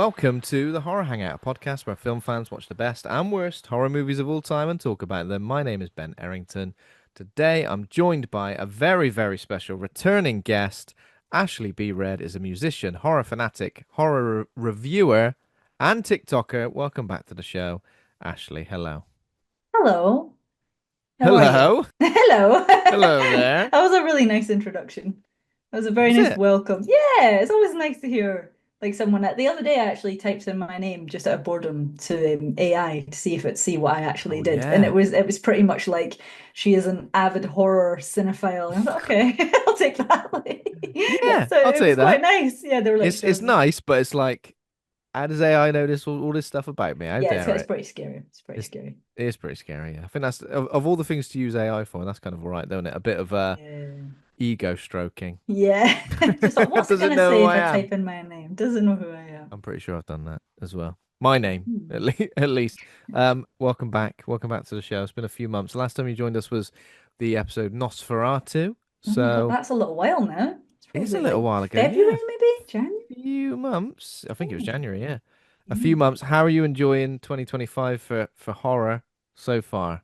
welcome to the Horror Hangout, a podcast where film fans watch the best and worst horror movies of all time and talk about them. My name is Ben Errington. Today I'm joined by a very, very special returning guest. Ashley B. Red is a musician, horror fanatic, horror reviewer, and TikToker. Welcome back to the show, Ashley. Hello. Hello, how are you? Hello. Hello. Hello there. That was a really nice introduction. That was a very Was nice it? welcome. Yeah, it's always nice to hear like someone. The other day, I actually typed in my name just out of boredom to AI to see if it see what I actually Oh, did, and yeah. it was pretty much like she is an avid horror cinephile. And I thought, okay, I'll take that. Yeah, So I'll it take was quite that. nice. Yeah, they were like, It's nice, but it's like, how does AI know all this stuff about me? How yeah, dare it's it? pretty scary. It's pretty It's scary. it is pretty scary. Yeah. I think that's of all the things to use AI for, that's kind of all right, don't it? A bit of Yeah. ego stroking. Yeah. Just thought, what's it Does it gonna know say who if I I am? type in my name? Doesn't know who I am. I'm pretty sure I've done that as well. My name, Hmm. at least. Welcome back. Welcome back to the show. It's been a few months. The last time you joined us was the episode Nosferatu. Oh my God, So that's a little while now. It's it's a probably little like while ago. February, Yeah, maybe? January? few months. I think it was Oh, January. Yeah, a few mm. months. How are you enjoying 2025 for horror so far?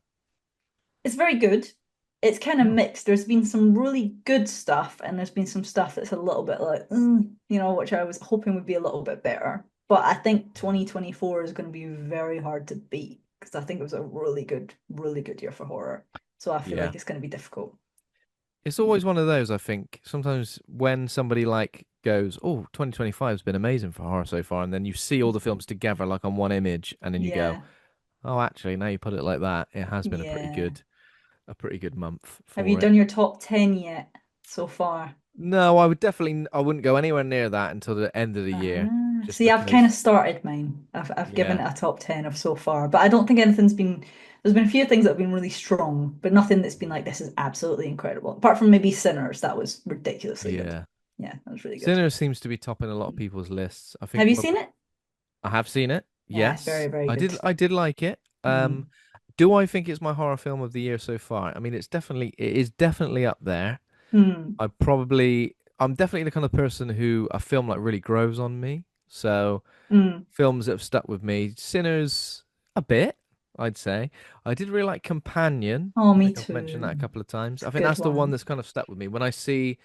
It's very good. It's kind of Oh, mixed. There's been some really good stuff, and there's been some stuff that's a little bit like, which I was hoping would be a little bit better. But I think 2024 is going to be very hard to beat because I think it was a really good year for horror. So I feel yeah. like it's going to be difficult. It's always one of those, I think. Sometimes when somebody like goes, "Oh, 2025 has been amazing for horror so far," and then you see all the films together like on one image, and then you go, Yeah, "Oh, actually, now you put it like that, it has been yeah. a pretty good month Have you for it." done your top 10 yet so far? No, I wouldn't go anywhere near that until the end of the year, just See, I've kind of because, started mine. I've given yeah, it a top 10 of so far, but I don't think anything's been, there's been a few things that have been really strong, but nothing that's been like, this is absolutely incredible. Apart from maybe Sinners, that was ridiculously good. yeah. Yeah, that was really good. Sinner seems to be topping a lot of people's lists. I Have think you when seen it? I have seen it. Yeah, it's very, Yes, very good. I did like it. Mm. Do I think it's my horror film of the year so far? I mean, it is definitely up there. Mm. I'm definitely the kind of person who a film like really grows on me. So Mm. films that have stuck with me, Sinners a bit, I'd say. I did really like Companion. Oh, I me think I've mentioned too. that a couple of times. It's a I think good that's the one one. that's kind of stuck with me. When I see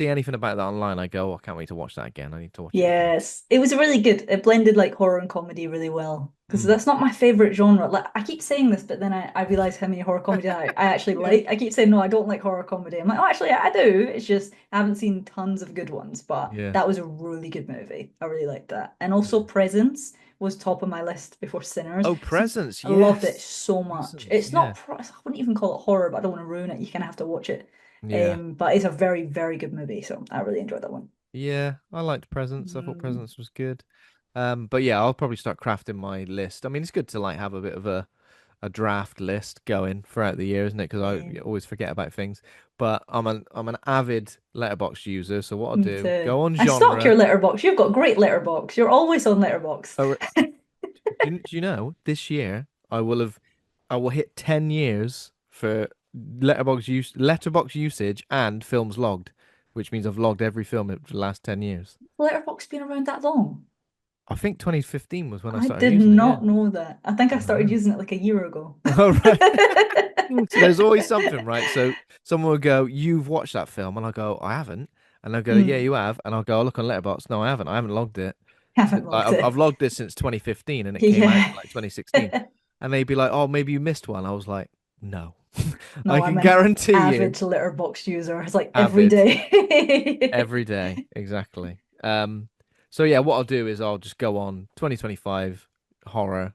anything about that online, I go, oh, I can't wait to watch that again. I need to watch it again. Yes, it was really good. It blended like horror and comedy really well. Because Mm. that's not my favorite genre. Like I keep saying this, but then I realize how many horror comedy I actually Yeah. like. I keep saying no, I don't like horror comedy. I'm like, oh, actually, I do. It's just I haven't seen tons of good ones, but Yeah. that was a really good movie. I really liked that. And also Yeah. Presence was top of my list before Sinners. Oh, So Presence. I loved it Yes. so much. Presence. It's not, Yeah. I wouldn't even call it horror, but I don't want to ruin it. You kind of have to watch it. Yeah. But it's a very, very good movie. So I really enjoyed that one. Yeah. I liked Presence. I thought Mm. Presence was good. But yeah, I'll probably start crafting my list. I mean, it's good to like have a bit of a draft list going throughout the year, isn't it? Because Yeah. I always forget about things. But I'm an avid letterbox user, so what I'll Me do, too. go on I stalk your genre. letterbox. You've got great letterbox. You're always on letterbox. Or, do you know this year I will hit 10 years for letterbox usage and films logged, which means I've logged every film in the last 10 years. Letterbox been around that long? I think 2015 was when I I started did using it. Yeah. not know that. I think I I started know. using it like a year ago. All right. So there's always something, right? So someone will go, "You've watched that film," and I'll go, "I haven't," and they'll go, "Yeah, Mm, you have," and I'll go, "I'll look on Letterboxd." No, I haven't. I haven't logged it. haven't Like, logged it. I've logged this since 2015, and it came out in Yeah. like 2016. And they'd be like, "Oh, maybe you missed one." I was like, "No, I No, I'm can an guarantee you, avid letterbox user. It's like every avid day. every day, exactly." So yeah, what I'll do is I'll just go on 2025 horror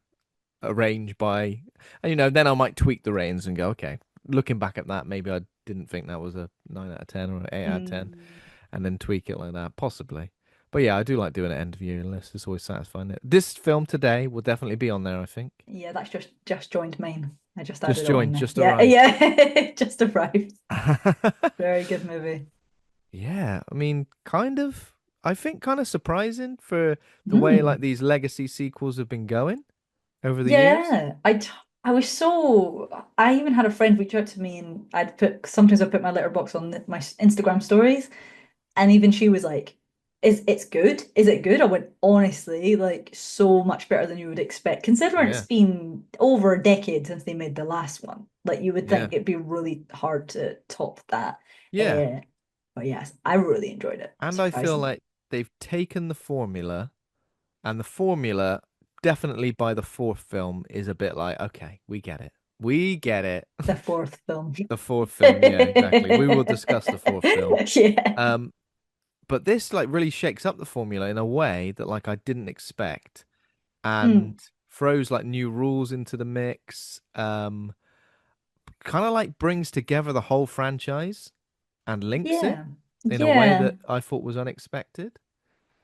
arrange by, and then I might tweak the ratings and go, okay, looking back at that, maybe I didn't think that was a 9 out of 10 or an 8 out of 10, Mm, and then tweak it like that, possibly. But yeah, I do like doing an end of year list. It's always satisfying. This film today will definitely be on there, I think. yeah, that's just joined mine. I just Just added it on joined, there. just Yeah, arrived. yeah, just arrived. Very good movie. Yeah, I mean, I think kind of surprising for the way like Mm. these legacy sequels have been going over the years. Yeah, I was so I even had a friend reach out to me and I'd put sometimes I put my letterbox on my Instagram stories and even she was like, it's good. Is it good? I went honestly, like so much better than you would expect, considering it's Yeah, been over a decade since they made the last one. Like you would yeah, think it'd be really hard to top that. yeah. Uh, but yes, I really enjoyed it, And I feel surprisingly. like they've taken the formula, and the formula definitely by the fourth film is a bit like, okay, we get it. We get it. The fourth film. The fourth film, yeah, exactly. We will discuss the fourth film. Yeah. Um, but this like really shakes up the formula in a way that like I didn't expect and Mm. throws like new rules into the mix. Kind of like brings together the whole franchise and links it Yeah. in a way Yeah. that I thought was unexpected.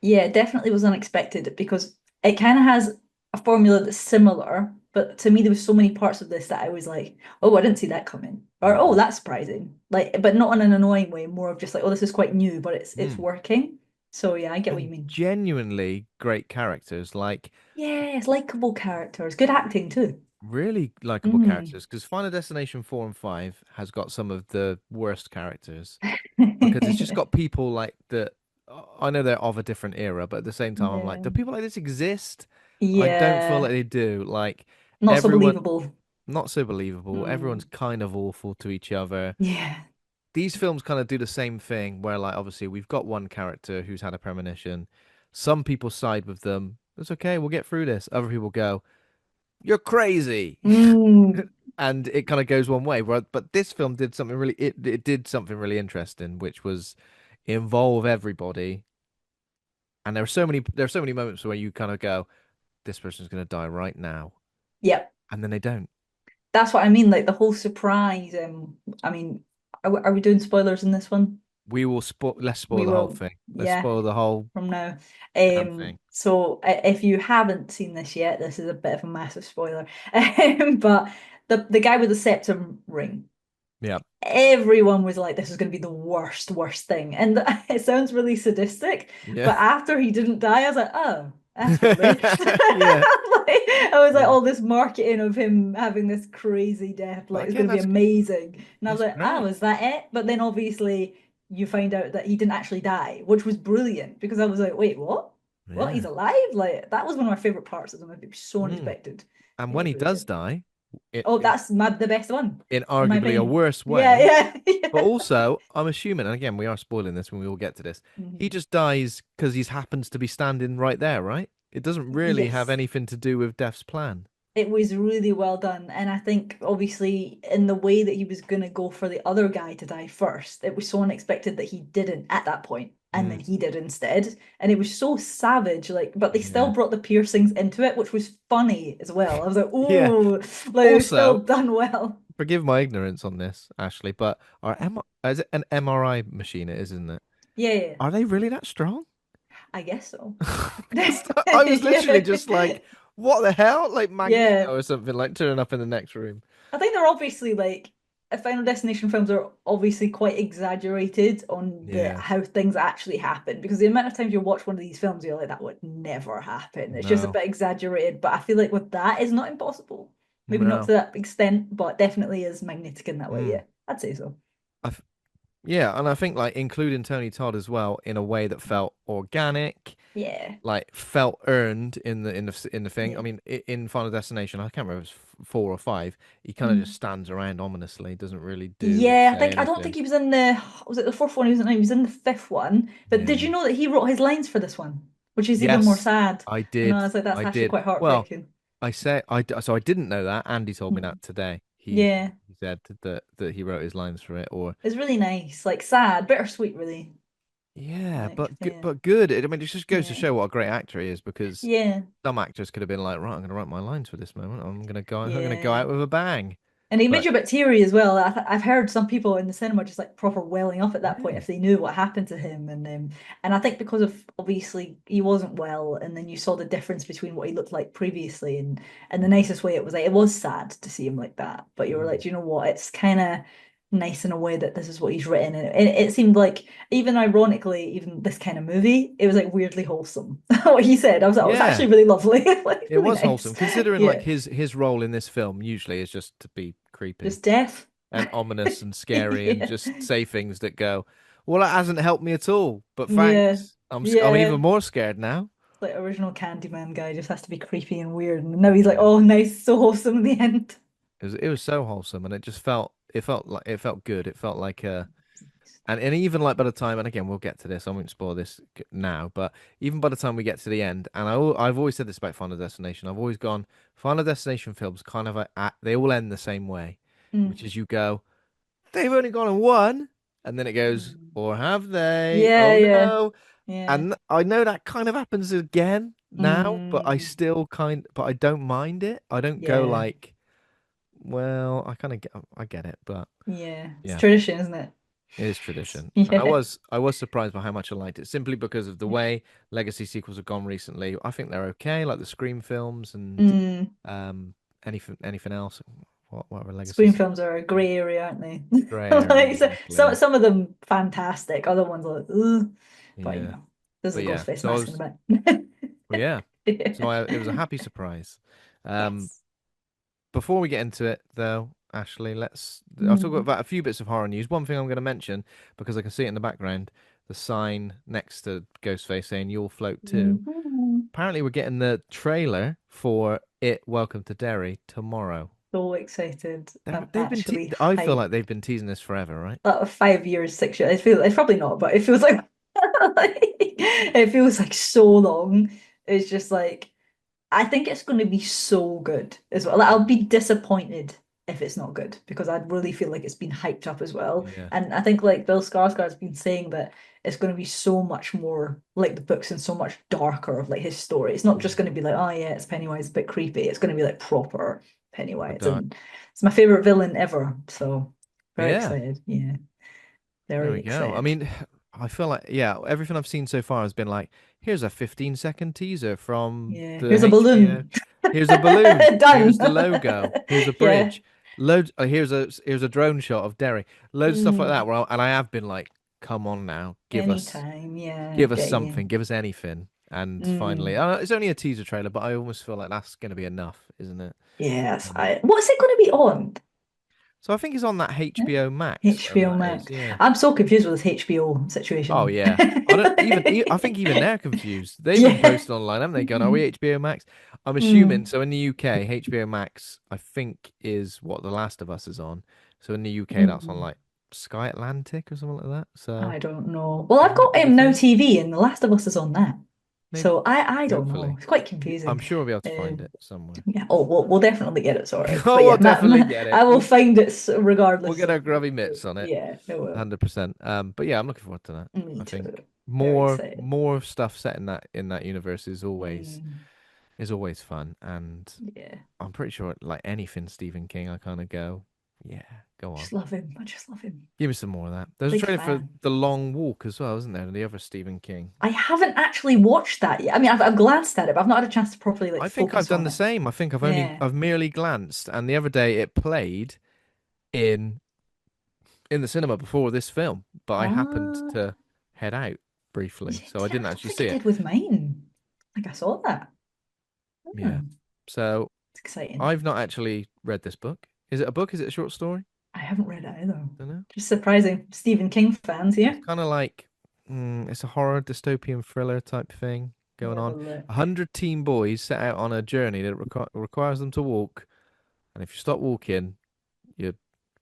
Yeah, it definitely was unexpected because it kind of has a formula that's similar, but to me there was so many parts of this that I was like, oh, I didn't see that coming. Or oh, Mm. that's surprising. Like, but not in an annoying way, more of just like, oh, this is quite new, but it's Mm. working. So yeah, I get what you And mean. genuinely great characters, like Yes, likable characters, good acting too. really likable Mm. characters. Because Final Destination 4 and 5 has got some of the worst characters because it's just got people like that. I know they're of a different era, but at the same time, I'm like, Yeah. do people like this exist? I don't feel like Yeah. they do. Like Not so everyone, believable. not so believable. Everyone's Mm. kind of awful to each other. Yeah. These films kind of do the same thing, where like obviously we've got one character who's had a premonition. Some people side with them. It's okay, we'll get through this. Other people go, "You're crazy." Mm. And it kind of goes one way. But this film did something really it did something really interesting, which was involve everybody. And there are so many moments where you kind of go, this person's gonna die right now, Yep. and then they don't. That's what I mean, like the whole surprise. I mean, are we doing spoilers in this one? We will spoil. Let's spoil We the whole will, thing. Let's yeah, spoil the whole from now. damn thing. So if you haven't seen this yet, this is a bit of a massive spoiler. But the guy with the septum ring, Yeah, everyone was like, this is going to be the worst thing. And it sounds really sadistic, yeah, but after he didn't die, I was like, oh, that's relief. yeah, I was like, yeah. all this marketing of him having this crazy death, like But it's again, going to be that's amazing. And I was it's like, oh, great. is that it? But then obviously you find out that he didn't actually die, which was brilliant because I was like, wait, what? What? He's Yeah. alive? Like that was one of my favorite parts of the movie. It was so Mm. unexpected. And Yeah, when it's he really does good. die, Oh, that's the best one, in in my arguably a opinion. worse Yeah, way. yeah, But yeah. also, I'm assuming, and again, we are spoiling this when we all get to this. He Mhm. just dies because he happens to be standing right there, right? It doesn't really have Yes. anything to do with Death's plan. It was really well done. And I think obviously in the way that he was gonna go for the other guy to die first, it was so unexpected that he didn't at that point, and then Mm. he did instead. And it was so savage, like, but they still Yeah. brought the piercings into it, which was funny as well. I was like, Yeah. ooh, like it was still Also, done well. forgive my ignorance on this, Ashley, but is it an MRI machine? It is, isn't it? Yeah, yeah, Are they really that strong? I guess so. 'Cause I was literally just Yeah. like, what the hell? Like Yeah. Magneto or something, like turning up in the next room. I think they're obviously like Final Destination films are obviously quite exaggerated on the Yeah. how things actually happen because the amount of times you watch one of these films, you're like, that would never happen. It's just a No. bit exaggerated, but I feel like with that, it's not impossible. Maybe not No. to that extent, but definitely is magnetic in that way. Mm. Yeah, I'd say so. I Yeah, and I think like including Tony Todd as well in a way that felt organic, Yeah, like felt earned in the thing. I yeah. mean, in Final Destination, I can't remember if it's 4 or 5. He kind of just Mm. stands around ominously, doesn't really do or Yeah, say I don't think anything. he was in the was it the fourth one? He was in the fifth one. But did you Yeah. know that he wrote his lines for this one, which is even more Yes, sad? I And I did. was like, that's I actually did. quite Well, heartbreaking. so I didn't know that. Andy told me Mm. that today. He Yeah, said that he wrote his lines for it, or it's really nice, like sad, bittersweet, really. yeah, Like, yeah, but good. I mean, it just goes to yeah, show what a great actor he is because yeah, some actors could have been like, right, I'm going to write my lines for this moment. I'm going to go yeah. out with a bang. And it made But you a bit teary as well. I've heard some people in the cinema just like proper welling up at that point yeah, if they knew what happened to him, and I think because of obviously he wasn't well, and then you saw the difference between what he looked like previously, and the nicest way it was like it was sad to see him like that, but you were like, mm, do you know what? It's kind of nice in a way that this is what he's written, and it seemed like even ironically, even this kind of movie, it was like weirdly wholesome. What he said, I was like, oh, it's yeah, actually really lovely, like it really was nice. wholesome considering like Yeah, his role in this film usually is just to be creepy just death. and ominous and scary and Yeah. just say things that go, well, that hasn't helped me at all, but Yeah. thanks. I'm Yeah. even more scared now. Like original Candyman guy just has to be creepy and weird. And now he's like, oh, nice, so wholesome in the end. It was so wholesome, and it felt good. It felt like and even like by the time, and again we'll get to this, I won't spoil this now, but even by the time we get to the end, and I've always said this about Final Destination. I've always gone Final Destination films kind of they all end the same way, which Mm. is you go, they've only gone on one, and then it goes, Mm. or have they? Yeah, Oh yeah, no. yeah. And I know that kind of happens again now, but Mm. I don't mind it. I don't go Yeah, like, well, I get it, but yeah. It's yeah, tradition, isn't it? it is tradition. And Yeah. I was surprised by how much I liked it simply because of the way legacy sequels have gone recently. I think they're okay, like the Scream films and Mm. um anything else. What were legacy Screen sequels? films are a grey area, aren't they? Grey area, Like exactly. some of them fantastic, other ones are like, ugh. But Yeah. there's a But ghost yeah, face so I mask in was the back. well, yeah. So Yeah. it was a happy surprise. Um Yes. Before we get into it, though, Ashley, I'll talk Mm. about a few bits of horror news. One thing I'm going to mention, because I can see it in the background, the sign next to Ghostface saying "You'll float too." Mhm. Apparently, we're getting the trailer for It Welcome to Derry tomorrow. So excited. I'm actually I feel like hyped. they've been teasing this forever, right? 5 years, 6 years. It's probably not, but it feels like it feels like so long. It's just like I think it's going to be so good as well. Like, I'll be disappointed if it's not good because I really feel like it's been hyped up as well. Yeah. And I think like Bill Skarsgård's been saying that it's going to be so much more like the books and so much darker of like his story. It's not just Mm. going to be like, oh yeah, it's Pennywise, a bit creepy. It's going to be like proper Proper Pennywise, dark. and it's my favorite villain ever. So very Yeah. excited. Yeah, There very we go. I excited. mean, I feel like, yeah, everything I've seen so far has been like, here's a 15-second teaser from Yeah, the here's a HBO. balloon. Here's a balloon. Done. Here's the logo. Here's a Yeah. bridge. Here's a drone shot of Derry. Loads of stuff like that. Mm. And I have been like, come on now, Anytime. Yeah, give us get something, you. give us anything. And finally, Mm. it's only a teaser trailer, but I almost feel like that's going to be enough, isn't it? Yes. Um, What's it going to be on? so I think it's on that Yeah. HBO Max, wherever HBO that is. Max. Yeah. I'm so confused with this HBO Oh situation. yeah. I don't I think even they're confused. They've been Yeah. posting online, haven't they? Going, are we HBO Max? I'm assuming Mm. so in the UK, HBO Max, I think, is what The Last of Us is on. So in the UK that's on Mm. like Sky Atlantic or something like that. So I don't know. Well, that I've might got be the Now thing. TV and The Last of Us is on that. Maybe So I don't know. hopefully. It's quite I'm confusing. sure we'll be able to find Um, it somewhere. yeah. Oh, we'll definitely get it sorted. Oh, But we'll yeah, definitely get I it. will find it We'll regardless get of. our grubby mitts on it. Yeah, it will. 100%. But yeah, I'm looking forward to that. Me I too. think Very excited. more stuff set in that universe Mm. is always fun, and Yeah. I'm pretty sure like anything Stephen King, I kind of go, yeah, go on, Just love him. I just love him. give me some more of that. There's a Big trailer for fan. The Long Walk as well, isn't there? The other Stephen King. I haven't actually watched that yet. I mean, I've glanced at it, but I've not had a chance to properly like I think I've focus done on the it. same. I think Yeah. I've merely glanced, and the other day it played in in the cinema before this film, but I happened Ah, to head out briefly, so I I didn't don't actually think see it it. did with mine. Like I saw that. Yeah. Hmm, So it's exciting. I've not actually read this book. Is it a book? Is it a short story? I haven't read it either. Don't know. Just surprising. Stephen King fans It's here. kind of like it's a horror dystopian thriller type thing Let me going have a on. A look. 100 teen boys set out on a journey that requires them to walk, and if you stop walking, you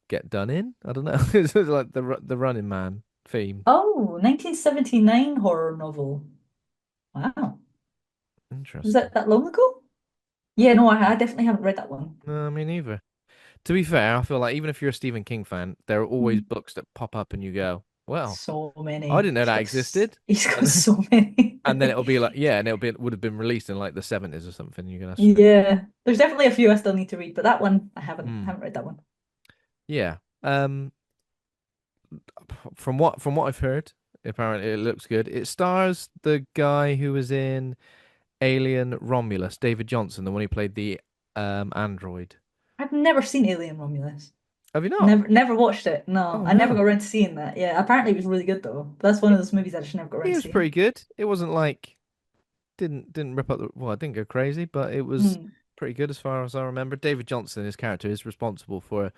get done in. I don't know. It's like the Running Man theme. Oh, 1979 horror novel. Wow. Was Interesting. that long ago? Yeah, no, I definitely haven't read that one. No, me neither. To be fair, I feel like even if you're a Stephen King fan, there are always Hmm. books that pop up and you go, "Well, So I many. didn't know that existed." He's got And so many. and then it'll be like, yeah, and it would have been released in like the 70s or something. You're gonna have straight. Yeah, there's definitely a few I still need to read, but that one I Hmm. haven't read that one. Yeah. From what I've heard, apparently it looks good. It stars the guy who was in Alien Romulus, David Johnson, the one who played the android. I've never seen Alien Romulus. Have you not? Never watched it. No, Oh I never got no. around to seeing that. Yeah, apparently it was really good though. That's one It, of those movies I just never got around it to was pretty seeing. good. It wasn't like didn't rip up the well, I didn't go crazy, but it was Mm. pretty good as far as I remember. David Johnson, his character, is responsible for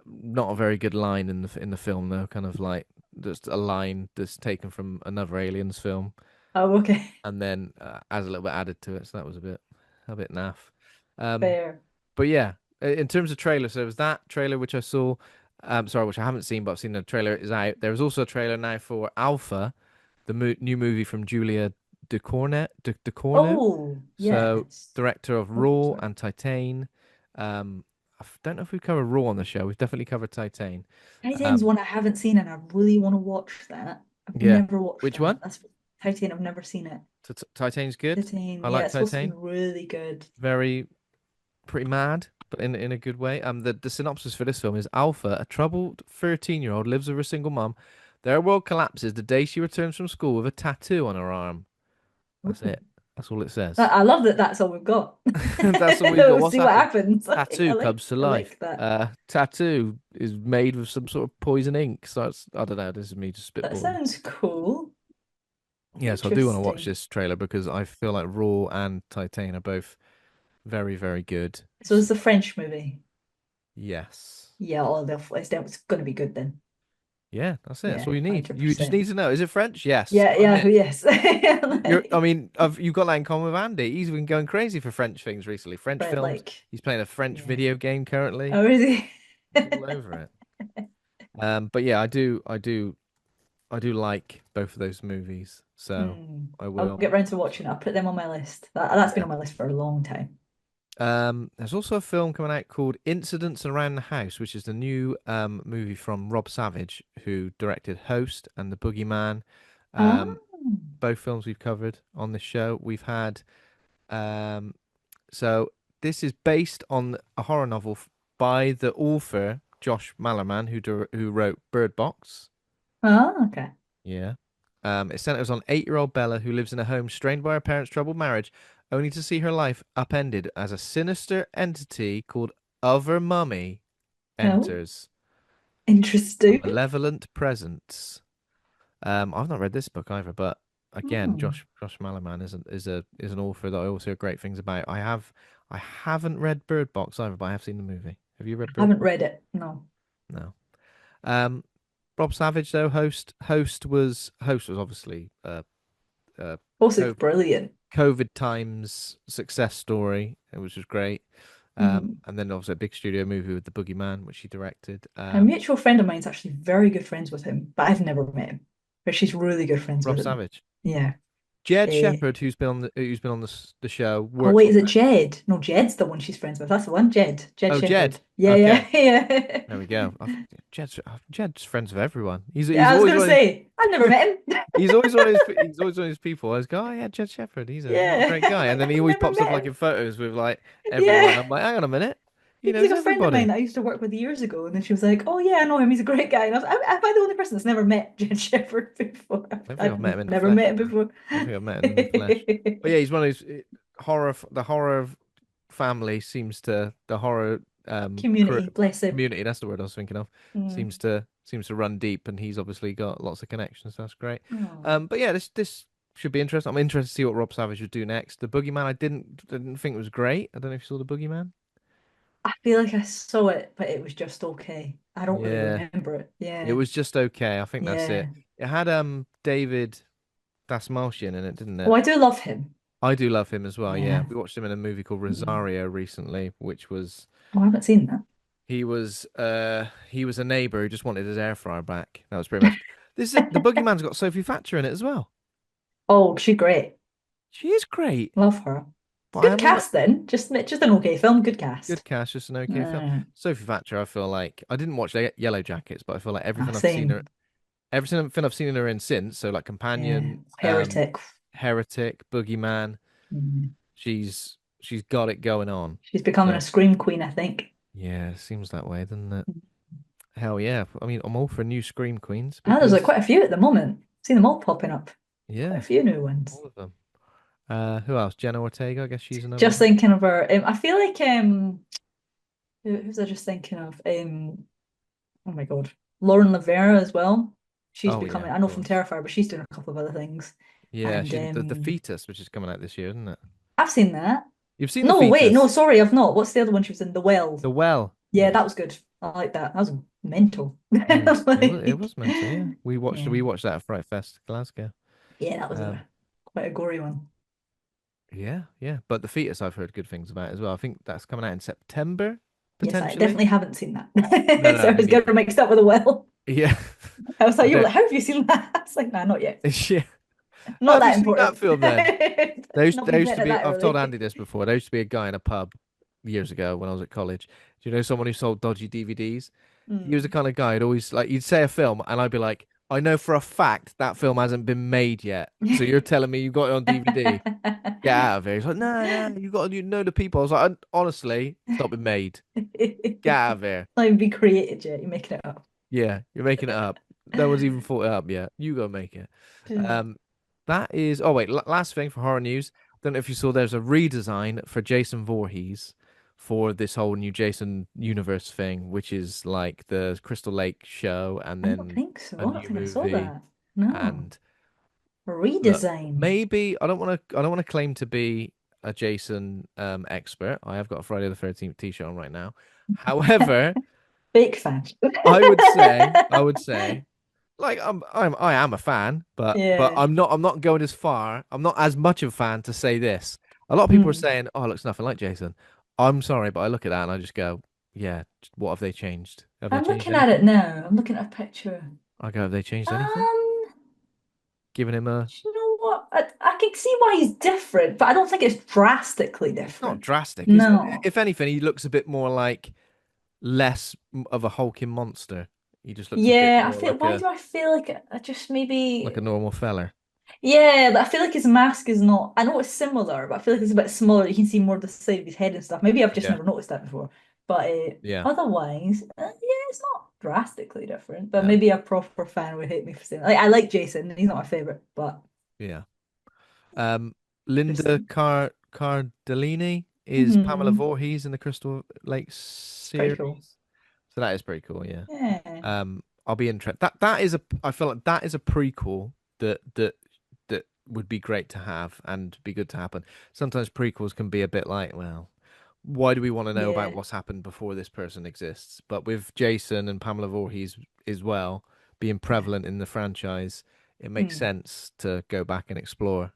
not a very good line in the film though, kind of like just a line that's taken from another Aliens film. Oh, okay. and then adds a little bit added to it, so that was a bit naff. Um, Fair. but yeah, in terms of trailer, so it was that trailer which I saw. Sorry, which I haven't seen, but I've seen the trailer is out. There was also a trailer now for Alpha, the new movie from Julia Ducournau. Oh, So yes. director of Oh, Raw sorry. and Titan. Don't know if we've covered Raw on the show. We've definitely covered Titan. Titane's Um, one I haven't seen, and I really want to watch that. I've yeah. never watched Which that. one? That's Titane. I've never seen it. Titan's good. Titane, I yeah, like it's supposed to be Titan. really good. Very pretty mad, but in a good way. The synopsis for this film is Alpha, a troubled 13-year-old, lives with a single mom. Their world collapses the day she returns from school with a tattoo on her arm. That's Ooh. it. That's all it says. I love that that's all we've got. That's all we've got. We'll What's see what happened? happens. Tattoo comes to I life. like that. Tattoo is made with some sort of poison ink. So I don't know. This is me just That spitballing. sounds cool. Yeah, so I do want to watch Interesting. this trailer because I feel like Raw and Titan are both very, very good. So it's a French movie. Yes. Yeah, it's going to be good then. Yeah, that's it. That's Yeah, all you need. You just 100%. need to know. Is it French? Yes. Yeah, I'm yeah, in. yes. I Like, mean, you've got that in common with Andy. He's been going crazy for French things recently. French right, films. like, He's playing a French yeah. video game currently. Oh, is he? He's all over it. But yeah, I do like both of those movies. So Hmm. I I'll will. get round to watching it. I'll put them on my list. That's been Yeah. on my list for a long time. There's also a film coming out called Incidents Around the House, which is the new movie from Rob Savage, who directed Host and The Boogeyman. Ah, Both films we've covered on this show. We've had um, so this is based on a horror novel by the author Josh Malerman, who wrote Bird Box. okay. Yeah. It centers on 8-year-old Bella, who lives in a home strained by her parents' troubled marriage, only to see her life upended as a sinister entity called Other Mummy No, enters. A interesting. malevolent presence. I've not read this book either, but again, Hmm. Josh Malerman is an author that I also hear great things about. I haven't read Bird Box either, but I have seen the movie. Have you read I Bird haven't Box? read it. No. No. Um, Rob Savage though, host was obviously uh Also COVID, brilliant. COVID times success story, which was great. Hmm. And then obviously a big studio movie with the Boogeyman, which he directed. A mutual friend of mine is actually very good friends with him, but I've never met him. But she's really good friends Rob with him. Savage. Yeah. Jed Uh, Shepherd, who's been on the show, oh works wait, on is it that. Jed? No, Jed's the one she's friends with. That's the one. Jed. Jed Oh, Jed. Shepherd. Yeah, Okay, yeah, yeah. there we go. Jed's friends with everyone. He's Yeah, he's I was always gonna one. say, I've never met him. He's always one of those people. I was go, oh yeah, Jed Shepherd. What a Yeah. great guy. I'm And like, then I've he always never pops up met like him. in photos with like everyone. Yeah. I'm like, hang on a minute. He He's knows like a friend of mine everybody. that I used to work with years ago, and then she was like, "Oh yeah, I know him. He's a great guy." And am I the only person that's never met Jed Shepherd before? I don't think I've met him I've in the never flesh, met you him know. before. I don't think I've met him in the flesh. But yeah, he's one of those the horror family seems to the horror Community, bless him. community. That's the word I was thinking of. Mm. Seems to run deep, and he's obviously got lots of connections. That's great. Oh. But yeah, this should be interesting. I'm interested to see what Rob Savage would do next. The Boogeyman, I didn't think it was great. I don't know if you saw the Boogeyman. I feel like I saw it, but it was just okay. I don't really Yeah, remember it. it Yeah, was just okay. I think that's it. yeah. It had David Dasmalchian in it, didn't Oh, it? I do love him. I do love him as well. Yeah, Yeah. we watched him in a movie called Mm. Rosario recently, which was Oh, I haven't seen that. he was a neighbor who just wanted his air fryer back. That was pretty much. This is it. The Boogeyman's got Sophie Thatcher in it as well. Oh, she's great. She is great, Love her. but I Good am cast then. Just an okay film. Good good cast. cast, just an okay film. Uh, Sophie Thatcher, I feel like I didn't watch Yellow Jackets, but I feel like Same. everything I've seen her in since, so like Yeah. Companion, Heretic. Heretic, Boogeyman, Mm. she's got it going on. She's becoming a So scream queen, I think. yeah, it seems that way, doesn't it? Hell yeah. I mean, I'm all for new Scream Queens Ah, there's like because, quite a few at the moment. Seen them all popping up. Quite a yeah, few new ones. all of them. Who else? Jenna Ortega, I guess she's another Just one. thinking of her. I feel like who's I just thinking of? Oh my God, Lauren Lavera as well. She's Oh, yeah, becoming. of I know from course. Terrifier, but she's doing a couple of other things. Yeah, And she's the Fetus, which is coming out this year, isn't it? I've seen that. You've seen the No, wait, no, Fetus? sorry, I've not. What's the other one she was in? The Well. The Well. Yeah, Yeah. that was good. I like that. That was mental. It was Like, mental, yeah. We watched yeah, we watched that at Fright Fest Glasgow. yeah, that was Um, a quite a gory one. Yeah, yeah. But The Fetus I've heard good things about as well. I think that's coming out in September, Yes, I potentially. definitely haven't seen No, that. no, So I me was getting neither. mixed up with a will. Yeah. I was I like, you were don't. like, how have you seen that? I was like, nah, not yet. Yeah. Not Have you that seen that important. film then? Not There been used to vetted be, that I've told early. Andy this before, there used to be a guy in a pub years ago when I was at college. Do you know someone who sold dodgy DVDs? He was the Mm. kind of guy who'd always, like, you'd say a film and I'd be like, I know for a fact that film hasn't been made yet. So you're telling me you got it on DVD? Get out of here. He's like, no, no, you know the people. I was like, honestly, it's not been made. Get out of here. Not even be created yet. You're making it up. Yeah, you're making it up. No one's even thought it up yet. You go make it. Um, that is. Oh wait, last thing for horror news. Don't know if you saw. There's a redesign for Jason Voorhees for this whole new Jason universe thing, which is like the Crystal Lake show and I don't then think so. a I don't new think I saw movie. that. No. And look, Redesign. maybe I don't want to claim to be a Jason expert. I have got a Friday the 13th t-shirt on right now. However, Fake fan. I would say like I am a fan, but Yeah. I'm not going as far. I'm not as much of a fan to say this. A lot of people are Mm. saying, "Oh, it looks nothing like Jason." I'm sorry, but I look at that and I just go, "Yeah, what have they changed? Have they I'm changed looking at anything?" it now. I'm looking at a picture. I go, "Have they changed anything?" Um, Giving him a you know what? I can see why he's different, but I don't think it's drastically It's not different. drastic, is it? No. If anything, he looks a bit more like less of a hulking monster. He just looks a bit Yeah, I more feel, why do I feel like I just like a maybe, normal feller. yeah, I feel like his mask is not, I know it's similar, but I feel like it's a bit smaller. You can see more of the side of his head and stuff. Maybe I've just Yeah, never noticed that before. But yeah, otherwise, yeah, it's not drastically different. But no, maybe a proper fan would hate me for saying like I like Jason, he's not my favorite, but yeah. Um, Linda interesting. Cardellini is Pamela Hmm. Voorhees in the Crystal Lake It's pretty cool. series. So that is pretty cool, yeah. Yeah. I'll be interested. That is a I feel like that is a prequel that would be great to have and be good to happen. Sometimes prequels can be a bit like, well, why do we want to know about Yeah. what's happened before this person exists? But with Jason and Pamela Voorhees as well being Yeah. prevalent in the franchise, it makes Hmm. sense to go back and explore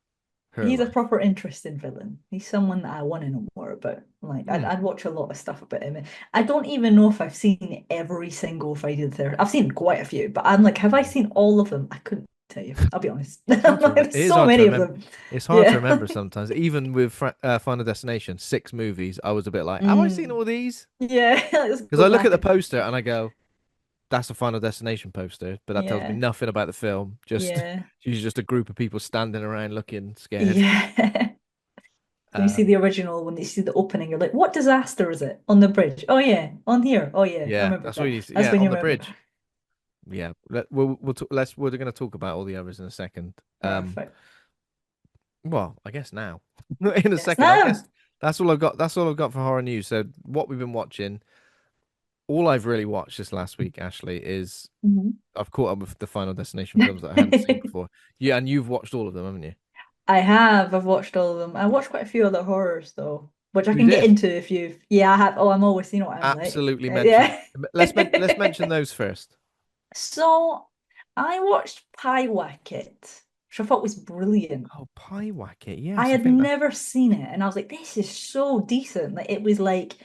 her He's a life. proper interesting villain. He's someone that I want to know more about. Like, Hmm. I'd watch a lot of stuff about him. I don't even know if I've seen every single Friday the 13th. I've seen quite a few, but I'm like, have I Yeah. seen all of them? I couldn't tell you. I'll be honest. It's hard to remember. There's It is so hard to many of remember. them. It's hard to Yeah. remember sometimes. Even with Final Destination, 6 movies, I was a bit like, have I seen Mm. all these? Yeah. Let's Because go I look at back the and poster and I go, that's a Final Destination poster, but that tells me yeah. nothing about the film. Just Yeah. she's just a group of people standing around looking scared. Yeah. When you see Um, the original, when you see the opening, you're like, what disaster is it? On the bridge. Oh yeah. On here. Oh yeah. I yeah, remember that's that. really That's yeah when on you the remember. bridge. Yeah, we'll talk, we're going to talk about all the others in a second. Perfect. Well, I guess now in a Yes. second. I guess Now. that's all I've got. That's all I've got for horror news. So what we've been watching, all I've really watched this last week, Ashley, is Mhm. I've caught up with the Final Destination films that I hadn't seen before. Yeah, and you've watched all of them, haven't you? I have. I've watched all of them. I watched quite a few other horrors though, which I You can get did. into if you've. Yeah, I have. Oh, I'm always. You know what I'm like. Absolutely mention. Yeah. Let's mention those first. So, I watched Pie Wacket, which I thought was brilliant. Oh, Pie Wacket. I Yes, I had think that. never seen it, and I was like, "This is so decent." Like it was like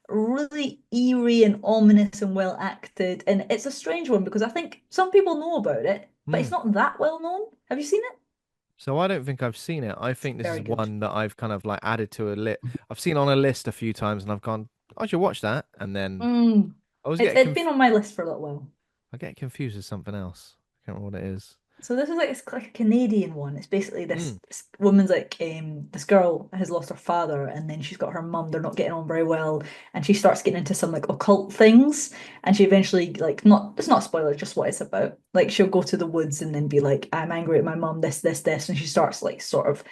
really eerie and ominous and well acted, and it's a strange one because I think some people know about it, but it's Hmm. not that well known. Have you seen it? So I don't think I've seen it. I It's think this is very good. one that I've kind of like added to a list. I've seen on a list a few times, and I've gone, I should watch that, and then Mm. I always It's been on my list for a little while. I get confused with something else. I can't remember what it is. So this is like it's like a Canadian one. It's basically Hmm. this woman's like this girl has lost her father and then she's got her mum. They're not getting on very well, and she starts getting into some like occult things. And she eventually like not it's not a spoiler, just what it's about. Like she'll go to the woods and then be like, I'm angry at my mum, this, and she starts like sort of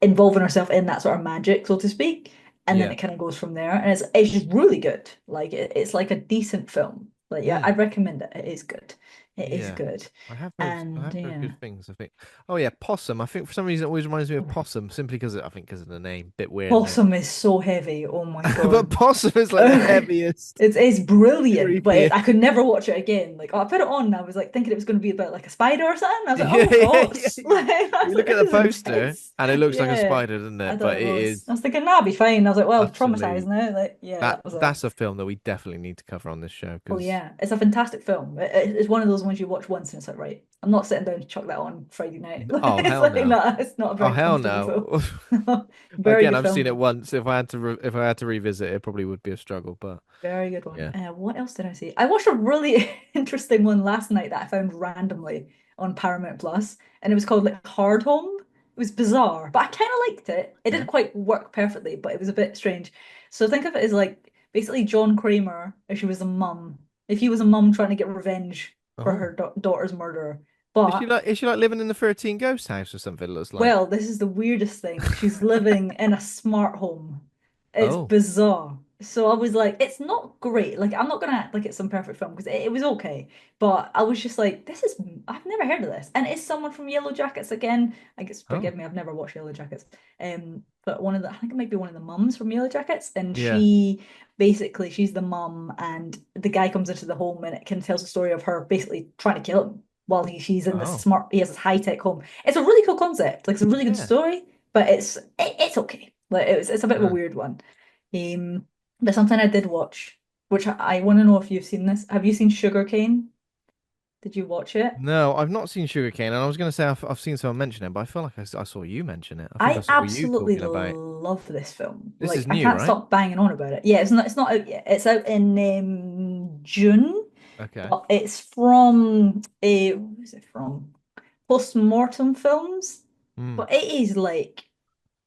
involving herself in that sort of magic, so to speak. And then Yeah. it kind of goes from there, and it's just really good. Like it's like a decent film. Like yeah, Hmm. I'd recommend it. It is good. It is Yeah. good. I And have heard good yeah. things, I think. Oh yeah, Possum. I think for some reason it always reminds me of Possum simply because I think because of the name. Bit weird, isn't it? Possum is so heavy. Oh my But God. Possum is like the heaviest, It's brilliant, but creepiest. I could never watch it again. Like, I put it on and I was like thinking it was going to be about like a spider or something. I was like, Yeah, oh yeah, God. yeah, yeah. Like, I was You like, look at this the is poster intense. and it looks like a Yeah, spider, doesn't I it? thought But it it was. is I was thinking, nah, I'll be fine. I was like, well, traumatized utterly now. Like, yeah, that was a. that's a film that we definitely need to cover on this show Oh because yeah, it's a fantastic film. It's one of those ones you watch once and it's like, right, I'm not sitting down to chuck that on Friday night. oh It's hell like no. no, it's not a Oh very hell comfortable film. no. Very Again, good I've seen it film. once. If I had to if I had to revisit it, it probably would be a struggle, but Very good one. yeah. What else did I see? I watched a really interesting one last night that I found randomly on Paramount Plus, and it was called like Hard Home. It was bizarre, but I kind of liked it. It Okay. didn't quite work perfectly, but it was a bit strange. So think of it as like basically John Kramer if she was a mum. If he was a mum trying to get revenge for her Oh. daughter's murder. But Is she like living in the 13 ghost house or something it looks like? well, this is the weirdest thing. She's living in a smart home. It's Oh. bizarre. So I was like, it's not great. Like, I'm not gonna act like it's some perfect film because it was okay. But I was just like, I've never heard of this. And it's someone from Yellow Jackets again. I guess, Oh. forgive me, I've never watched Yellow Jackets. But I think it might be one of the mums from Yellow Jackets. And Yeah. she's the mum, and the guy comes into the home and it kind of tells the story of her basically trying to kill him while she's in Oh. he has this high-tech home. It's a really cool concept. Like it's a really good Yeah. story, but it's okay. Like it's a bit of a Uh, weird one. Um, but something I did watch, which I want to know if you've seen this. Have you seen Sugarcane? Did you watch it? no, I've not seen Sugarcane, and I was going to say I've seen someone mention it, but I feel like I saw you mention it. I think I I saw you absolutely talking about. love this film. This is Like I new, can't right? stop banging on about it. Yeah, it's not out yet. It's out in June, Okay. but it's from who's it from? Postmortem Films. Hmm. But it is like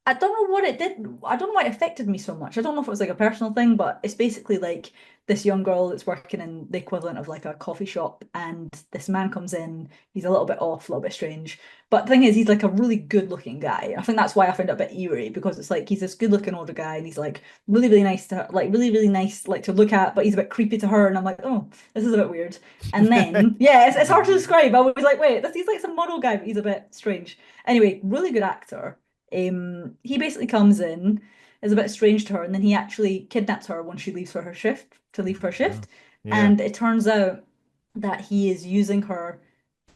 I don't know what it did. I don't know why it affected me so much. I don't know if it was like a personal thing, but it's basically like this young girl that's working in the equivalent of like a coffee shop, and this man comes in. He's a little bit off, a little bit strange. But the thing is, he's like a really good looking guy. I think that's why I found it a bit eerie because it's like he's this good looking older guy, and he's like really, really nice to her, like really, really nice like to look at, but he's a bit creepy to her. And I'm like, oh, this is a bit weird. And then, yeah, it's Bit hard to weird. describe. I was like, wait, he's like some model guy, but he's a bit strange. Anyway, really good actor. He basically comes in, is a bit strange to her, and then he actually kidnaps her when she leaves for her shift to leave her Oh. shift. Yeah. And it turns out that he is using her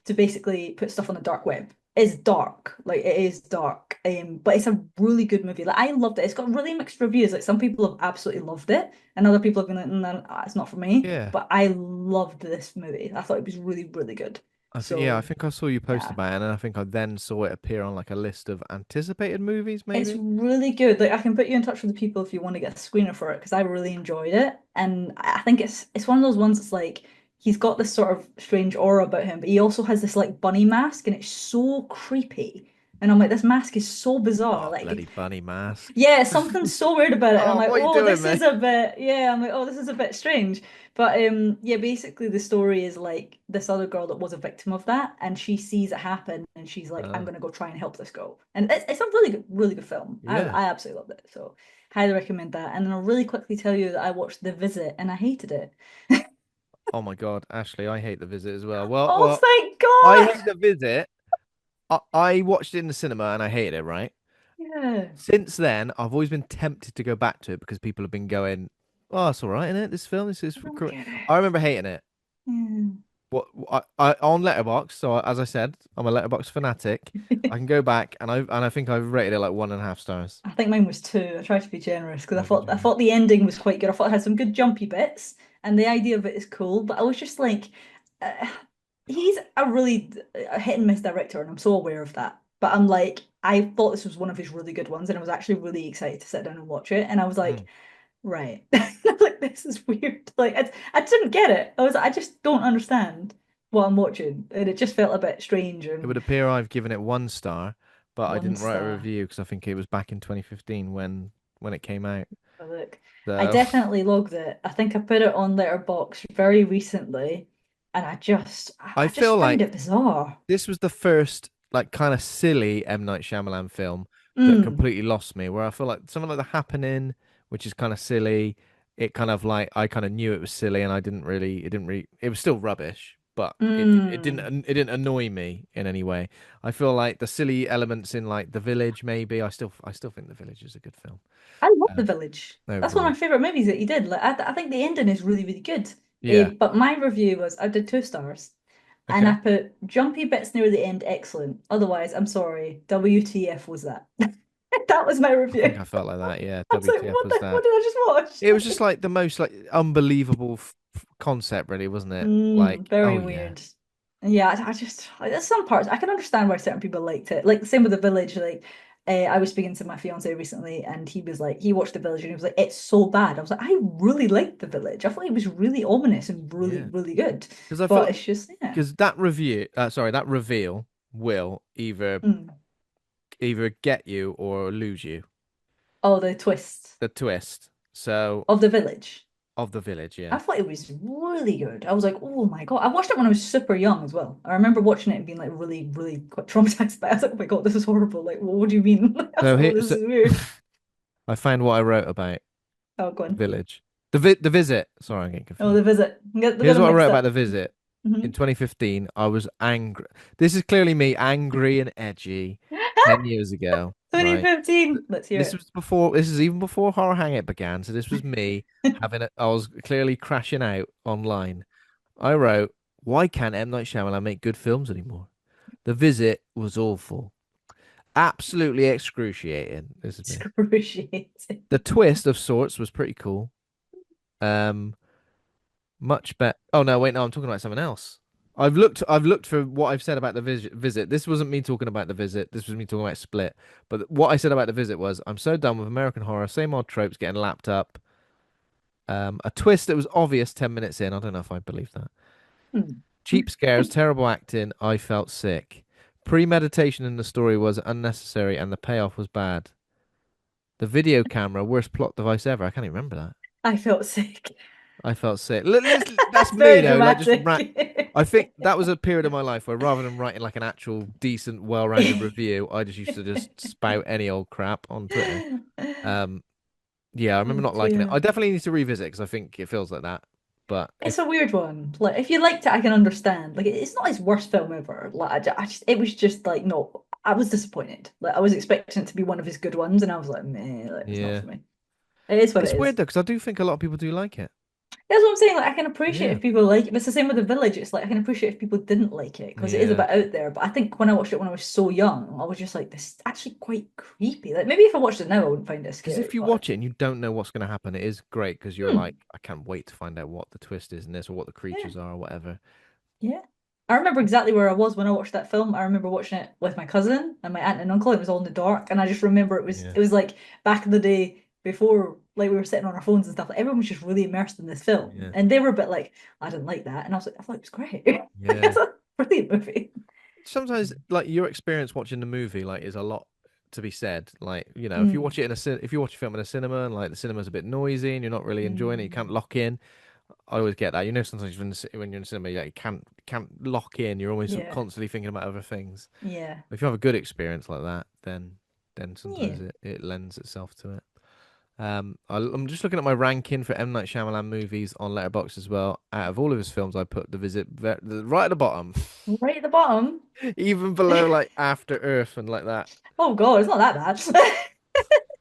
to basically put stuff on the dark web. It's dark, like it is dark. But it's a really good movie. Like I loved it. It's got really mixed reviews. Like some people have absolutely loved it, and other people have been like, no, it's not for me. Yeah. But I loved this movie. I thought it was really, really good. I So think I saw you post yeah. about it, and then I think I then saw it appear on like a list of anticipated movies, It's maybe. really good. Like I can put you in touch with the people if you want to get a screener for it because I really enjoyed it. And I think it's one of those ones that's like he's got this sort of strange aura about him, but he also has this like bunny mask and it's so creepy. And I'm like, this mask is so bizarre. Oh, Like bloody bunny mask. yeah, something's so weird about it. And I'm Oh, like, what are you oh, doing, this man? is a bit, yeah, I'm like, oh, this is a bit strange. But yeah, basically the story is like this other girl that was a victim of that, and she sees it happen, and she's like, I'm Oh, gonna go try and help this girl. And it's a really good film. yeah. I absolutely loved it. So highly recommend that. And then I'll really quickly tell you that I watched The Visit and I hated it. Oh my God, Ashley, I hate The Visit as well. Oh, thank I God. hate The Visit. I watched it in the cinema and I hated it, right? Yeah. Since then, I've always been tempted to go back to it because people have been going, "Oh, it's all right, isn't it? This film, this is." I don't get it. I remember hating it. Yeah. I on Letterbox. So as I said, I'm a Letterbox fanatic. I can go back and I think I've rated it like 1.5 stars. I think mine was two. I tried to be generous because Oh, did I you? thought the ending was quite good. I thought it had some good jumpy bits, and the idea of it is cool. But I was just like, uh, he's a really hit and miss director, and I'm so aware of that. But I'm like, I thought this was one of his really good ones, and I was actually really excited to sit down and watch it. And I was Hmm. like, right, like this is weird. Like I didn't get it. I just don't understand what I'm watching, and it just felt a bit strange It and would appear I've given it 1 star, but I one didn't write a star. review because I think it was back in 2015 when it came out. But look, I So definitely logged it. I think I put it on Letterboxd very recently, and I I just feel find it like bizarre. this was the first like kind of silly M. Night Shyamalan film that Mm. completely lost me. Where I feel like something like The Happening, which is kind of silly, it kind of like I kind of knew it was silly, and I didn't really, it didn't really, it was still rubbish, but Mm. it didn't annoy me in any way. I feel like the silly elements in like The Village, maybe I still think The Village is a good film I love The um, Village. That's one of overall. my favorite movies that he did. Like, I think the ending is really, really good. Yeah. But my review was I did 2 stars, and Okay. I put jumpy bits near the end, excellent. Otherwise, I'm sorry. WTF was that? That was my I think review. I felt like that. Yeah. I was like, WTF was what that? did I just It was watch? just like the most like unbelievable concept, really, wasn't it? Like, Very oh yeah, weird. Yeah, I just there's some parts I can understand why certain people liked it. Like the same with The Village. Like I was speaking to my fiance recently, and he was like, he watched The Village, and he was like, it's so bad. I was like, I really liked The Village. I thought it was really ominous and really, yeah. really good. Because I feel But like it's just yeah. because that review, sorry, that reveal will Mm. either get you or lose you. Oh, the twist The twist. So of The Village. of the village, I yeah. thought it was really good. I was like, oh my God. I watched it when I was super young as well. I remember watching it and being like really, really quite traumatized by it. I was like, oh my God, this is horrible. Like, what do you mean? I was So like, oh, here, this so is weird. I found what I wrote about Oh, go the on. village, the visit. Sorry, I'm getting Oh, confused. The Visit. We got Here's them what I wrote mixed about up. the visit. In Hmm 2015, I was angry. This is clearly me, angry and edgy, 10 years ago, right? 2015. Let's hear This it. was before. This is even before Horror Hangout began. So this was me having. I was clearly crashing out online. I wrote, "Why can't M Night Shyamalan make good films anymore? The Visit was awful, absolutely excruciating." This is me. Excruciating. The twist of sorts was pretty cool. Um, much better. Oh no, wait, no, I'm talking about something else. I've looked for what I've said about the visit. This wasn't me talking about the visit. This was me talking about Split. But what I said about the visit was, I'm so done with American horror. Same old tropes getting lapped up. A twist that was obvious 10 minutes in. I don't know if I believe that. Hmm. Cheap scares, terrible acting. I felt sick. Premeditation in the story was unnecessary, and the payoff was bad. The video camera, worst plot device ever. I can't even remember that. I felt sick. I felt sick. That's That's me very though. Like just dramatic. I think that was a period of my life where rather than writing like an actual decent, well-rounded review, I just used to just spout any old crap on Twitter. Um, yeah, I remember Oh not liking it. I dear. definitely need to revisit because I think it feels like that. But It's if a weird one. Like, if you liked it, I can understand. Like, it's not his worst film ever. Like, I just, it was just like, no, I was disappointed. Like, I was expecting it to be one of his good ones, and I was like, meh, like, it's not yeah, for me. It is what it it's weird is. though because I do think a lot of people do like it. That's what I'm saying. Like, I can appreciate Yeah, if people like it. But it's the same with The Village. It's like I can appreciate if people didn't like it because it is a yeah. bit out there. But I think when I watched it when I was so young, I was just like, this is actually quite creepy. Like, maybe if I watched it now, I wouldn't find it Because scary. if you But watch it and you don't know what's going to happen, it is great because you're like, I can't wait to find out what the twist is in this or what the yeah, creatures are or whatever. yeah. I remember exactly where I was when I watched that film. I remember watching it with my cousin and my aunt and uncle. It was all in the dark, and I just remember Yeah, it was like back in the day before like we were sitting on our phones and stuff. Like, everyone was just really immersed in this film, yeah, and they were a bit like, I didn't like that, and I was like, I thought it was great. yeah. It's a brilliant movie. Sometimes like your experience watching the movie like is a lot to be said. Like, you know, if you watch Mm, it in if you watch a film in a cinema and like the cinema's a bit noisy and you're not really enjoying it, you can't mm, lock in. I always get that. You know, sometimes when you're in the cinema, like, you can't lock in. You're always yeah, constantly thinking about other things. yeah, If you have a good experience like that, then yeah. sometimes it lends itself to it. I'm just looking at my ranking for M Night Shyamalan movies on Letterboxd as well. Out of all of his films, I put The Visit right at the bottom, Right at the bottom. even below like After Earth and like that. Oh God, it's not that bad.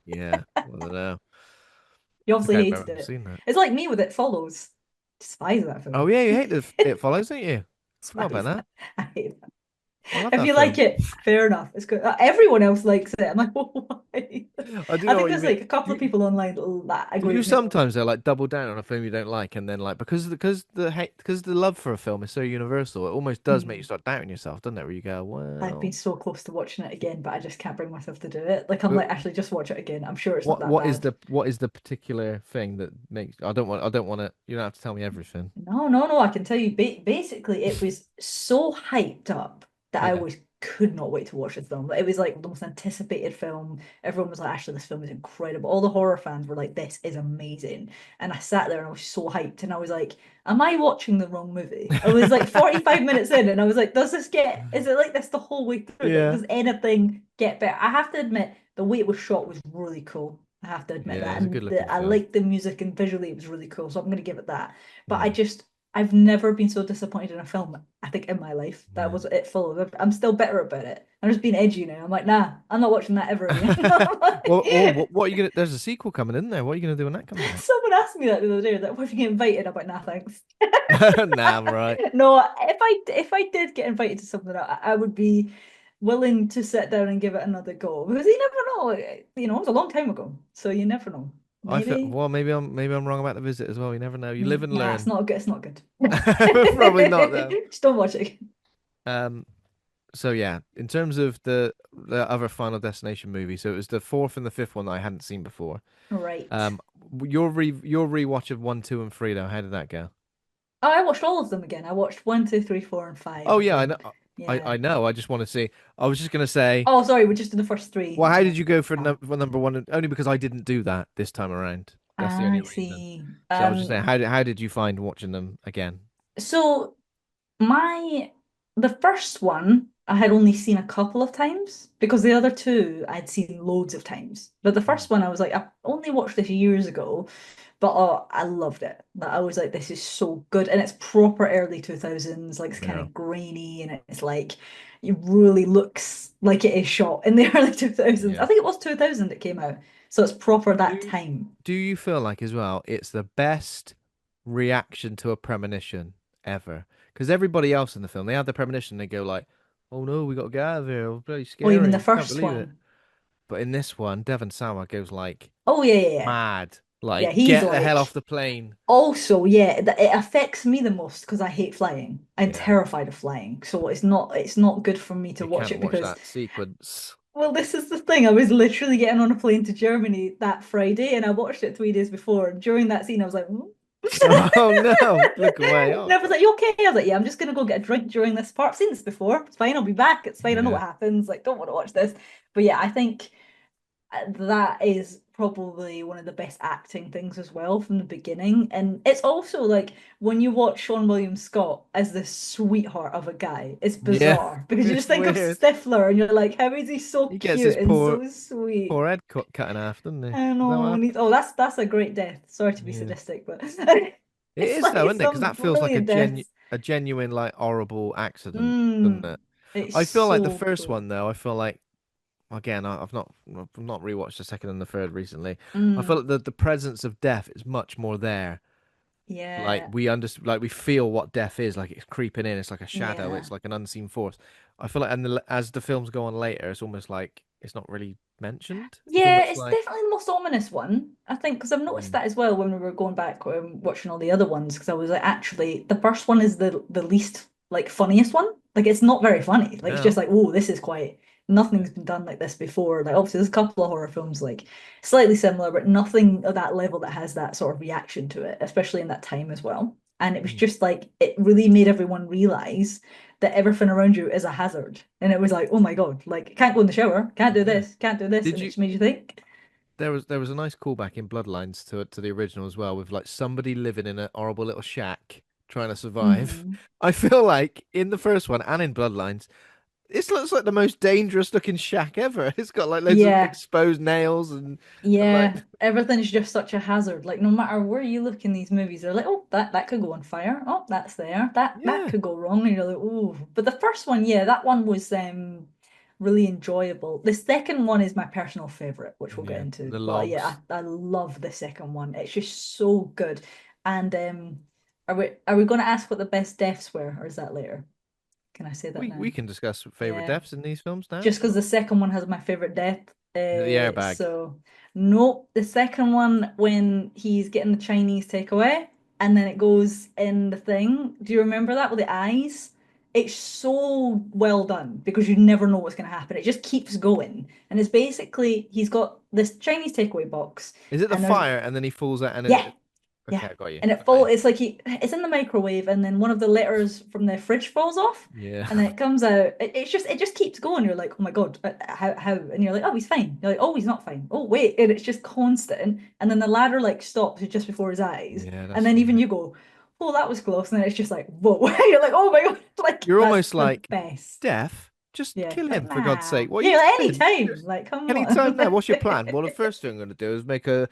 Yeah, I don't know. You I think obviously I've ever hated it. seen that. It's like me with It Follows. Despise that Oh film. yeah, you hate It Follows, don't you? I forgot about Despise that. that. I hate that. I love If that you like film. it, fair enough. It's good. Everyone else likes it. I'm like, why? I do I know think what you there's mean. like a couple of You people online that agree you with me though. sometimes they're like double down on a film you don't like, and then like because the love for a film is so universal, it almost does make you Hmm. start doubting yourself, doesn't it? Where you go, I've been well, so close to watching it again, but I just can't bring myself to do it. Like I'm like, actually, just watch it again. I'm sure it's not that bad. what is the particular thing that makes I don't want to you don't have to tell me everything. No, no, no. I can tell you, basically, it was so hyped up that I Yeah. always could not wait to watch the film. It was like the most anticipated film. Everyone was like, actually, this film is incredible. All the horror fans were like, this is amazing. And I sat there and I was so hyped. And I was like, am I watching the wrong movie? I was like 45 minutes in and I was like, is it like this the whole way through? Like, Yeah. does anything get better? I have to admit, the way it was shot was really cool. I have to admit Yeah, that. it's a good And looking I film. liked the music and visually it was really cool. So I'm going to give it that. But I Yeah. just I've never been so disappointed in a film, I think, in my life. That Yeah. was it full of. I'm still bitter about it. I'm just being edgy now. I'm like, nah, I'm not watching that ever again. I'm Well, or like- what are you gonna? There's a sequel coming in there. What are you gonna do when that comes out? Someone asked me that the other day, like, what if you get invited? I'm like, nah, thanks. Nah, right. No, if I did get invited to something, I would be willing to sit down and give it another go because you never know. It was a long time ago, so you never know. I feel Maybe. well. Maybe I'm wrong about the visit as well. You never know. You live and Nah, it's learn. not good. It's not good. Probably not though. Just don't watch it. Um. So yeah, in terms of the other Final Destination movie, so it was the fourth and the fifth one that I hadn't seen before. Right. Um. Your rewatch of one, two, and three though. How did that go? Oh, I watched all of them again. I watched one, two, three, four, and five Oh yeah, I again. know. Yeah. I know. I just want to see. I was just gonna say. Oh, sorry, we're just in the first three. Well, how Yeah. did you go for number one? Only because I didn't do that this time around. That's the only I reason. see. So I was just saying, how did you find watching them again? So my the first one I had only seen a couple of times because the other two I'd seen loads of times. But the Mm. first one I was like, I only watched this years ago, but oh, I loved it. Like, I was like, this is so good. And it's proper early 2000s, like it's kind Yeah. of grainy and it's like it really looks like it is shot in the early 2000s. I Yeah. think it was 2000 it came out. So it's proper that Do time. do you feel like as well it's the best reaction to a premonition ever? Because everybody else in the film, they have the premonition, they go like, "Oh no, we got to get out of here. Oh, bloody Oh, you mean the scary. Can't first believe it." one? But in this one, Devon Sawa goes like Oh yeah, yeah, yeah. mad, Yeah, like he's get the hell like off the plane. also, yeah, it affects me the most because I hate flying. I'm Yeah, terrified of flying. So it's not good for me to you watch can't it watch because that sequence. well, this is the thing. I was literally getting on a plane to Germany that Friday and I watched it 3 days before. And during that scene, I was like, "Hmm?" Oh no, look away. And Oh I was God. like, you okay? I was like, yeah, I'm just gonna go get a drink during this part. I've seen this before. It's fine, I'll be back. It's fine, I know Yeah. what happens. Like, don't want to watch this. But yeah, I think that is probably one of the best acting things as well from the beginning. And it's also like when you watch Sean William Scott as this sweetheart of a guy, it's Yeah, bizarre because you just it's think of weird. Stifler and you're like, how is he so He gets his cute and so sweet? poor head cut in half, doesn't he? Is I that what know. And happened? that's a great death. Sorry to be Yeah. sadistic, but It it's is though, like isn't it? Because some that feels like brilliant deaths. a genuine like horrible accident, doesn't Mm, it? it's I feel like the so first cool. one though, I feel like again, I've not rewatched the second and the third recently. I feel Mm, like the presence of death is much more there. Like yeah, like we feel what death is, like it's creeping in, it's like a shadow, yeah. it's like an unseen force. I feel like as the films go on later, it's almost like it's not really mentioned. It's Yeah, almost it's like definitely the most ominous one, I think, because I've noticed mm, that as well when we were going back watching all the other ones. Because I was like, actually, the first one is the least like funniest one. Like, it's not very funny. Like, it's just no. like, oh, this is quite. Yeah. Nothing's been done like this before. Like, obviously, there's a couple of horror films like slightly similar, but nothing of that level that has that sort of reaction to it, especially in that time as well. And it was Mm. just like it really made everyone realize that everything around you is a hazard. And it was like, oh my God, like can't go in the shower, can't do Yeah. this, can't do this. Did And it you just made you think. there was a nice callback in Bloodlines to the original as well, with like somebody living in a horrible little shack trying to survive. Mm, I feel like in the first one and in Bloodlines, it looks like the most dangerous looking shack ever. It's got like loads of yeah, exposed nails and like yeah. Everything's just such a hazard. Like no matter where you look in these movies, they're like, oh, that could go on fire. Oh, that's there. That yeah. could go wrong. And you're like, oh. But the first one, yeah, that one was really enjoyable. The second one is my personal favorite, which we'll get Yeah, into. the But yeah, logs. I love the second one. It's just so good. And are we going to ask what the best deaths were, or is that later? Can I say that now? We can discuss favorite Yeah. deaths in these films now if Just you because the want. second one has my favorite death. Is it the airbag? So nope. The second one when he's getting the Chinese takeaway and then it goes in the thing. Do you remember that with the eyes? It's so well done because you never know what's going to happen. It just keeps going. And it's basically he's got this Chinese takeaway box Is it the and there's fire and then he falls out and yeah, okay, yeah. I got you. And I got you. it's like it's in the microwave and then one of the letters from the fridge falls off Yeah. and then it comes out. It just keeps going. You're like, oh my God, how? And you're like, oh, he's fine. You're like, oh, he's not fine. Oh, wait. And it's just constant. And then the ladder like stops just before his eyes. Yeah, And that's then even yeah. you go, oh, that was close. And then it's just like, whoa. You're like, oh my God. Like You're that's almost the like best. Death. Just Yeah. kill Like, him for God's nah. sake. What are Yeah, you like any doing? time. Just Like, come anytime now. on. What's your plan? Well, the first thing I'm gonna do is make a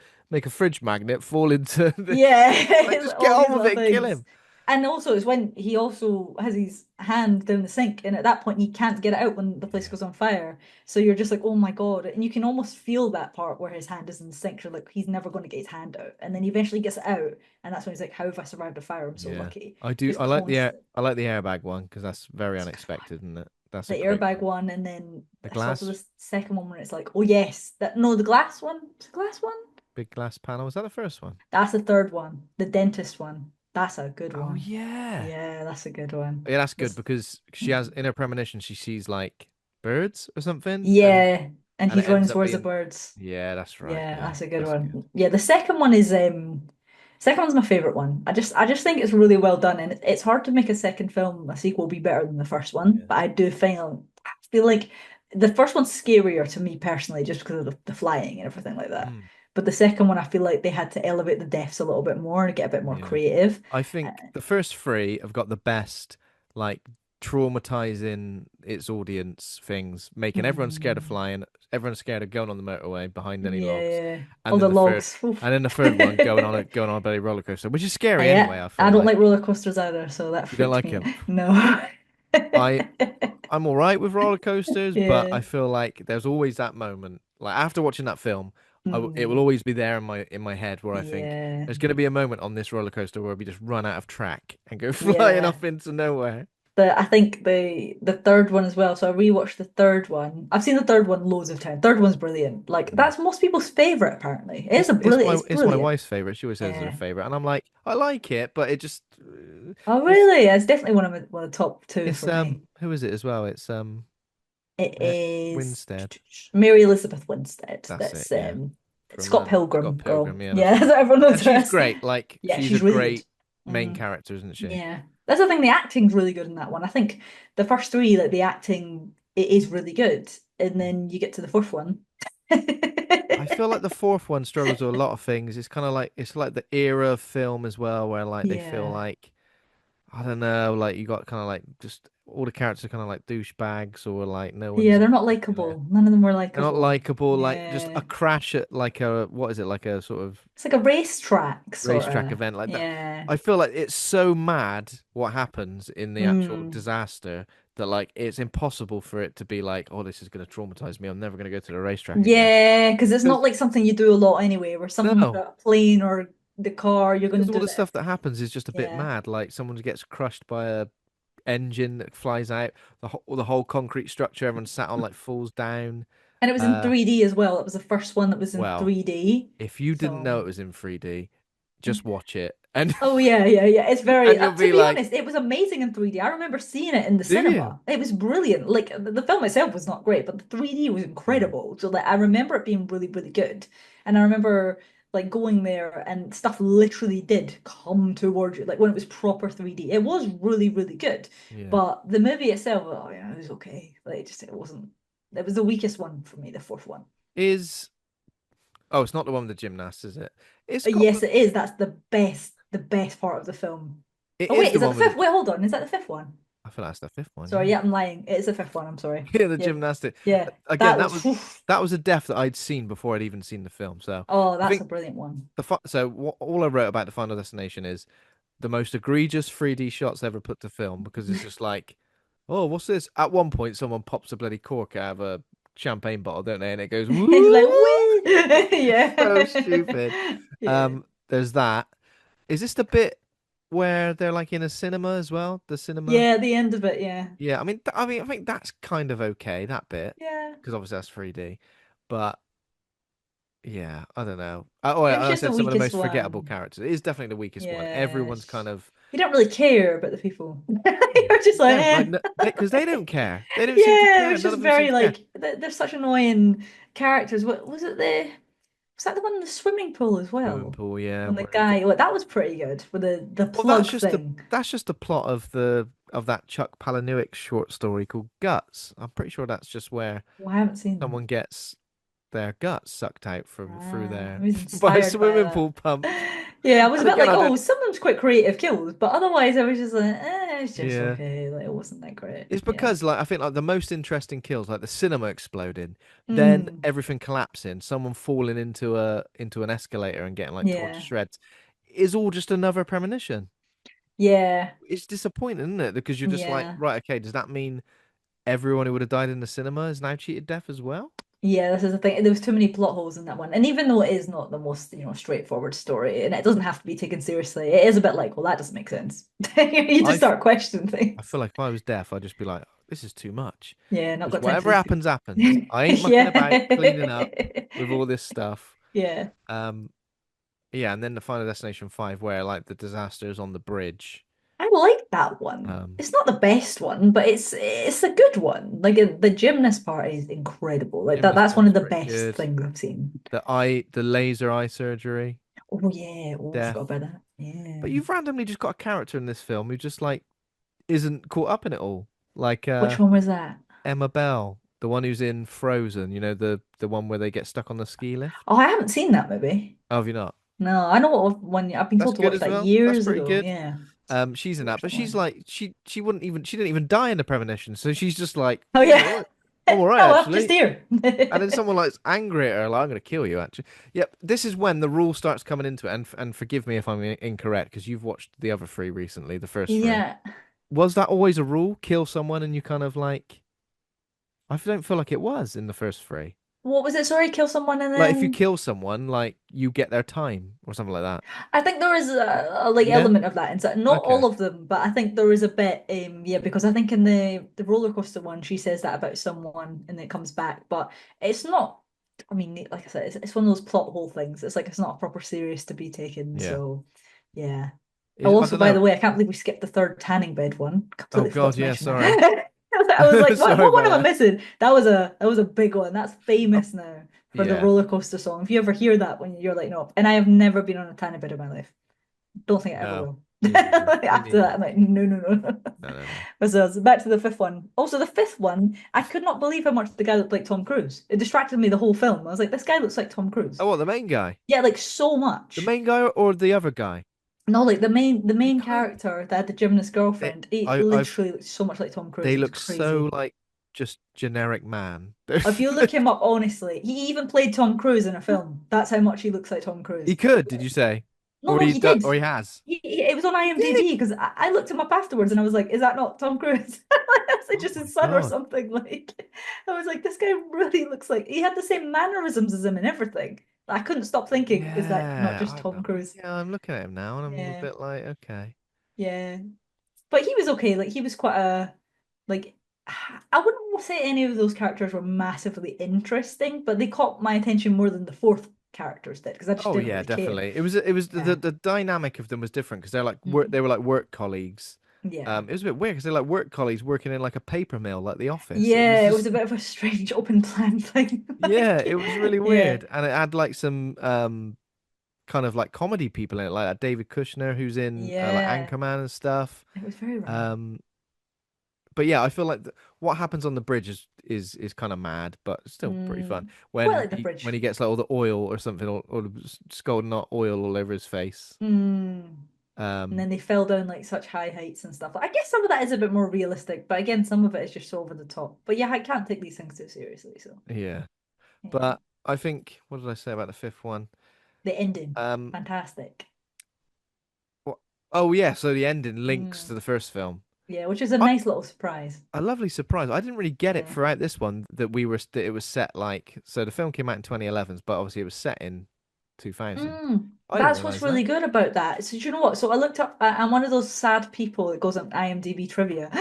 fridge magnet fall into the Yeah, like it's just get all these on with little it and kill things. him. And also, it's when he also has his hand down the sink, and at that point, he can't get it out when the place Yeah. goes on fire. So you're just like, oh my God. And you can almost feel that part where his hand is in the sink. You're like, he's never going to get his hand out. And then he eventually gets it out. And that's when he's like, how have I survived a fire? I'm so Yeah. lucky. I do. Just constant. I like the airbag one because that's very unexpected, isn't it? That's The a great airbag one. one, and then The it's also glass, the second one where it's like, oh yes, that no, the glass one. It's the glass one. big glass panel. Was that the first one? That's the third one. The dentist one. That's a good Oh one. yeah. Yeah, that's a good one. Yeah, that's good This, because she has in her premonition she sees like birds or something, yeah, and and he's it running ends up towards the being birds. yeah, that's right. Yeah, Yeah, that's a good that's good. one. Yeah, the second one is second one's my favorite one. I just think it's really well done, and it's hard to make a second film, a sequel, be better than the first one. Yeah. But I feel like the first one's scarier to me personally, just because of the flying and everything like that. Mm, But the second one, I feel like they had to elevate the deaths a little bit more and get a bit more yeah. creative. I Uh, think the first three have got the best, like traumatizing its audience things, making everyone scared of mm, flying, everyone scared of going on the motorway behind any logs, yeah. Oh, and then the the third, logs. Oof. and then the third one going on a bloody roller coaster, which is scary anyway. Yeah, I I feel don't like like roller coasters either, so that you don't freaked like me out. him. No. I I'm all right with roller coasters, but Yeah. I feel like there's always that moment. Like after watching that film, it will Mm, always be there in my head where I think yeah. there's going to be a moment on this roller coaster where we just run out of track and go flying Yeah. off into nowhere. I think the third one as well. So I rewatched the third one. I've seen the third one loads of times. Third one's brilliant. Like Yeah. that's most people's favorite apparently. It is a brilliant. It's It's my brilliant. wife's favorite. She always says it's her Yeah. favorite, and I'm like I like it, but it just Oh it's really? It's definitely one of the top two it's for me. who is it as well? It's It is Winstead. Mary Elizabeth Winstead. That's it. That's Yeah, from Scott Scott Pilgrim girl. Pilgrim. Yeah, that's Yeah, right. so everyone knows And she's her. great. Like Yeah, she's a she's really good. great main Mm, character, isn't she? yeah. That's the thing, the acting's really good in that one. I think the first three, like the acting, it is really good. And then you get to the fourth one. I feel like the fourth one struggles with a lot of things. It's like the era of film as well, where like they feel Yeah. like I don't know, like you got kind of like just all the characters are kind of like douchebags or like no Yeah, one's in they're not particular. likable. None of them were They're not likable. likable. Like just Yeah. a crash at like a what is it like a sort of It's like a racetrack, sort racetrack of. event like that. Yeah. I feel like it's so mad what happens in the actual Mm. disaster that like it's impossible for it to be like, oh, this is going to traumatize me. I'm never going to go to the racetrack again. Yeah, because it's not Because like something you do a lot anyway, where something no, about a plane or the car, you're going because to all do the that. stuff that happens is just a bit Yeah. mad. Like someone gets crushed by a engine that flies out. The whole concrete structure everyone sat on like falls down. And it was in Uh, 3D as well. It was the first one that was in well, 3D. if you didn't know So, it was in 3D, just watch it and oh yeah, yeah, yeah. It's very, and you'll to be be like, honest, it was amazing in 3D. I remember seeing it in the do you? cinema. It was brilliant. Like the film itself was not great, but the 3D was Yeah. incredible. So like I remember it being really, really good. And I remember like going there and stuff literally did come towards you. Like when it was proper 3D. It was really, really good. Yeah. But the movie itself, oh yeah, it was okay. Like it wasn't, it was the weakest one for me, the fourth one. Is oh, it's not the one with the gymnast, is it? It's got Yes, it is. That's the best part of the film. it Oh is wait, the is that one the with fifth? the Wait, hold on. Is that the fifth one? I feel that's the fifth one, Sorry, yeah. yeah, I'm lying. It is the fifth one. I'm sorry. Yeah, the Yeah, gymnastic. yeah. Again, That was. Oof. that was a death that I'd seen before I'd even seen the film. So Oh, I that's a think brilliant one. all I wrote about the Final Destination is the most egregious 3D shots ever put to film because it's just like, oh, what's this? At one point, someone pops a bloody cork out of a champagne bottle, don't they? And it goes, It's like woo! wee. It's so Yeah, stupid. yeah, There's that. Is this the bit where they're like in a cinema as well? The cinema? yeah. At the end of it, yeah, Yeah, I think that's kind of okay, that bit, yeah. because obviously that's 3D. But yeah, I don't know. Oh, It was I just the said some of the weakest most forgettable one. characters. It is definitely the weakest one. Yeah, Everyone's kind of you don't really care about the people. no, You're just you like, don't eh. like because they don't care. They don't seem to Yeah, it care. was None just of them seem very to care. like they're such annoying characters. What was it? Was that the one in the swimming pool as Swimming well? pool, yeah, When the where he guy, well, that was pretty good with the well, plug thing. that's just the plot of the of that Chuck Palahniuk short story called Guts. I'm pretty sure that's just where Well, I haven't seen that. someone gets their guts sucked out from through I their was by a inspired by swimming pool pump. that. Yeah, I was a And bit again, like, I oh, don't. some of them's quite creative kills, but otherwise I was just like, it's just Yeah, okay. Like it wasn't that great. it's Yeah. because like I think like the most interesting kills, like the cinema exploding, then Mm, everything collapsing, someone falling into a into an escalator and getting like torn to yeah. shreds, is all just another premonition. Yeah, It's disappointing, isn't it? Because you're just like, yeah. right, okay, does that mean everyone who would have died in the cinema is now cheated death as well? Yeah, this is the thing. There was too many plot holes in that one. And even though it is not the most, straightforward story, and it doesn't have to be taken seriously, it is a bit like, well, that doesn't make sense. You I, just f- start questioning I things. feel like if I was deaf, I'd just be like, this is too much. Yeah, not Just got time for whatever these happens, people. happens. I ain't mucking about cleaning up Yeah. with all this stuff. Yeah. Um, yeah, and then the Final Destination 5, where like the disaster is on the bridge. I like that one. Um, It's not the best one, but it's a good one. Like the gymnast part is incredible. Like Gymnast that's one part's of the pretty best good. things I've seen. The laser eye surgery, Oh yeah. Oh, I forgot death. about that. Yeah. But you've randomly just got a character in this film who just like isn't caught up in it all. Like Which one was that? Emma Bell, the one who's in Frozen, the one where they get stuck on the ski lift. Oh, I haven't seen that movie. Oh, have you not? No, I know what one. I've been That's told to good watch as that well. That's years pretty ago. good. Yeah, She's in watch that, that but she's one. like she didn't even die in the premonition, so she's just like, Oh yeah, yeah. I'm all right Oh, I'm just actually. here. And then someone like's angry at her, like, I'm gonna kill you actually. Yep, this is when the rule starts coming into it, and forgive me if I'm incorrect because you've watched the other three recently, the first three. Yeah. Was that always a rule? Kill someone and you kind of like I don't feel like it was in the first three. What was it? Sorry, kill someone and Like if you then kill someone, like you get their time or something like that. I think there is a like Yeah. element of that inside. Not Okay. all of them, but I think there is a bit. Yeah, because I think in the roller coaster one, she says that about someone and it comes back, but it's not. I mean, like I said, it's one of those plot hole things. It's like it's not a proper serious to be taken. Yeah. So, yeah. Oh, I also, don't by know. the way, I can't believe we skipped the third tanning bed one. Oh Completely forgot God, to yeah. mention Sorry. that. I was like, what, Sorry what one am I about that. missing? That was a big one. That's Uh, famous now for the yeah. roller coaster song. If you ever hear that when you're like, no. And I have never been on a tanning bed in my life. Don't think I ever No. will. Me neither. Me After that, neither. I'm like, no, no, no. No, no, no. But so back to the fifth one. Also, the fifth one, I could not believe how much the guy looked like Tom Cruise. It distracted me the whole film. I was like, this guy looks like Tom Cruise. Oh, what, the main guy? Yeah, like so The much. main guy or the other guy? No, like the They main kind character that had the gymnast they, girlfriend, he I've literally looked so much like Tom Cruise. they It was look so crazy. like just generic man. If you look him up honestly, he even played Tom Cruise in a film. That's how much he looks like Tom He Cruise. could, did you say? No, no, he did. Or he has. It was on He did. IMDb because I looked him up afterwards and I was like, is that not Tom Cruise? Is it Oh just my his son or God. something? Like, I was like, this guy really looks like he had the same mannerisms as him and everything. I couldn't stop thinking, is that not just Tom Cruise? Yeah, I'm looking at him now and I'm a Yeah, bit like, okay. yeah. But he was okay. Like, he was quite a, like, I wouldn't say any of those characters were massively interesting, but they caught my attention more than the fourth characters did because I just Oh didn't yeah, really care. definitely. It was Yeah. the dynamic of them was different because Mm. they were like work colleagues. Yeah. It was a bit weird because they're like work colleagues working in like a paper mill, like the office. It Yeah, was it was just a bit of a strange open plan thing. yeah, Like, it was really yeah. weird. And it had like some kind of like comedy people in it, like that David Kushner who's in like Yeah. Anchorman and stuff. It was very random. Um but yeah, I feel like what happens on the bridge is kind of mad, but still pretty fun. Mm. Quite like the When bridge. he gets like all the oil or something, or the scalding hot oil all over his face. Mm. And Um, then they fell down like such high heights and stuff. I guess some of that is a bit more realistic, but again, some of it is just so over the top. But yeah, I can't take these things too seriously, so yeah, yeah. but I think what did I say about the fifth one? The ending, Um, fantastic. what, oh yeah, so the ending links to Mm. the first film. Yeah, which is a I, nice little surprise. a lovely surprise. I didn't really get it Yeah. throughout this one that it was set like so. The film came out in 2011, but obviously it was set in 2000. I didn't That's what's realize really that. good about that. So do you know what? So I looked up. I'm one of those sad people that goes on IMDb trivia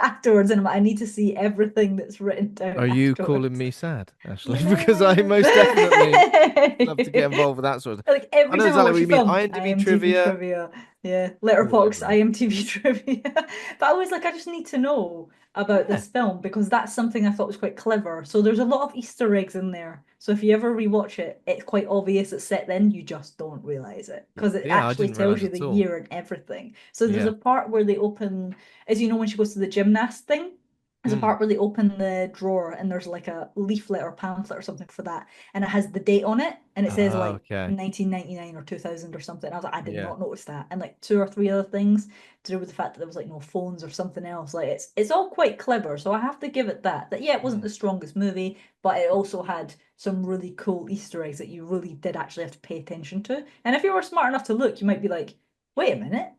afterwards, and I'm like, I need to see everything that's written down Are you calling afterwards. me sad, Ashley? Because I Yeah. most definitely love to get involved with that sort of. Like I every know time I exactly watch what a you mean. film, IMDb IMDb trivia trivia. Yeah, all Letterboxd, over it. IMDb trivia. But I was like, I just need to know about Yeah. this film because that's something I thought was quite clever. So there's a lot of Easter eggs in there. So if you ever rewatch it, it's quite obvious it's set then, you just don't realize it because it Yeah, I actually didn't tells realize you the at all. year and everything. So there's Yeah. a part where they open, as you know, when she goes to the gymnast thing. There's a Mm. part where they open the drawer and there's like a leaflet or pamphlet or something for that, and it has the date on it, and it says Oh, like okay. 1999 or 2000 or something. I was like, I did Yeah. not notice that, and like two or three other things to do with the fact that there was like no phones or something else. Like it's all quite clever, so I have to give it that. That yeah, it wasn't Mm. the strongest movie, but it also had some really cool Easter eggs that you really did actually have to pay attention to. And if you were smart enough to look, you might be like, wait a minute.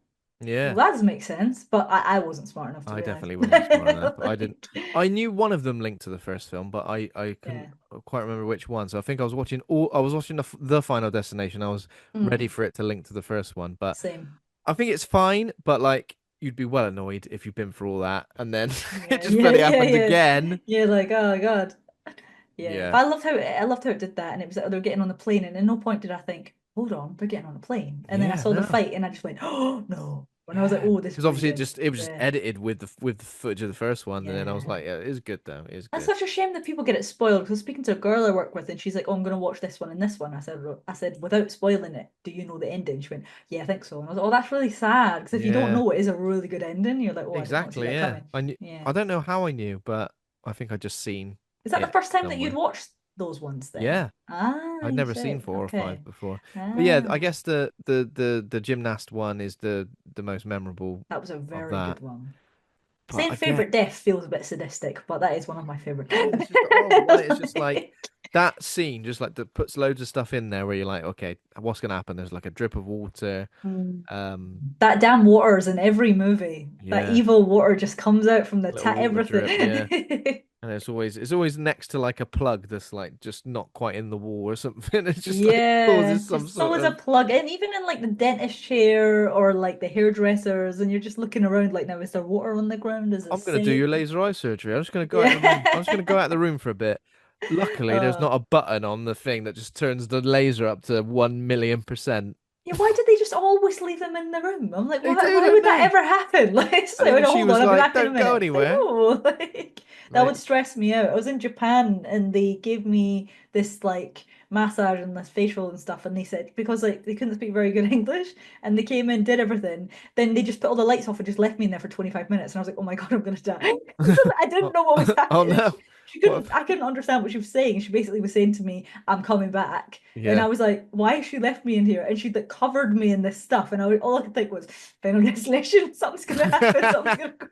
Well, Yeah. that does make sense, but I wasn't smart enough to I realize. definitely wasn't smart enough. I didn't. I knew one of them linked to the first film, but I couldn't Yeah. quite remember which one. So I think I was watching all. I was watching the Final Destination. I was ready Mm, for it to link to the first one, but same. I think it's fine. But like, you'd be well annoyed if you've been through all that and then it Yeah, just yeah, bloody yeah, happened yeah. again. You're like, oh God. Yeah. Yeah. But I loved how it did that. And it was like they were getting on the plane, and at no point did I think, hold on, they're getting on a plane. And then I Yeah. saw the No. fight and I just went, oh no. And I was like, Yeah. oh, this is Because really obviously good. it was just Yeah. edited with the footage of the first one, and then I was Yeah. like, yeah, it is good though. It is That's good. such a shame that people get it spoiled. Because speaking to a girl I work with, and she's like, "Oh, I'm gonna watch this one and this one." I said, without spoiling it, do you know the ending? She went, "Yeah, I think so." And I was like, "Oh, that's really sad." Because if you don't Yeah. know, it is a really good ending. You're like, "Oh, I did not see Exactly. that Yeah. coming." I knew. Yeah. I don't know how I knew, but I think I just seen Is that the it first time that you'd somewhere. watched those ones then? Yeah. Ah, I'd you never seen said. four or five Okay. before. But yeah, I Ah, guess the gymnast one is the most memorable that was a of very that. good one. But Saying I get favorite death feels a bit sadistic, but that is one of my favorite. yeah, it's just horrible, isn't it? It's just like that scene just like that puts loads of stuff in there where you're like, okay, what's gonna happen? There's like a drip of water. Mm. Um, That damn water's in every movie. That yeah, evil water just comes out from the little tap, water drip, yeah. everything. And it's always next to like a plug that's like just not quite in the wall or something. It's just like Yeah, causes some just sort always a of plug in, even in like the dentist chair or like the hairdressers, and you're just looking around like, now is there water on the ground? Is it I'm gonna do safe? your laser eye surgery. I'm just gonna go out the room. I'm just gonna go Yeah. out the room for a bit. Luckily, there's Uh, not a button on the thing that just turns the laser up to 1,000,000%. yeah, why did they just always leave them in the room? I'm like, They why do, would don't that they? ever happen? Like, it's And like, oh, even no, she hold on, was I'll be like, back in a "Don't go minute. It's like, anywhere." no, like that would Like, stress me out. I was in Japan and they gave me this like massage and this facial and stuff, and they said because like they couldn't speak very good English and they came in, did everything, then they just put all the lights off and just left me in there for 25 minutes, and I was like, oh my God, I'm gonna die. I didn't oh, know what was oh happening. no, She what? couldn't, I couldn't understand what she was saying. She basically was saying to me, I'm coming back. And I Yeah. was like, why has she left me in here? And she like covered me in this stuff. And all I could think was, Final Destination, something's gonna happen, something's gonna go.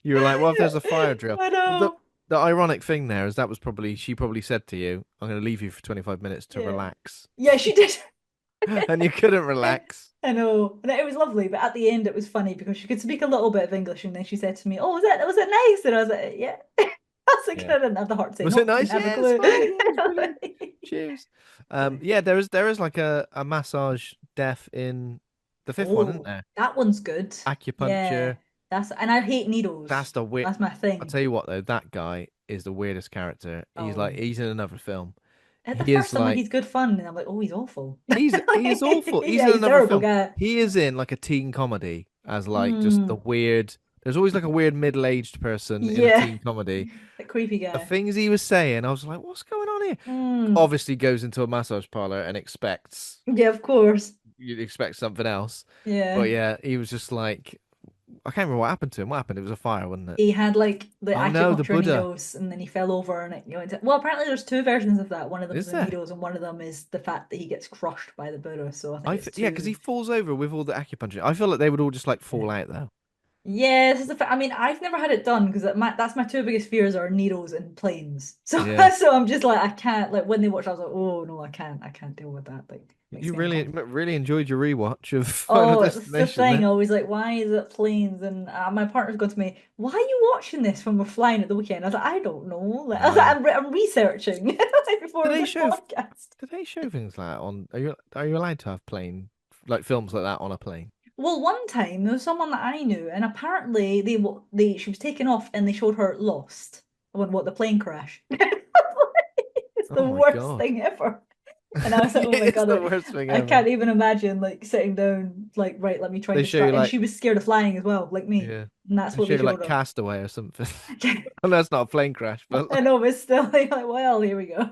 You were like, "What if there's a fire drill?" I Well, know. the ironic thing there is that was probably she probably said to you, "I'm gonna leave you for 25 minutes to Yeah. relax," Yeah, she did. and you couldn't relax. I know. And it was lovely, but at the end it was funny because she could speak a little bit of English and then she said to me, oh, was it nice? And I was like, yeah. I was like, Yeah. I didn't have the heart to say Was it no, didn't nice? have a Yeah, it's clue. fine. Yeah, it was brilliant. Cheers. Yeah, there is like a massage death in the fifth one, isn't Oh, there? that one's good. Yeah. Acupuncture. And I hate That's needles. the weird. That's my I'll thing. tell you what though, that guy is the weirdest character. Oh. He's in another film. At the He is first I'm like, like he's good fun, and I'm like, oh, he's awful. he is awful. He's Yeah, in he's a another terrible film. guy. He is in like a teen comedy as like just the Mm, weird. There's always like a weird middle-aged person in a yeah. teen comedy. That creepy The guy. things he was saying, I was like, what's going on here? Mm, Obviously goes into a massage parlor and yeah, of course. you'd expect something else. But Yeah. yeah, he was just like I can't remember what happened to him. What happened? It was a fire, wasn't it? He had like the Oh no, the acupuncture Buddha. needles and then he fell over and it went into, well, apparently there's two versions of that. One of them is Is the there? needles and one of them is the fact that he gets crushed by the Buddha. So I think it's Yeah, because he two. falls over with all the acupuncture. I feel like they would all just like Yeah. fall out though. Yeah, this is the I mean, I've never had it done because that's my two biggest fears are needles and planes. So Yeah. so I'm just like I can't like when they watch I was like, oh no, I can't deal with that. Like makes You me really uncomfortable. really enjoyed your rewatch of Final Oh, it's the Destination thing. then. Always like, why is it planes? And my partner's going to me, why are you watching this when we're flying at the weekend? I was like, I don't know. Like, I was like, Yeah. I'm researching like Do before they the show podcast. do they show things like that on are you allowed to have plane like films like that on a plane? Well, one time there was someone that I knew, and apparently she was taken off, and they showed her lost. I went, what, the plane crash? It's Oh the my worst God. thing ever. And I was like, oh my It's God, the worst thing I ever. can't even imagine like sitting down, like, right, let me try and They show you distract. And like she was scared of flying as well, like me. yeah. And that's They what show they you showed like her. Castaway or something. I know it's not a plane crash, but I like, know, but still, like, well, here we go.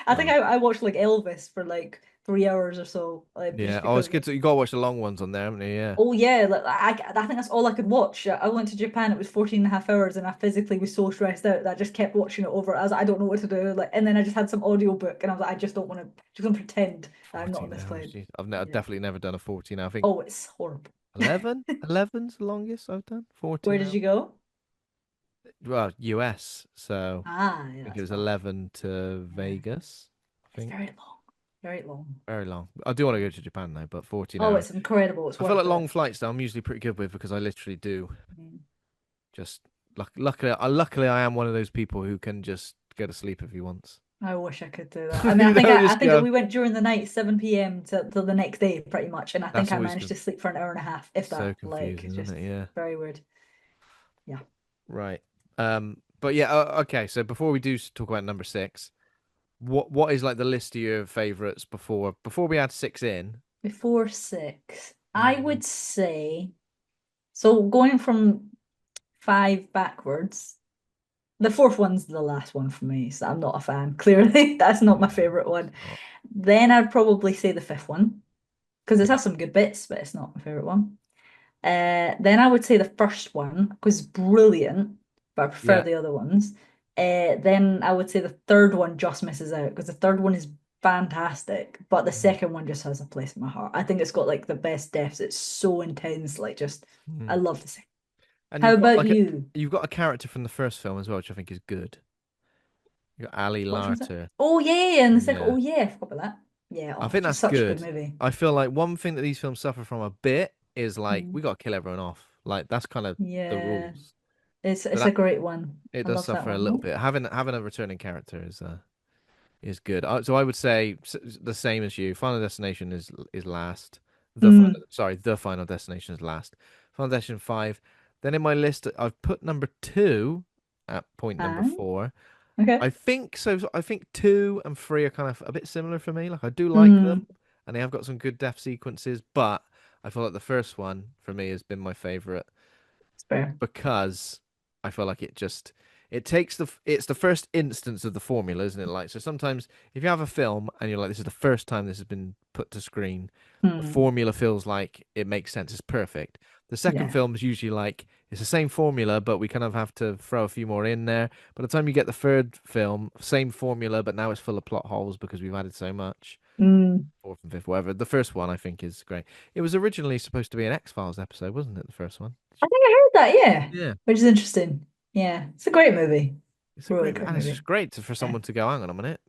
I think oh I watched like Elvis for like 3 hours or so, yeah. just Oh, it's because. good to you gotta watch the long ones on there, haven't you? Yeah. Oh yeah, like, I think that's all I could watch. I went to Japan, it was 14 and a half hours, and I physically was so stressed out that I just kept watching it over. I was like, I don't know what to do. Like, and then I just had some audiobook, and I was like, I just don't want to, just gonna pretend that I'm not on 14 this hours. plane. Jeez. I've Yeah. definitely never done a 14 hour. I think Oh, it's horrible. 11? 11's the longest I've done. Where 14 did hours. you go? Well, US. So Ah, I yeah, think it that's was far. 11 to Yeah, Vegas, I it's think. very long. Very long. Very long. I do want to go to Japan though, but 14 Oh, hours. it's incredible. It's I feel worth like it. long flights though, I'm usually pretty good with because I literally do Mm. just luckily I am one of those people who can just go to sleep if he wants. I wish I could do that. I mean, You know, I just think go. we went during the night, 7 p.m. till the next day, pretty much, and I think That's I always managed to sleep for an hour and a half, if so that. Like, confusing, it's isn't just it? Yeah. very weird. Yeah. Right. But yeah, okay. So before we do talk about number six, what is like the list of your favorites before we add six in? Before six, I Mhm. would say, so going from five backwards, the fourth one's the last one for me, so I'm not a fan. Clearly, that's not my Yeah, favorite it's one. not. Then I'd probably say the fifth one because it Yeah. has some good bits, but it's not my favorite one. Then I would say the first one because brilliant, but I prefer Yeah. the other ones. Then I would say the third one just misses out because the third one is fantastic, but the Mhm. second one just has a place in my heart. I think it's got like the best deaths. It's so intense, like just I Mhm. love the second. And How about you? you've got a character from the first film as well, which I think is good. You got Ali Which one's it? Larter. Oh yeah, and the second. Yeah. Oh yeah, I forgot about that. Yeah, I oh, think just that's such a good good. movie. I feel like one thing that these films suffer from a bit is like Mm. we got to kill everyone off. Like that's kind of the Yeah, rules. So it's a that great one. it I does love that suffer a one. little Oh. bit. Having a returning character is good. So I would say the same as you. Final Destination is last. Mm. The Final Destination is last. Final Destination 5. Then in my list, I've put number 2 at point number And 4. okay. I think so. I think 2 and 3 are kind of a bit similar for me. Like I do like them, Mm. and they have got some good death sequences, but I feel like the first one for me has been my favorite It's fair. because I feel like it takes it's the first instance of the formula, isn't it? Like so sometimes if you have a film and you're like this is the first time this has been put to screen, the Mm. formula feels like it makes sense, it's perfect. The second Yeah. film is usually like it's the same formula, but we kind of have to throw a few more in there. By the time you get the third film, same formula, but now it's full of plot holes because we've added so much. Mm. Fourth and fifth, whatever. The first one I think is great. It was originally supposed to be an X-Files episode, wasn't it? The first one. I think I heard that, yeah. Yeah. Which is interesting. Yeah. It's a great movie. It's a Really great, great and it's movie. just great for Yeah. someone to go, hang on a minute.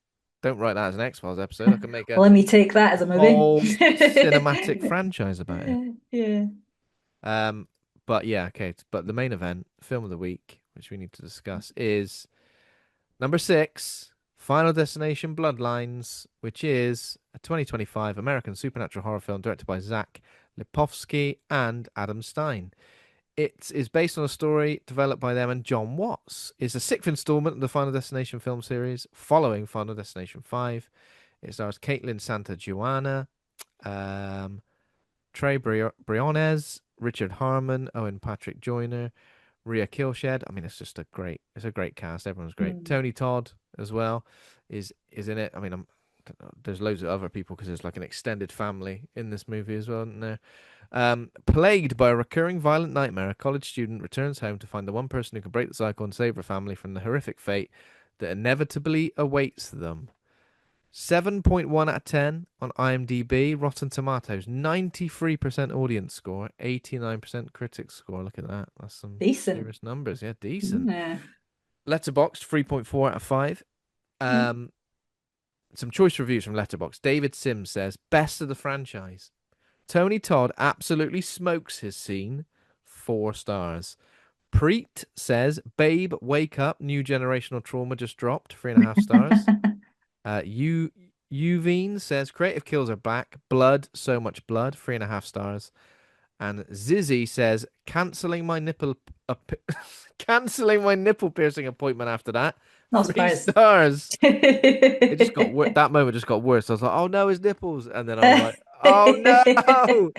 Don't write that as an X-Files episode. I can make a Let me take that as a movie. whole cinematic franchise about it. Yeah. Um, but yeah, okay. But the main event, film of the week, which we need to discuss, is number 6, Final Destination Bloodlines, which is a 2025 American supernatural horror film directed by Zach Lipovsky and Adam Stein. It is based on a story developed by them and Jon Watts. It's a sixth installment of the Final Destination film series, following Final Destination 5. It stars Kaitlyn Santa Juana, um, Briones, Richard Harmon, Owen Patrick Joyner, Rhea Kilshed. I mean, it's a great cast. Everyone's great. Mm. Tony Todd as well is in it. I mean, there's loads of other people because there's like an extended family in this movie as well, isn't there? Plagued by a recurring violent nightmare, a college student returns home to find the one person who can break the cycle and save her family from the horrific fate that inevitably awaits them. 7.1 out of 10 on IMDb. Rotten Tomatoes, 93% audience score, 89% critics score. Look at that. That's some Decent. serious numbers. Yeah, decent. Yeah. Letterboxd, 3.4 out of 5. Mm. Um, some choice reviews from Letterboxd. David Sims says, best of the franchise. Tony Todd absolutely smokes his scene. 4 stars. Preet says, Babe, wake up. New generational trauma just dropped. 3.5 stars. You Uvine says, creative kills are back. Blood, so much blood. 3.5 stars. And Zizzy says, canceling my nipple piercing appointment after that. Not Three surprised. stars. It just got worse. That moment just got worse. I was like, oh no, his nipples. And then I was like, oh no,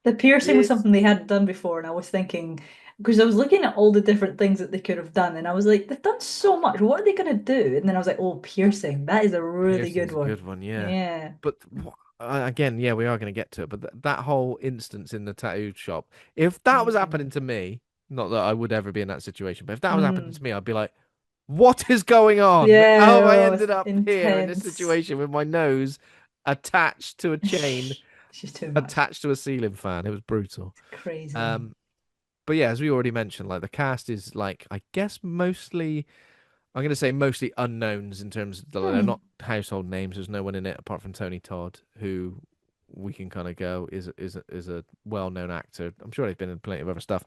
The piercing was his something they hadn't done before, and I was thinking, because I was looking at all the different things that they could have done, and I was like, they've done so much. What are they going to do? And then I was like, oh, piercing. That is a really good piercing's a one. good one, yeah. Yeah. But again, yeah, we are going to get to it. But that whole instance in the tattoo shop, if that was happening Mm. to me, not that I would ever be in that situation, but if that was happening to Mm. me, I'd be like, what is going on? How Yeah, have I oh, ended it's up here in this intense. situation with my nose attached to a chain, It's just too much. attached to a ceiling fan? It was brutal. Crazy. Um, but yeah, as we already mentioned, like the cast is like, I guess mostly. I'm going to say mostly unknowns in terms of they're Hmm. not household names. There's no one in it apart from Tony Todd, who we can kind of go is a well-known actor. I'm sure they've been in plenty of other stuff.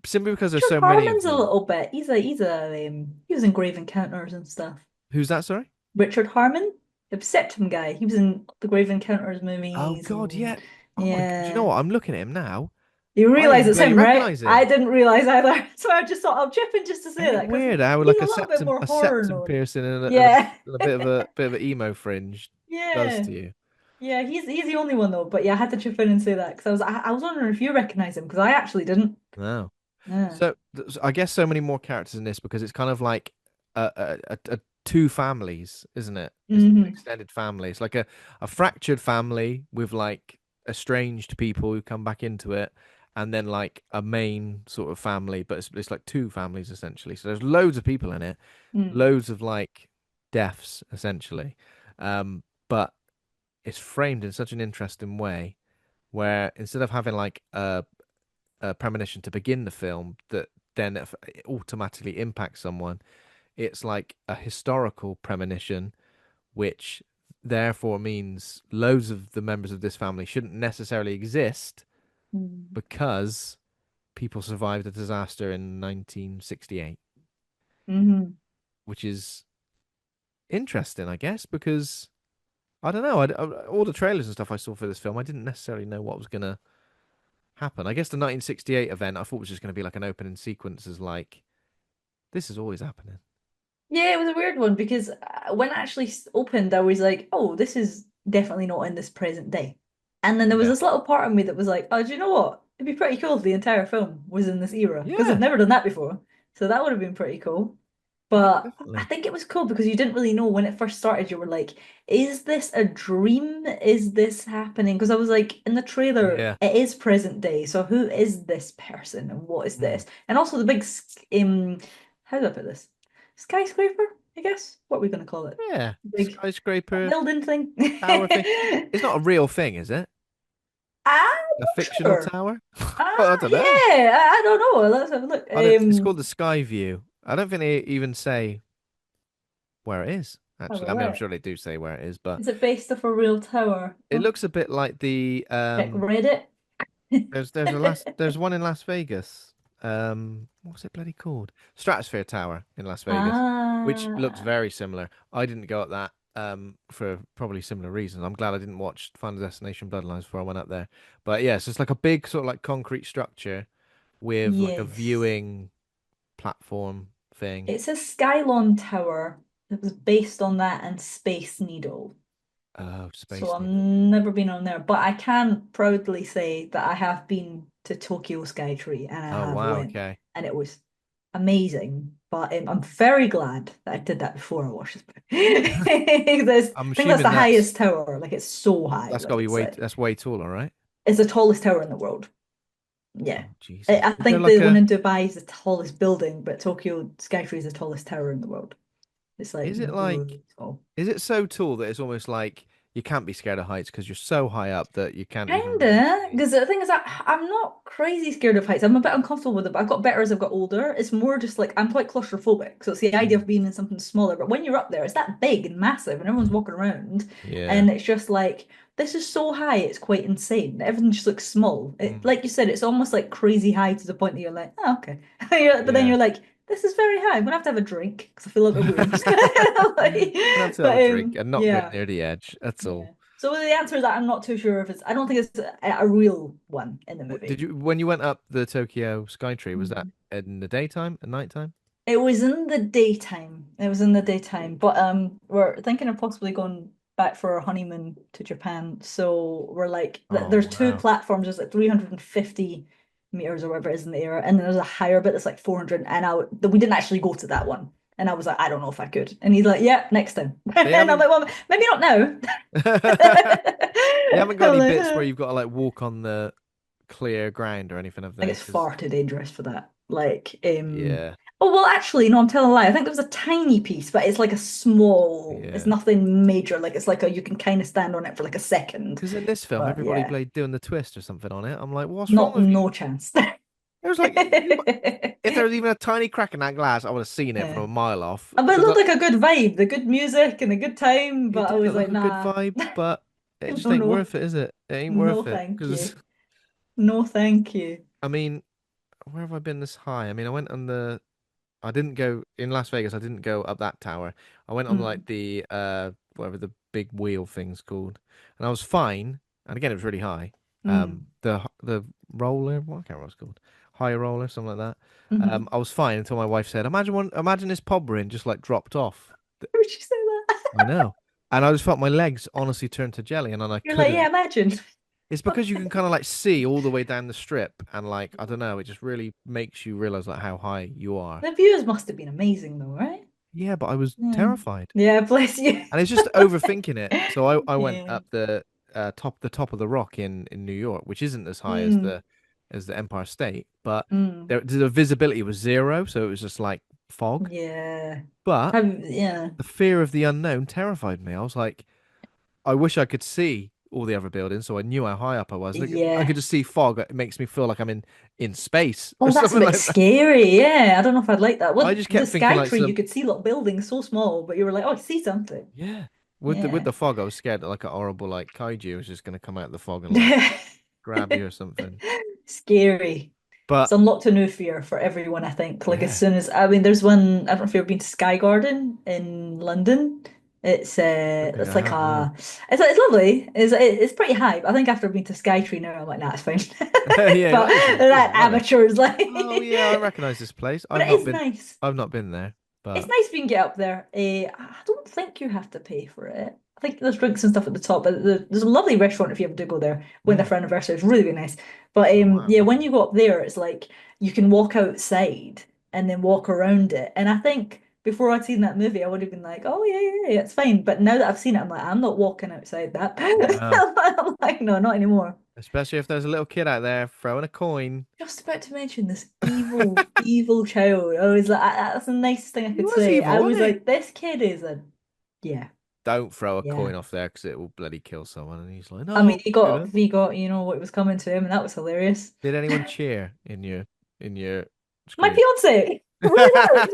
Simply because there's Richard so many of Harmon's a them. little bit. He was in Grave Encounters and stuff. Who's that? Sorry. Richard Harmon, the Septum guy. He was in the Grave Encounters Oh movies God, yeah. and Oh my, do you know yeah. what? I'm looking at him now. You I didn't realize even it's bloody him, right? recognize I him. didn't realize either. So I just thought I'll chip in just to say Ain't it that because weird how he's like a little bit more a horror septum known. piercing Yeah. and a bit of an emo fringe does Yeah. to you? Yeah, he's the only one though. But yeah, I had to chip in and say that because I was wondering if you recognize him because I actually didn't. No. Yeah. So I guess so many more characters in this because it's kind of like two families, isn't it? It's an Hmm. extended family. It's like a fractured family with like estranged people who come back into it, and then like a main sort of family, but it's like two families essentially. So there's loads of people in it, Mm. loads of like deaths essentially, but it's framed in such an interesting way where instead of having like a premonition to begin the film that then it automatically impacts someone. It's like a historical premonition, which therefore means loads of the members of this family shouldn't necessarily exist Mm. because people survived a disaster in 1968, Hmm. which is interesting, I guess, because I don't know. All the trailers and stuff I saw for this film, I didn't necessarily know what was going to happen. I guess the 1968 event I thought was just going to be like an opening sequence as like, this is always happening. Yeah, it was a weird one because when it actually opened, I was like, oh, this is definitely not in this present day. And then there was Yeah. this little part of me that was like, oh, do you know what? It'd be pretty cool if the entire film was in this era because they've Yeah. never done that before. So that would have been pretty cool. Yeah, But I definitely. think it was cool because you didn't really know when it first started. You were like, is this a dream? Is this happening? Because I was like, in the trailer, Yeah. it is present day. So who is this person and what is Mm. this? And also the big, how do I put this? Skyscraper, I guess. What are we going to call it? Yeah. Big Skyscraper building thing. tower thing. It's not a real thing, is it? I'm A not fictional sure. tower? Well, I Ah, don't yeah, know. I don't know. Let's have a look. I don't. It's called the Sky View. I don't think they even say where it is. Have a Actually, I mean, I'm look. sure they do say where it is, but Is it based off a real tower? it Oh, looks a bit like the check Reddit. there's one in Las Vegas. What was it bloody called? Stratosphere Tower in Las Vegas, which looks Ah, very similar. I didn't go up that for probably similar reasons. I'm glad I didn't watch Final Destination Bloodlines before I went up there. But yeah, so it's like a big sort of like concrete structure with like a yes. viewing platform thing. It's a Skylon tower that was based on that and Space Needle. Oh, So Space I've Needle. never been on there, but I can proudly say that I have been to Tokyo Skytree and I Oh have wow, went, okay. and it was amazing. But I'm very glad that I did that before I watched this movie. I'm I think that's the assuming highest tower. Like it's so high. that's got to Like be way that's way taller, right? it's the tallest tower in the world. Yeah. Oh I Jesus. I Is there think like the one a in Dubai is the tallest building, but Tokyo Skytree is the tallest tower in the world. It's like is it like really tall. is it so tall that it's almost like you can't be scared of heights because you're so high up that you can't even Kinda, remotely. because the thing is that I'm not crazy scared of heights. I'm a bit uncomfortable with it, but I've got better as I've got older. It's more just like I'm quite claustrophobic, so it's the idea Mm. of being in something smaller. But when you're up there, it's that big and massive, and everyone's walking around, Yeah. and it's just like this is so high, it's quite insane. Everything just looks small. Mm. Like you said, it's almost like crazy high to the point that you're like, oh, okay. But then Yeah. you're like, this is very high. I'm gonna have a drink because I feel a bit weird. Like, Gonna have to have a but drink and not get yeah. near the edge. That's all. Yeah. So the answer is that I'm not too sure if it's. I don't think it's a real one in the Did movie. you when you went up the Tokyo Skytree, was that Mhm. in the daytime, at nighttime? It was in the daytime. It was in the daytime, but we're thinking of possibly going back for our honeymoon to Japan. So we're like, Oh there's two wow. platforms. There's like 350 meters or whatever it is in the air, and then there's a higher bit that's like 400. And we didn't actually go to that one. And I was like, I don't know if I could. And he's like, yeah, next time. They And I'm haven't like, well, maybe not now. they haven't got I'm any like, bits where you've got to like walk on the clear ground or anything of think they? it's Because far too dangerous for that. yeah, Oh well, actually, no, I'm telling a lie. I think there was a tiny piece, but it's like a small. It's yeah. nothing major. Like it's like a you can kind of stand on it for like a second. Because in this film, But everybody yeah, played doing the twist or something on it. I'm like, what's wrong not with you? no chance. It was like if there was even a tiny crack in that glass, I would have seen it Yeah. from a mile off. But it Because looked like a good vibe, the good music and a good time, it but I did was look like like, a good nah, vibe, but it just no, ain't no, worth it, is it? It ain't no, worth it. thank Because you. No, thank you. I mean, where have I been this high? I mean, I went on the. I didn't go in Las Vegas. I didn't go up that tower. I went on like Mm, the whatever the big wheel thing's called, and I was fine. And again, it was really high. mm, The roller, what I can't remember what it's called, high roller, something like that. hmm. I was fine until my wife said, imagine this pod we're in just like dropped off." Would you say that? I know, and I just felt my legs honestly turn to jelly, and then I You're like, yeah, couldn't. imagine. It's because you can kind of like see all the way down the strip, and like I don't know, it just really makes you realize like how high you are. The views must have been amazing though, right? Yeah, but I was Yeah. terrified. Yeah, bless you. And it's just overthinking it. So I went Yeah. up the top of the rock in New York, which isn't as high Mm, as the Empire State, but mm, the visibility was zero, so it was just like fog. yeah. But Yeah. the fear of the unknown terrified me. I was like, I wish I could see all the other buildings, so I knew how high up I was. Like, I Yeah. could just see fog. It makes me feel like I'm in space or Oh, that's a something bit like that. scary. Yeah, I don't know if I'd like that. I Well, just the kept thinking like Skytree, you some could see little buildings so small, but you were like, oh, I see something. yeah. With Yeah. the fog, I was scared that like a horrible like kaiju was just gonna come out of the fog and like grab you or something. Scary. It's But unlocked a new fear for everyone, I think. Like as yeah, soon as I mean, there's one. I don't know if you've been to Sky Garden in London. I don't think It's I like have no. it's lovely. It's pretty hype. I think after being to Skytree now, I'm like, nah, it's fine. Yeah, But like, this that is rubbish. amateurs like, Oh yeah, I recognize this place. but it is nice. I've not been there, It's but nice if you can get up there. I don't think you have to pay for it. I think there's drinks and stuff at the top, but there's a lovely restaurant if you ever do go there. Went there yeah. for anniversary. It's really, really nice. But Oh wow, yeah, when lovely. you go up there, it's like you can walk outside and then walk around it. And I think before I'd seen that movie, I would have been like, oh yeah, yeah, yeah, it's fine. But now that I've seen it, I'm like, I'm not walking outside that. No, I'm like, no, not anymore. especially if there's a little kid out there throwing a coin. Just about to mention this evil, evil child. I was like, that's the nicest thing I He could was say. I evil, was wasn't he? like, this kid is a, yeah, Don't throw a yeah. coin off there because it will bloody kill someone. And he's like, I mean, no, you know. you know what was coming to him, and that was hilarious. Did anyone cheer in your My screen? fiance, really hard.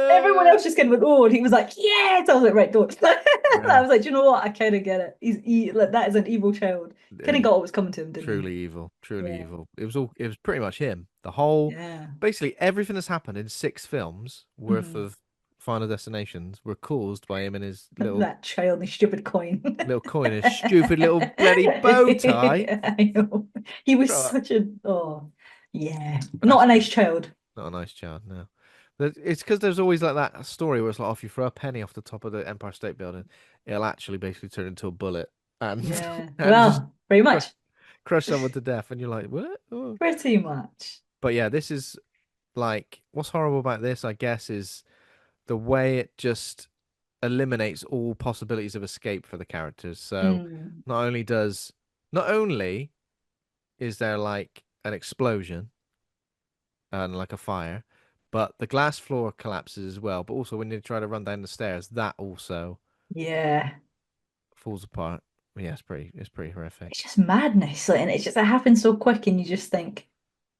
Everyone Yeah. else just kind of went, oh, and he was like, yes. I was like, right, don't. I Yeah. was like, do you know what? I kind of get it. Like that is an evil child. Kind of And got what was coming to him, didn't he? truly evil, truly Yeah, evil. It was pretty much him. The whole, yeah. basically everything that's happened in six films worth Mhm. of Final Destinations were caused by him and his That childish, stupid coin. little coin, his stupid little bloody bow tie. I know. He was Grow up. such a, oh, yeah. But Not that's a good. nice child. Not a nice child, no. It's because there's always like that story where it's like, oh, if you throw a penny off the top of the Empire State Building, it'll actually basically turn into a bullet and Yeah. and just Well, pretty crush, much. crush someone to death. And you're like, what? Oh. Pretty much. But yeah, this is like what's horrible about this, I guess, is the way it just eliminates all possibilities of escape for the characters. So Mm. not only does not only is there like an explosion and like a fire, but the glass floor collapses as well. But also when you try to run down the stairs, that also Yeah. falls apart. Yeah, it's pretty horrific. It's just madness. Like, and it's just, it happens so quick, and you just think,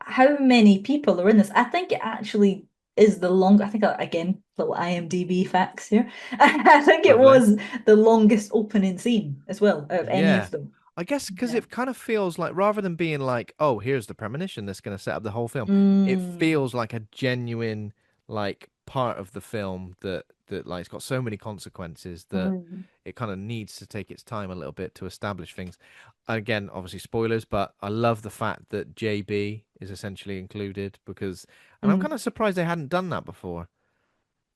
how many people are in this? I think it actually is the long, I think, again, little IMDb facts here. I think it Lovely. was the longest opening scene as well out of any Yeah. of them. I guess because Yeah. it kind of feels like rather than being like, oh, here's the premonition that's going to set up the whole film, it Mm. feels like a genuine like part of the film that like it's got so many consequences that Mm. it kind of needs to take its time a little bit to establish things. Again, obviously spoilers, but I love the fact that JB is essentially included because, and I'm kind Mm. of surprised they hadn't done that before.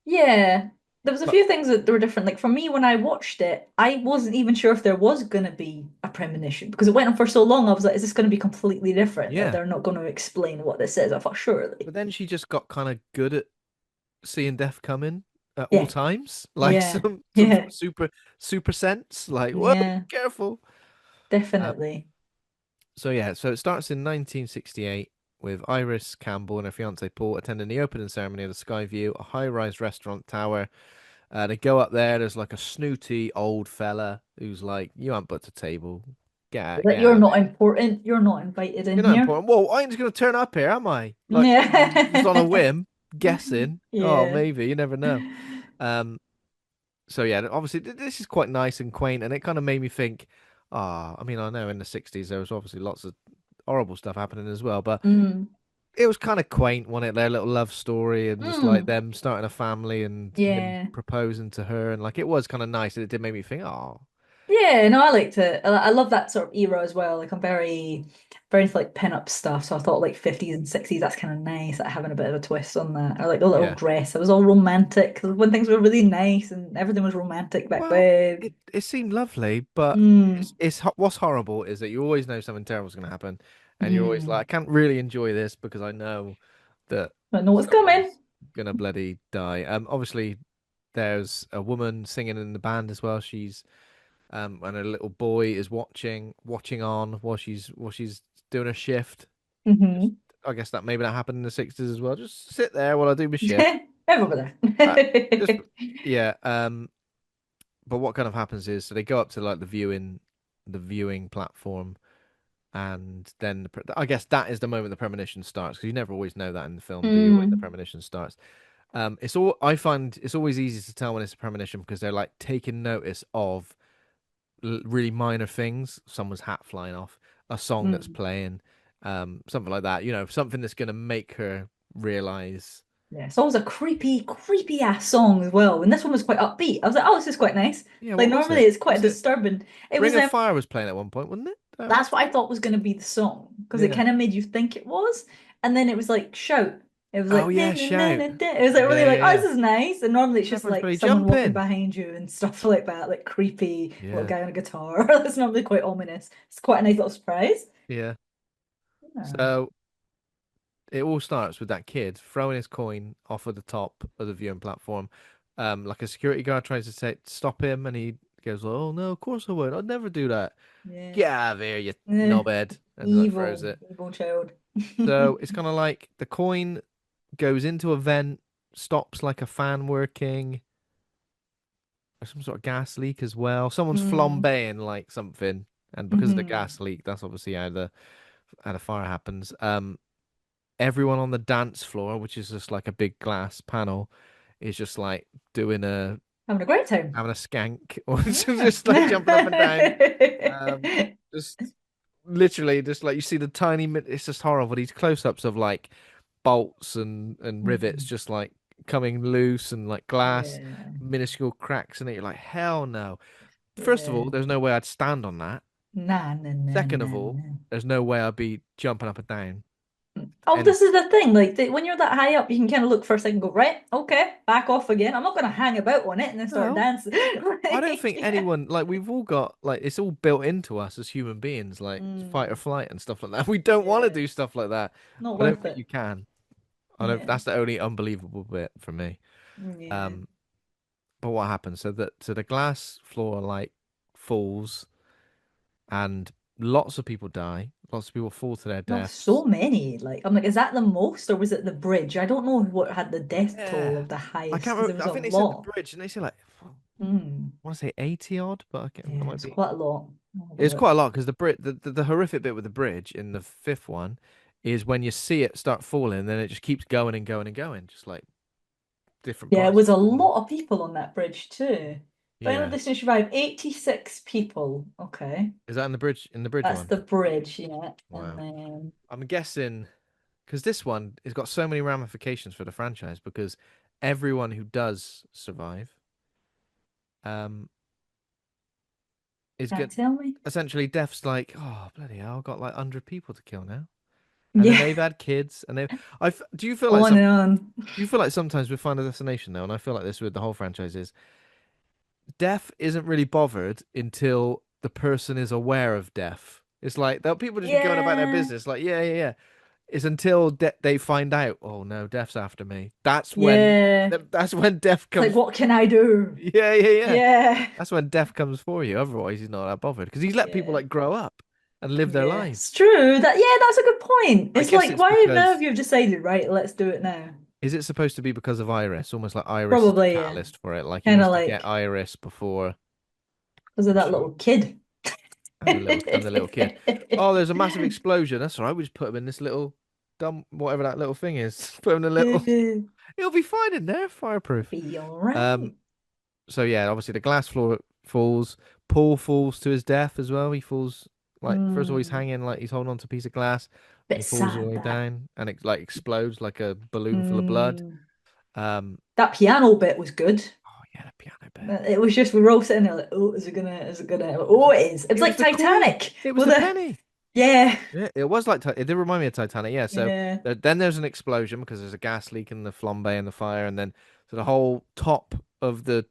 Yeah. There was a But few things that were different. Like for me, when I watched it, I wasn't even sure if there was going to be a premonition because it went on for so long. I was like, is this going to be completely different? That yeah, they're not going to explain what this is? I thought, surely. but then she just got kind of good at seeing death coming at all Yeah. times, like Yeah. some Yeah. super sense, like whoa, Yeah. careful. Uh, Definitely. so yeah, so it starts in 1968 with Iris Campbell and her fiance Paul attending the opening ceremony of the Skyview, a high-rise restaurant tower. They go up there. There's like a snooty old fella who's like, "You aren't but a table." That get out you're of not here. important. You're not invited You're in not here. important. Well, I ain't just gonna turn up here, am I? Like just on a Yeah. whim, guessing. Oh, Yeah. maybe you never know. Um, so yeah, obviously this is quite nice and quaint, and it kind of made me think. Ah, I mean, I know in the '60s there was obviously lots of horrible stuff happening as well, but Mm. it was kind of quaint, wasn't it? Their little love story and just like Mm. them starting a family and him Yeah. proposing to her, and like it was kind of nice, and it did make me think, oh, Yeah, no, I liked it. I love that sort of era as well. Like I'm very into like pin-up stuff. So I thought like 50s and 60s, that's kind of nice, like having a bit of a twist on that. I like the little yeah. dress. It was all romantic when things were really nice and everything was romantic back Well, then. it seemed lovely, but Mm. what's horrible is that you always know something terrible is going to happen, and you're always like, I Mm. can't really enjoy this because I know that I know what's coming. someone's gonna bloody die. Obviously there's a woman singing in the band as well. She's and a little boy is watching on while she's doing a shift. Just Hmm. I guess that maybe that happened in the '60s as well. Just sit there while I do my shift. Over Uh, just there. yeah. But what kind of happens is so they go up to like the viewing platform, and then I guess that is the moment the premonition starts because you never always know that in the film, do you? When the Mm. premonition starts, it's all I find it's always easy to tell when it's a premonition because they're like taking notice of really minor things, someone's hat flying off, a song that's Mm. playing, something like that. You know, something that's gonna make her realize. Yeah, it's always a creepy ass song as well. And this one was quite upbeat. I was like, oh, this is quite nice. Yeah, Like what was normally it? it's quite Was it disturbing. It Ring was of Fire was playing at one point, wasn't it? Is that right? that's what I thought was going to be the song because it Yeah. kind of made you think it was, and then it was like shout. It was Oh like yeah, na, na, na, shout. na, na. It was like Yeah, really yeah, like oh yeah. this is nice, and normally it's just Everyone's like bloody someone walking jumping. behind you and stuff like that, like creepy little Yeah, guy on a guitar. That's normally quite ominous. It's quite a nice little surprise. yeah. Yeah. So it all starts with that kid throwing his coin off of the top of the viewing platform. Like a security guard tries to say stop him, and he goes, "Oh no, of course I won't. I'd never do that. Yeah. Get out of here, you Eh, knobhead!" And then like throws evil, it. evil child. So it's kind of like the coin goes into a vent, stops like a fan working, or some sort of gas leak as well. Someone's Mm. flambeing like something, and because of the Hmm. gas leak, that's obviously how the fire happens. Everyone on the dance floor, which is just like a big glass panel, is just like doing a Having a great time. having a skank or just like jumping up and down. Um, Yeah. just literally just like you see the tiny it's just horrible. These close-ups of like bolts and rivets Mhm. just like coming loose and like glass Yeah. minuscule cracks in it. You're like, hell no. First of all, Yeah. there's no way I'd stand on that. Nah, nah, nah, Second of nah, all, nah. there's no way I'd be jumping up and down. Oh, And this is the thing. Like when you're that high up, you can kind of look for a second, and go right, okay, back off again. I'm not going to hang about on it and then start no, dancing. I don't Like, think anyone like we've all got like it's all built into us as human beings, like fight or mm, flight and stuff like that. We don't want to yeah, do stuff like that. not I don't worth think it. you can. I don't. Yeah, That's the only unbelievable bit for me. yeah. Um, but what happens? So the glass floor like falls, and lots of people die. Lots of people fall to their No, deaths. so many. Like I'm like, is that the most or was it the bridge? I don't know what had the death toll Yeah, of the I highest can't because remember. it was I a think they said the lot. bridge, and they say like I Mm. want to say 80 odd, but I can't, that Yeah, might it's be. quite a lot. I'll have a It's quite a look. lot because the horrific bit with the bridge in the fifth one is when you see it start falling, then it just keeps going and going and going, just like different Yeah, it parts was of a it falling. lot of people on that bridge too. Final Yeah, Destination survived 86 people. Okay. is that in the bridge? In the bridge That's one? the bridge, yeah. And Wow. then I'm guessing because this one has got so many ramifications for the franchise because everyone who does survive um is can't good. tell me. Essentially, death's like, oh bloody hell, I've got like 100 people to kill now, and then Yeah, they've had kids, and they. Do you feel like on and on. Do you feel like sometimes with Final Destination though, and I feel like this with the whole franchise is death isn't really bothered until the person is aware of death. It's like that people just be going about their Yeah, business, like yeah, yeah, yeah. It's until they find out, oh no, death's after me. yeah. That's when death It's like, comes. what can I do? Yeah, yeah, yeah. Yeah, That's when death comes for you. Otherwise, he's not that bothered because he's let people yeah, like grow up and live their yeah. It's lives. true. Yeah, that's a good point. I It's guess like, it's why have because you decided, right? Let's do it now. is it supposed to be because of Iris? Almost like Iris is the Probably, yeah. catalyst for it. Like he Kind wants of to get like Iris before because of the that show. little kid. I'm the little kid. Oh, there's a massive explosion. That's all right. We just put him in this little dumb whatever that little thing is. Put him in a little. He'll be fine in there, fireproof. Be all right. Um. So yeah, obviously the glass floor falls. Paul falls to his death as well. He falls like first of all he's Mm, hanging like he's holding on to a piece of glass, and bit he falls all the sad way that. down, and it like explodes like a balloon full of blood. Mm, Um. that piano bit was good. Oh yeah, the piano bit. It was just we were all sitting there like, oh, is it gonna? Oh, it is. It's It was like the coin. Titanic It was with the a penny. yeah, Yeah, it was like it did remind me of Titanic. Yeah, so yeah. then there's an explosion because there's a gas leak in the flambe and the fire, and then so the whole top of the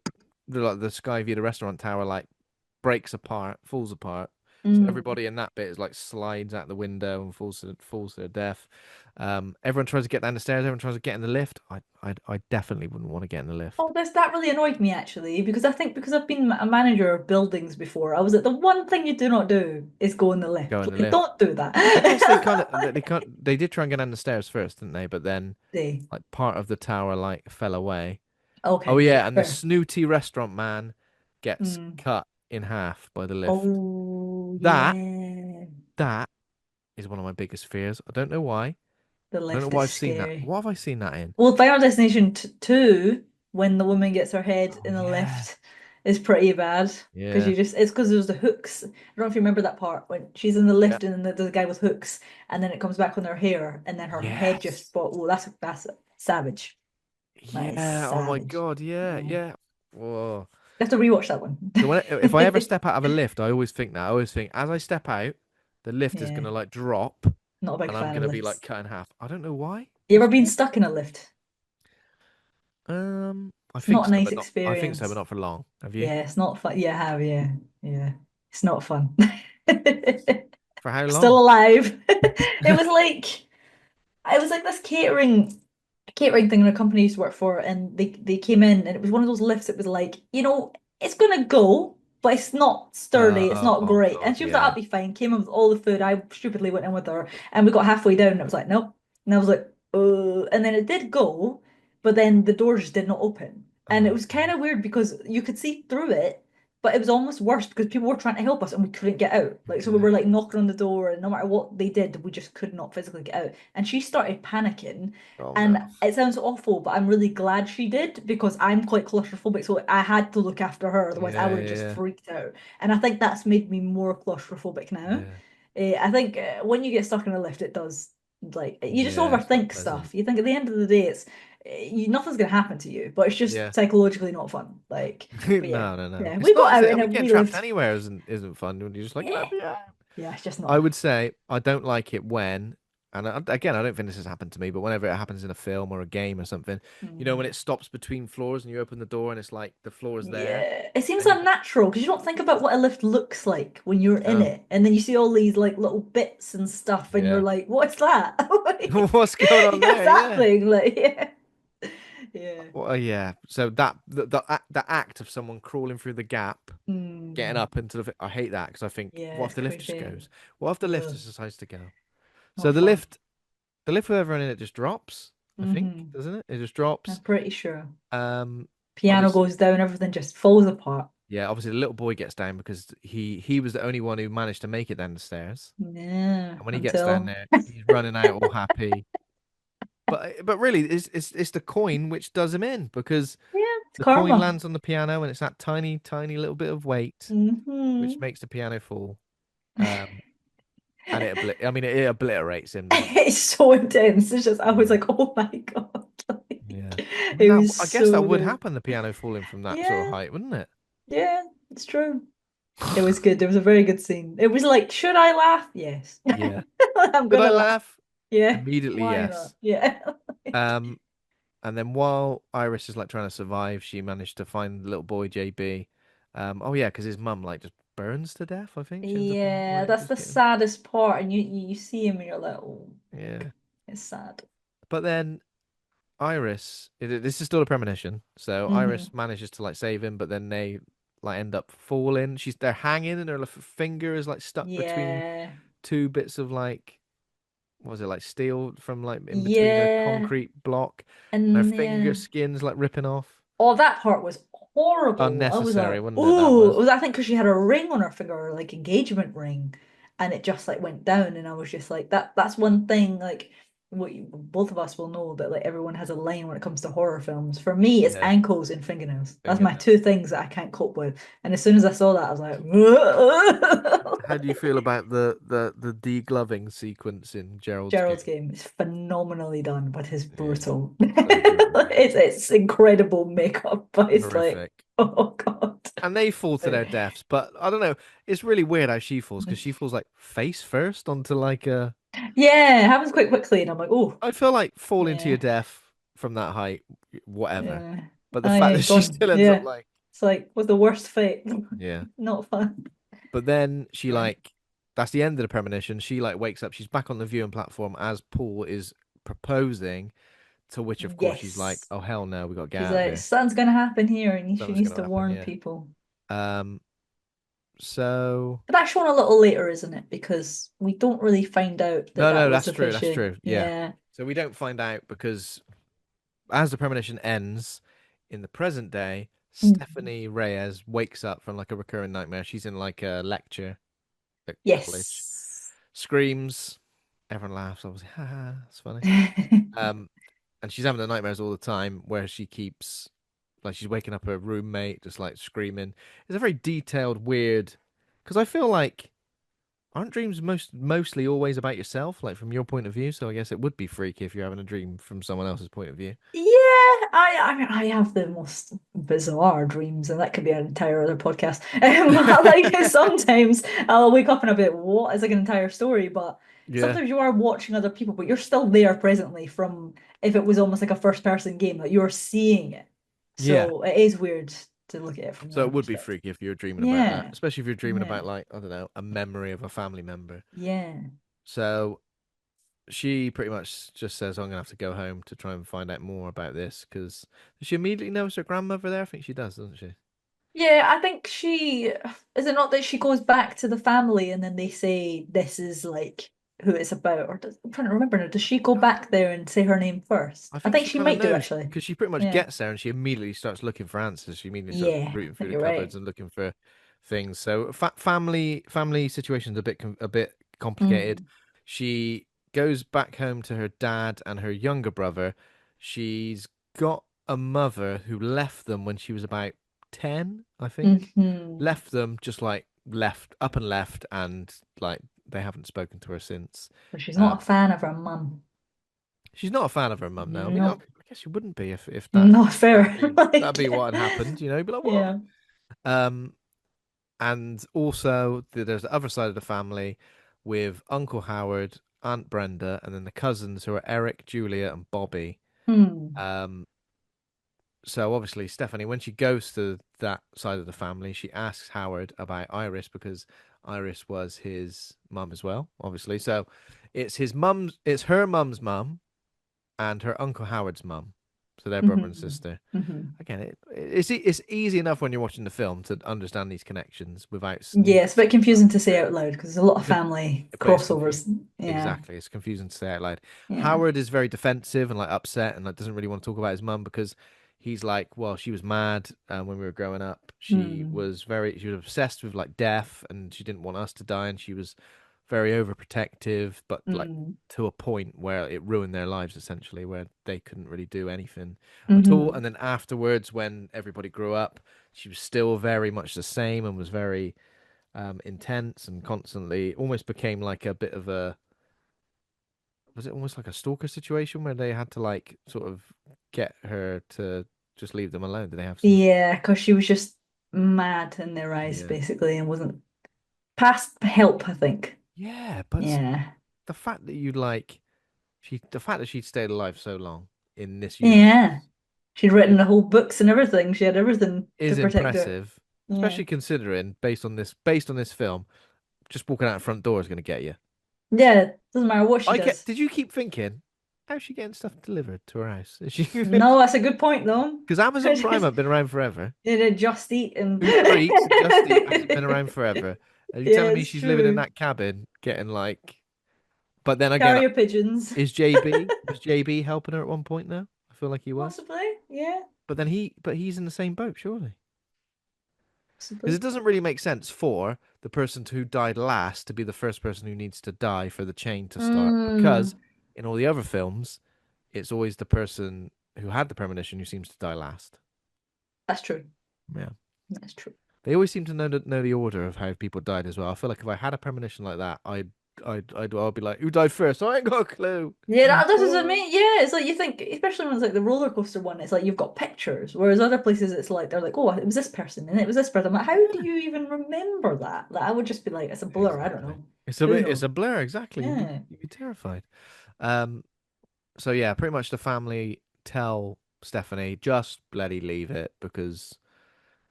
like the Skyview, the restaurant tower, like breaks apart, falls apart. So Mm. everybody in that bit is like slides out the window and falls to their death. Everyone tries to get down the stairs. Everyone tries to get in the lift. I definitely wouldn't want to get in the lift. Oh, that really annoyed me actually because I think because I've been a manager of buildings before, I was like the one thing you do not do is go in the Go lift. in the Like, lift. don't do I guess they kind that. of they can't they did try and get down the stairs first, didn't they? But then They. like part of the tower like fell away. Oh Okay, yeah, yeah, and the fair. snooty restaurant man gets Mm. cut in half by the lift. Oh That yeah, that is one of my biggest fears. I don't know why. I the don't know lift why is I've seen that. scary. What have I seen that in? Well, Final Destination t 2, when the woman gets her head Oh in the yeah. lift, is pretty bad because Yeah. it's because there's the hooks. I don't know if you remember that part when she's in the Yeah. lift and then there's a guy with hooks, and then it comes back on her hair, and then her head just. Yes. But oh, that's savage. That is Yeah. Oh my savage. God. Yeah. Yeah. Yeah. Whoa. You have to rewatch that one. So if I ever step out of a lift, I always think that. I always think as I step out, the lift is Yeah, gonna like drop, not a big and I'm fan of gonna be like lifts. cut in half. I don't know why. You ever That's been weird. stuck in a lift? I It's think not a so, nice but not. I think so, but experience. not for long. Have you? Yeah, it's not fun. Yeah, I have, yeah. Yeah. It's not fun. For how Still long? alive. It was like this catering thing in a company I used to work for, and they came in and it was one of those lifts. It was like, it's gonna go, but it's not sturdy, it's not Oh great. And God, she was like, yeah. I'll be fine. Came in with all the food. I stupidly went in with her, and we got halfway down, and it was like, nope. And I was like, and then it did go, but then the doors just did not open. And it Oh was kind God. of weird because you could see through it, but it was almost worse because people were trying to help us and we couldn't get out. Like, so we Yeah. were like knocking on the door, and no matter what they did, we just could not physically get out. And she started panicking. Oh And no. it sounds awful, but I'm really glad she did because I'm quite claustrophobic. So I had to look after her, otherwise I Yeah, would have just yeah, freaked out. And I think that's made me more claustrophobic now. yeah, I think when you get stuck in a lift, it does like you just yeah. It's not overthink pleasant. stuff. You think at the end of the day, nothing's gonna happen to you, but it's just Yeah. psychologically not fun. Like, but yeah, No, no, no. yeah, It's we got not. Is out it? I and mean, getting we trapped lived. anywhere isn't fun when you're just like, Yeah, let me out. yeah, it's just I not. would say I don't like it when, and again, I don't think this has happened to me, but whenever it happens in a film or a game or something, when Mm. it stops between floors and you open the door and it's like the floor is there, Yeah, it seems and you just unnatural because you don't think about what a lift looks like when you're in no, it, and then you see all these like little bits and stuff, and you're yeah. like, "What's that?" Like, What's going on yeah, there? that Yeah. thing, like, yeah, yeah. Well, yeah. So that the act of someone crawling through the gap, getting Mm. up into I hate that because I think, Yeah, what if it's the lift just creepy. goes? What if the lift Ugh, just decides to go? So not fun. the lift with everyone in it just drops. I think, Hmm. doesn't it? It just I'm drops. pretty sure. Um, Piano obviously, goes down, everything just falls apart. yeah. Obviously, the little boy gets down because he was the only one who managed to make it down the stairs. Yeah, And when he gets down until there, he's running out all happy. But really, it's the coin which does him in because yeah, it's the coin karma. lands on the piano and it's that tiny, tiny little bit of weight which Hmm. makes the piano fall. Um, and I mean, it obliterates him, doesn't it? It's so intense. It's just I was Yeah, like, oh my God. Like, yeah. I mean, it that was I guess that so would good. happen, the piano falling from that sort of Yeah, height, wouldn't it? yeah, it's true. It was good. It was a very good scene. It was like, should I laugh? Yes. Yeah. I'm Did I gonna laugh. laugh? Yeah. Immediately, Why not? yes. Yeah. Um, and then while Iris is like trying to survive, she managed to find the little boy JB. Oh yeah, because his mum like just burns to death. I think she ends up Yeah, like that's just the getting saddest part. And you see him and you're like, oh, yeah. it's sad. But then this is still a premonition. So Hmm. Iris manages to like save him, but then they like end up falling. They're hanging, and her finger is like stuck between Yeah. two bits of like what was it like steel from like in between a Yeah. concrete block, and her And finger yeah. skin's like ripping off. Oh, that part was horrible. I was Unnecessary, like, wasn't it? That ooh, it was. was, I think because she had a ring on her finger, like engagement ring, and it just like went down, and I was just like, that's one thing, like both of us will know that like everyone has a line when it comes to horror films. For me, it's Yeah, ankles and fingernails. That's my fingernails. two things that I can't cope with. And as soon as I saw that, I was like, How do you feel about the degloving sequence in Gerald's Gerald's game? game is phenomenally done, but it's It is brutal. so brutal. Yeah, It's incredible makeup, but it's like, horrific. oh God. And they fall to So, their deaths, but I don't know. It's really weird how she falls because she falls like face first onto like a. yeah, it happens quite quickly, and I'm like, oh, I feel like falling to your yeah, death from that height, whatever. yeah. But the Oh fact yeah, that she gone. still ends up Yeah. like, It's like, was the worst fate. yeah. Not fun. But then she Yeah. like, that's the end of the premonition. She like wakes up. She's back on the viewing platform as Paul is proposing. To which, of course, she's like, Yes. "Oh hell no, we got to get She's out of like, here. something's gonna happen here, and she Something's needs gonna to happen." warn Yeah. people. Um. So But that's shown a little later, isn't it? Because we don't really find out that no, that no, was that's the true. That's fishing. true. Yeah. Yeah. So we don't find out because as the premonition ends in the present day, Mhm. Stephanie Reyes wakes up from like a recurring nightmare. She's in like a lecture at college, Yes. screams, everyone laughs. Obviously, haha, it's funny. Um, and she's having the nightmares all the time where she keeps like she's waking up her roommate just like screaming. It's a very detailed, weird. Because I feel like aren't dreams mostly always about yourself, like from your point of view? So I guess it would be freaky if you're having a dream from someone else's point of view. Yeah, I mean I have the most bizarre dreams, and that could be an entire other podcast. Like sometimes I'll wake up and I'll be like, what? It's like an entire story, but Yeah. sometimes you are watching other people, but you're still there presently from if it was almost like a first person game, like you're seeing it. Yeah. So it is weird to look at it from So that it would be perspective. freaky if you were dreaming about that, Yeah, especially if you're dreaming yeah, about like I don't know a memory of a family member. yeah. So she pretty much just says, "I'm gonna have to go home to try and find out more about this." Because does she immediately notice her grandmother there? I think she does, doesn't she? Yeah, I think she is it not that she goes back to the family and then they say this is like who it's about, or I'm trying to remember now. Does she go back there and say her name I first? I think think she she kind of might do knows actually. because she pretty much Yeah. gets there and she immediately starts looking for answers. She immediately starts Yeah, I rooting through think the you're cupboards right. and looking for things. So family situation's a bit complicated. Mm. She goes back home to her dad and her younger brother. She's got a mother who left them when she was about 10, I think. Hmm. Left them just like left up and left and like they haven't spoken to her since. But she's not a Um, fan of her mum. She's not a fan of her mum now. I mean, I No, guess she wouldn't be if not that'd fair. be that'd Like, be what had happened. You know, be like what? yeah. Um, and also there's the other side of the family with Uncle Howard, Aunt Brenda, and then the cousins who are Eric, Julia, and Bobby. Hmm. Um, so obviously Stephanie, when she goes to that side of the family, she asks Howard about Iris because Iris was his mum as well, obviously. So it's her mum's mum and her Uncle Howard's mum. So they're brother and Hmm. sister. Hmm. Again, it's easy enough when you're watching the film to understand these connections without Yeah, needing it's to a bit see the film confusing to say out experience. loud because there's a lot of It's a, family but it's crossovers. confusing. Yeah, Exactly, it's confusing to say out loud. yeah. Howard is very defensive and like upset and like doesn't really want to talk about his mum because he's like, well, she was mad when we were growing up. Hmm. She was obsessed with like death and she didn't want us to die and she was very overprotective, but like Hmm. to a point where it ruined their lives essentially, where they couldn't really do anything at all. Hmm. And then afterwards, when everybody grew up, she was still very much the same and was very intense and constantly almost became like a bit of a was it almost like a stalker situation where they had to like sort of get her to just leave them alone? Did they have some? Yeah, because she was just mad in their eyes, Yeah. basically, and wasn't past help, I think. Yeah, but Yeah. the fact that you like the fact that she'd stayed alive so long in this Yeah. universe She'd written is the whole books and everything. She had everything to is protect her. impressive, Yeah. especially considering based on this film, just walking out the front door is going to get you. Yeah, doesn't matter what she does. Did you keep thinking, how's she getting stuff delivered to her house? Is she No, that's a good point, though. because Amazon Prime have been around forever. Did it just eat and Uber Eats and Just Eat hasn't been around forever. Are you Yeah, telling me it's she's living in true. that cabin, getting like? But then again, Carrier pigeons. is JB was JB helping her at one point? Now I feel like he was. Possibly, yeah. But he's in the same boat, surely. Because possibly. it doesn't really make sense for the person who died last to be the first person who needs to die for the chain to start. Because Mm, in all the other films, it's always the person who had the premonition who seems to die last. that's true. Yeah. That's true. They always seem to know the order of how people died as well. I feel like if I had a premonition like that, I'd be like, who died first? I ain't got a clue. Yeah, this is Oh. amazing. Yeah, it's like you think, especially when it's like the roller coaster one, it's like you've got pictures, whereas other places it's like they're like, oh, it was this person and it was this person. I'm like, how do Yeah, you even remember that? Like, I would just be like, it's a blur. I don't exactly. know. Who It's knows? a blur, exactly. Yeah. You'd be terrified. Um, so yeah, pretty much the family tell Stephanie just bloody leave it because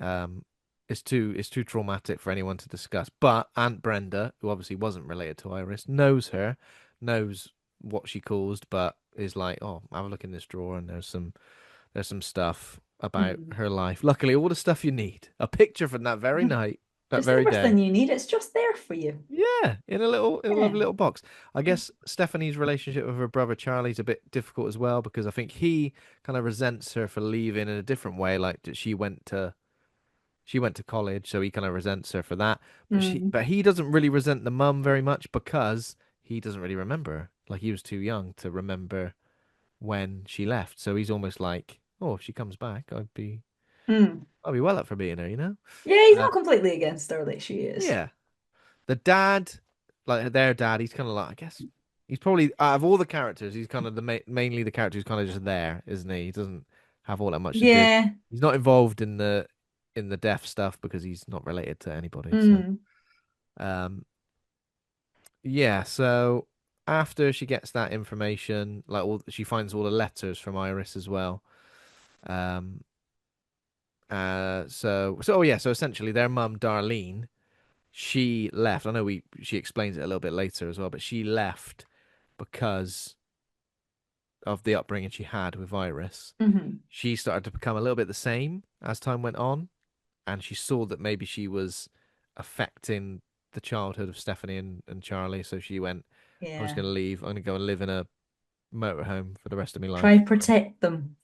um it's too traumatic for anyone to discuss. But Aunt Brenda, who obviously wasn't related to Iris, knows her, knows what she caused, but is like, oh, have a look in this drawer and there's some stuff about Mhm. her life. Luckily, all the stuff you need. A picture from that very night, that Just very day. everything you need. It's just there for you. Yeah, in a lovely Yeah. little box. I guess Stephanie's relationship with her brother Charlie's a bit difficult as well because I think he kind of resents her for leaving in a different way. Like that she went to college, so he kind of resents her for that. Mm. But he doesn't really resent the mum very much because he doesn't really remember her. Like he was too young to remember when she left. So he's almost like, oh, if she comes back, Mm. I'd be well up for beating her, you know? Yeah, he's Uh, not completely against her like she is. yeah. The dad, like their dad, he's kind of like, I guess he's probably out of all the characters, he's kind of mainly the character who's kind of just there, isn't he? He doesn't have all that much to do. Yeah. He's not involved in the death stuff because he's not related to anybody. So, Mm. um, yeah. So after she gets that information, she finds all the letters from Iris as well. Um, oh yeah. So essentially, their mum, Darlene, she left. I know she explains it a little bit later as well, but she left because of the upbringing she had with Iris. Hmm. She started to become a little bit the same as time went on, and she saw that maybe she was affecting the childhood of Stephanie and Charlie. So she went, I'm just Yeah. going to leave. I'm going to go and live in a motorhome for the rest of my Try life. protect them.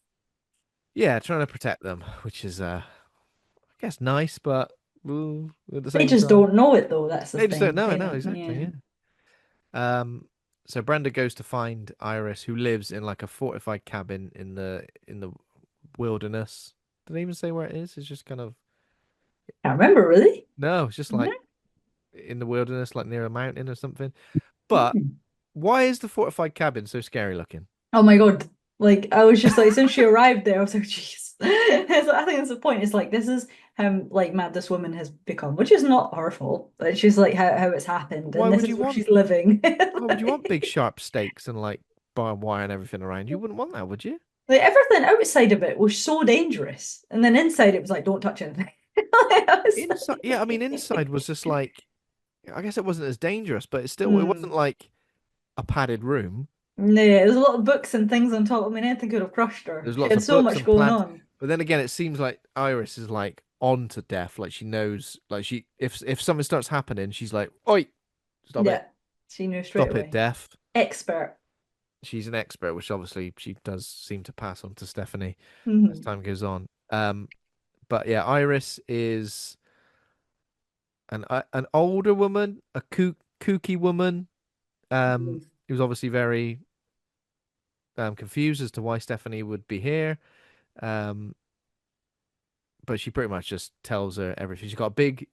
Yeah, trying to protect them, which is, I guess, nice, but at the They same just time, don't know it though. That's the they just don't thing. know. I They know don't. exactly. Yeah. Yeah. So Brenda goes to find Iris, who lives in like a fortified cabin in the wilderness. Did they even say where it is? It's just kind of Can't remember really. no, it's just No. like in the wilderness, like near a mountain or something. But Hmm. why is the fortified cabin so scary looking? Oh my God. Like I was just like, since she arrived there, I was like, jeez. I think that's the point. It's like this is how like mad this woman has become, which is not her fault. But she's like how it's happened, Why and this would is you where want she's living. why would you want big Like, sharp stakes and like barbed wire and everything around? You wouldn't want that, would you? like, everything outside of it was so dangerous, and then inside it was like, don't touch anything. Like, I was Inside, yeah, I mean, inside was just like I guess it wasn't as dangerous, but it wasn't Hmm. like a padded room. No, there's a lot of books and things on top. I mean, anything could have crushed her. There's She lots had of so books much and going plants, on. but then again, it seems like Iris is like on to death. Like she knows, like she if something starts happening, she's like, "Oi, stop it, Yeah, she knew straight stop it, away. death." Expert. She's an expert, which obviously she does seem to pass on to Stephanie as Hmm. time goes on. But yeah, Iris is an older woman, a kooky woman, who's obviously very confused as to why Stephanie would be here. Um, but she pretty much just tells her everything.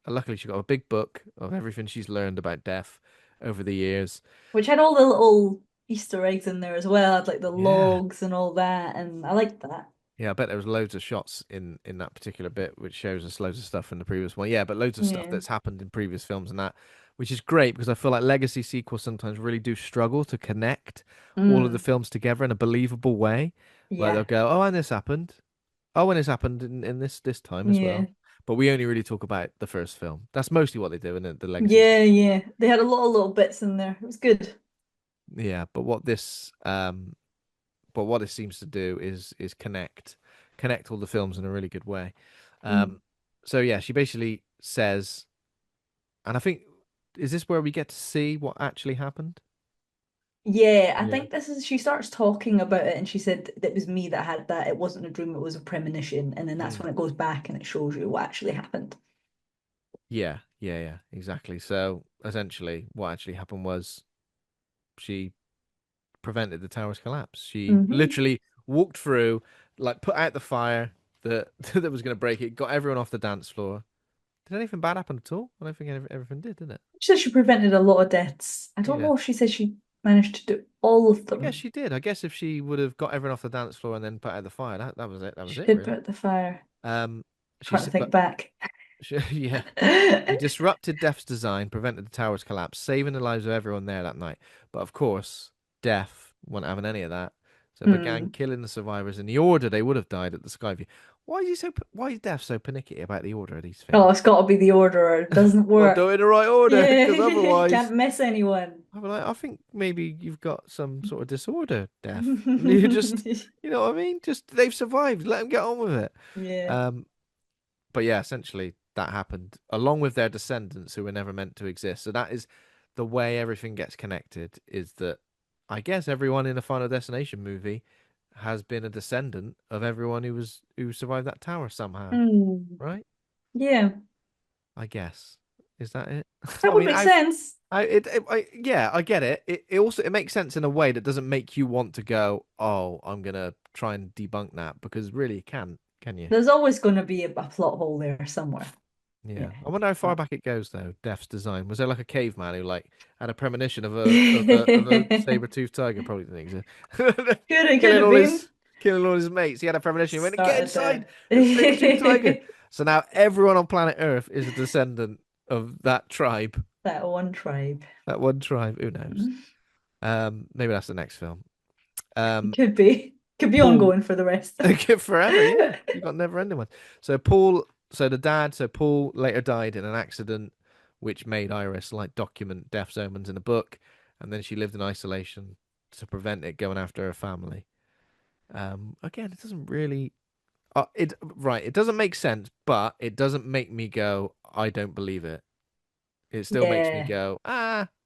Luckily, she got a big book of everything she's learned about death over the years. Which had all the little Easter eggs in there as well, had like the Yeah. logs and all that, and I liked that. Yeah, I bet there was loads of shots in that particular bit, which shows us loads of stuff from the previous one. Yeah, but loads of stuff Yeah. that's happened in previous films and that, which is great because I feel like legacy sequels sometimes really do struggle to connect all of the Mm, films together in a believable way. Like they'll yeah. go, "Oh, and this happened. Oh, and this happened in this time as Yeah. well." But we only really talk about the first film. That's mostly what they do in the legacy Yeah, sequels. yeah. They had a lot of little bits in there. It was good. Yeah, but what this seems to do is connect all the films in a really good way. Mm. Um, so yeah, she basically says, and I think is this where we get to see what actually happened? Yeah, I Yeah. think this is she starts talking about it and she said it was me that had that. It wasn't a dream, it was a premonition. And then that's Mm. when it goes back and it shows you what actually happened. Yeah, exactly. So essentially, what actually happened was she prevented the tower's collapse. She Hmm. literally walked through, like put out the fire that that was going to break it, got everyone off the dance floor. Did anything bad happen at all? I don't think everything did, did it? She said she prevented a lot of deaths. I don't Yeah. know if she said she managed to do all of I guess them. she did. I guess if she would have got everyone off the dance floor and then put out the fire, that was it. That was She it, did put really. out the fire. Um, she Trying to said, think but back. yeah, she disrupted Death's design, prevented the tower's collapse, saving the lives of everyone there that night. But of course, Death wasn't having any of that, so began Hmm. killing the survivors in the order they would have died at the Skyview. Why is Death so panicky about the order of these Oh, things? it's got to be the order. It doesn't Got to do work. it in the right order, because Yeah, otherwise, can't miss anyone. I'm like, I think maybe you've got some sort of disorder, Death. You just, you know what I mean? Just they've survived. Let them get on with it. Yeah. Um, but yeah, essentially that happened along with their descendants who were never meant to exist. So that is the way everything gets connected. Is that I guess everyone in a Final Destination movie has been a descendant of everyone who survived that tower somehow, Hmm. right? Yeah, I guess is that it? that I would mean, make sense. yeah, I get it. It also it makes sense in a way that doesn't make you want to go, oh, I'm gonna try and debunk that because really you can you? There's always going to be a plot hole there somewhere. Yeah, Yeah. I wonder how far But back it goes though. Death's design was there like a caveman who like had a premonition of a could saber-toothed tiger probably didn't exist, it killing have all been his killing all his mates. He had a premonition. He went, get started inside the the saber-toothed tiger. So now everyone on planet Earth is a descendant of that tribe, that one tribe. that one tribe. Who knows? Maybe that's the next film. Um, Could be Paul, ongoing for the rest. forever. Yeah, you got never-ending one. So Paul, so Paul later died in an accident, which made Iris like document Death's omens in a book, and then she lived in isolation to prevent it going after her family. Again, it doesn't really, it right, it doesn't make sense, but it doesn't make me go, I don't believe it. It still makes me Yeah, go,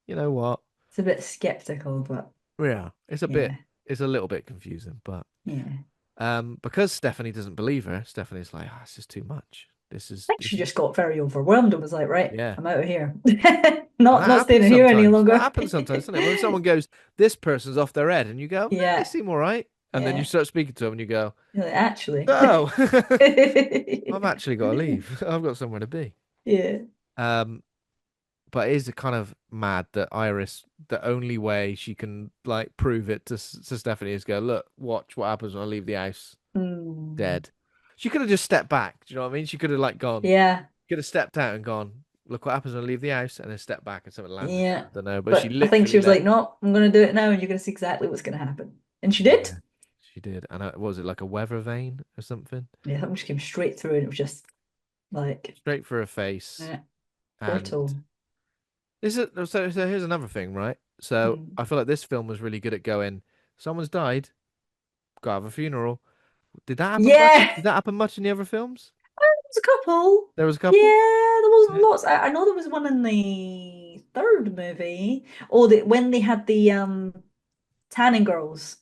you know what? it's a bit skeptical, but Yeah, yeah, it's a little bit confusing, but yeah. because Stephanie doesn't believe her, Stephanie's like, this is too much. I think This she is just got very overwhelmed and was like, right, yeah. I'm out of here. And Not that not staying happens in here any sometimes. That longer. happens sometimes, doesn't it? When someone goes, this person's off their head, and you go, nah, they Yeah, seem all right. And then you yeah. start speaking to them and you go, You're like, actually. no, I've actually got to leave. I've got somewhere to be. Yeah. Um, but it is kind of mad that Iris, the only way she can like prove it to Stephanie is go, look, watch what happens when I leave the house Hmm. dead. She could have just stepped back. Do you know what I mean? She could have like gone, Yeah. could have stepped out and gone, look what happens when I leave the house, and then stepped back and something landed. Yeah. I don't know, but she But I think she literally was like, let. no, I'm gonna do it now and you're gonna see exactly what's gonna happen. And she did. Yeah, she did. And was it like a weather vane or something? Yeah, something just came straight through and it was just like Straight for her face. eh, And brutal. so here's another thing, right? So Hmm. I feel like this film was really good at going, someone's died, gotta have a funeral. Did that happen much? Yeah. Did that happen much in the other films? Was a couple. There was a Yeah, couple? there was Yeah. lots. I know there was one in the third movie, or when they had the tanning girls.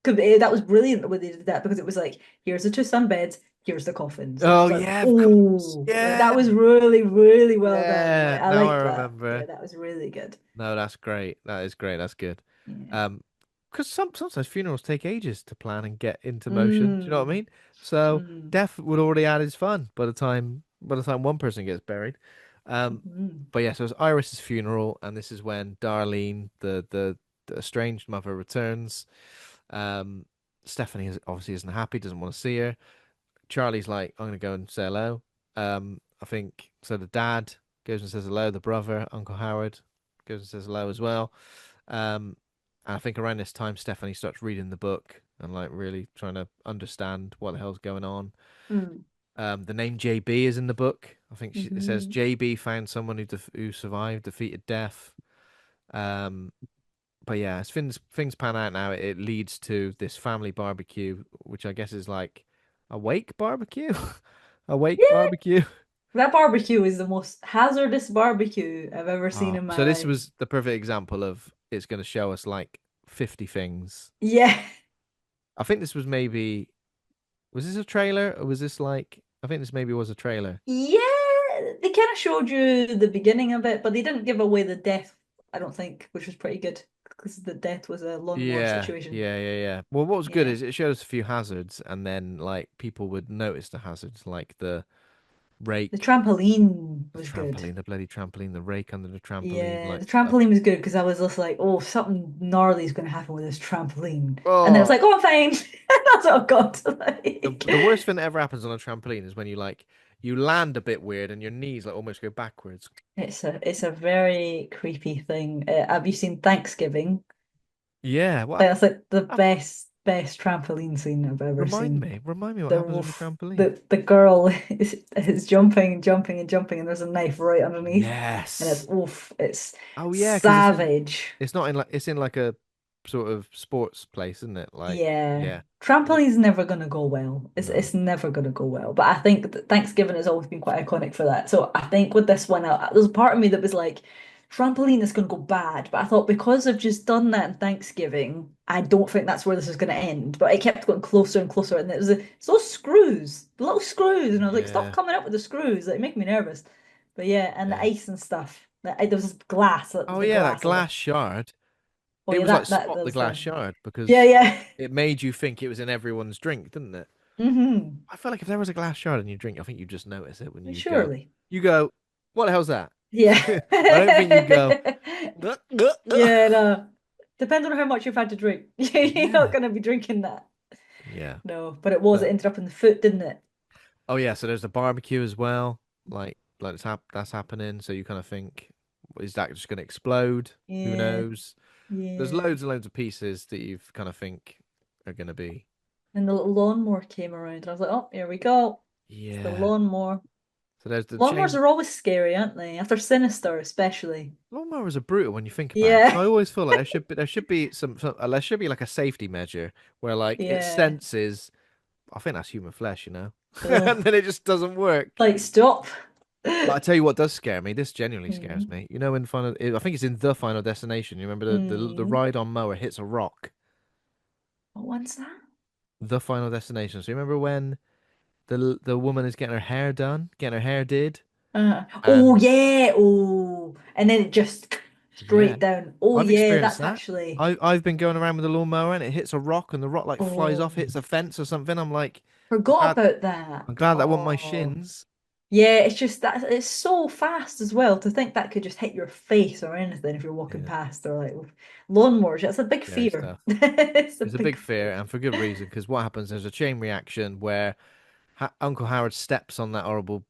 That was brilliant the way they did that because it was like, here's the two sunbeds, here's the coffins, and I Oh was like, yeah, of course. oh, like Yeah. that was really, really well done. Like Yeah. I Now I liked that. Yeah, remember. that was really good. No, that's great. That is great. That's good. Yeah. Um, because sometimes funerals take ages to plan and get into motion. Do you know what I Mm, mean? So mm, death would already had his fun by the time one person gets buried. mm. But yeah, so it's Iris's funeral, and this is when Darlene, the estranged mother, returns. Um, Stephanie obviously isn't happy, doesn't want to see her. Charlie's like, I'm gonna go and say hello. I think so. The dad goes and says hello. The brother, Uncle Howard, goes and says hello as well. Um, and I think around this time, Stephanie starts reading the book and like really trying to understand what the hell's going on. Mm, The name JB is in the book. I think it says mhm. JB found someone who survived, defeated death. Um, but yeah, as things pan out now, it leads to this family barbecue, which I guess is like a wake barbecue, a wake Yeah, barbecue. that barbecue is the most hazardous barbecue I've ever seen Oh, in my so this life. was the perfect example of it's going to show us like 50 things. Yeah. I think this was maybe was this a trailer or was this like I think this maybe was a trailer. Yeah, they kind of showed you the beginning of it, but they didn't give away the death, I don't think, which was pretty good because the death was a lawnmower Yeah, situation. yeah, yeah, yeah. Well, what was good Yeah. is it showed us a few hazards, and then like people would notice the hazards, like the The rake, trampoline was good. the bloody trampoline, the rake under the trampoline, Yeah, like the trampoline was good because I was just like, oh, something gnarly is going to happen with this trampoline. And then it's oh, like, oh, I'm fine. That's what I've got to the like. worst thing that ever happens on a trampoline is when you like you land a bit weird and your knees like almost go backwards. It's a very creepy thing. Have you seen Thanksgiving? Yeah, well, That's like the I, best trampoline scene I've ever seen. remind me what The happens on the roof, trampoline. the girl is jumping and jumping and jumping, and there's a knife right underneath, and Yes. it's oof, it's Oh yeah, because savage. it's not in like it's in like a sort of sports place, isn't it? Like Yeah. yeah. Trampoline's never gonna go well. It's No. never gonna go well. But I think that Thanksgiving has always been quite iconic for that. So I think with this one, there's a part of me that was like, trampoline is gonna go bad. But I thought because I've just done that in Thanksgiving, I don't think that's where this is gonna end. But it kept going closer and closer, and it was it's those screws, the little screws, and I was like, stop Yeah. coming up with the screws. Like, make me nervous. But yeah, and the Yeah. ice and stuff. There was glass, Oh the yeah, that glass of it. glass shard. Oh It yeah, was like that spot the that's glass the shard yeah, because yeah. it made you think it was in everyone's drink, didn't it? hmm I feel like if there was a glass shard in your drink, I think you just notice it when Surely. you go, what the hell's that? Yeah. I don't think you go, Yeah, no. Depends on how much you've had to drink. You're not yeah, going to be drinking that. yeah. No, but it was. It But ended up in the foot, didn't it? oh yeah, so there's a barbecue as well. Like that's happening. So you kind of think, is that just going to explode? Who Yeah, knows? There's yeah. loads and loads of pieces that you kind of think are going to be. And the little lawnmower came around, and I was like, oh, here we go. It's the Yeah. lawnmower. So there's the Lawnmowers chain. are always scary, aren't they? After Sinister, especially. Lawnmowers are brutal when you think about it. 'Cause I Yeah, always feel like there should be there should be like a safety measure where like it yeah. senses. I think that's human flesh, you know, and Ugh. then it just doesn't work. Like, stop. But I tell you what does scare me. This genuinely scares Hmm. me. You know, in final, I think it's in the Final Destination. You remember the Hmm. ride on mower hits a rock. What one's that? The Final Destination. So you remember when the woman is getting her hair done, getting her hair did, Oh and yeah. Oh, and then it just yeah, straight down. Oh I've yeah, experienced that's that. actually. I've been going around with a lawnmower and it hits a rock and the rock like flies Oh, off, hits a fence or something. I'm like, I'm forgot glad, about that. I'm glad that wasn't my Oh, shins. yeah. It's just that it's so fast as well. To think that could just hit your face or anything if you're walking Yeah, past or like lawnmowers. That's a big scary fear. stuff. It's a It's a big big fear. fear and for good reason because what happens? There's a chain reaction where Uncle Howard steps on that horrible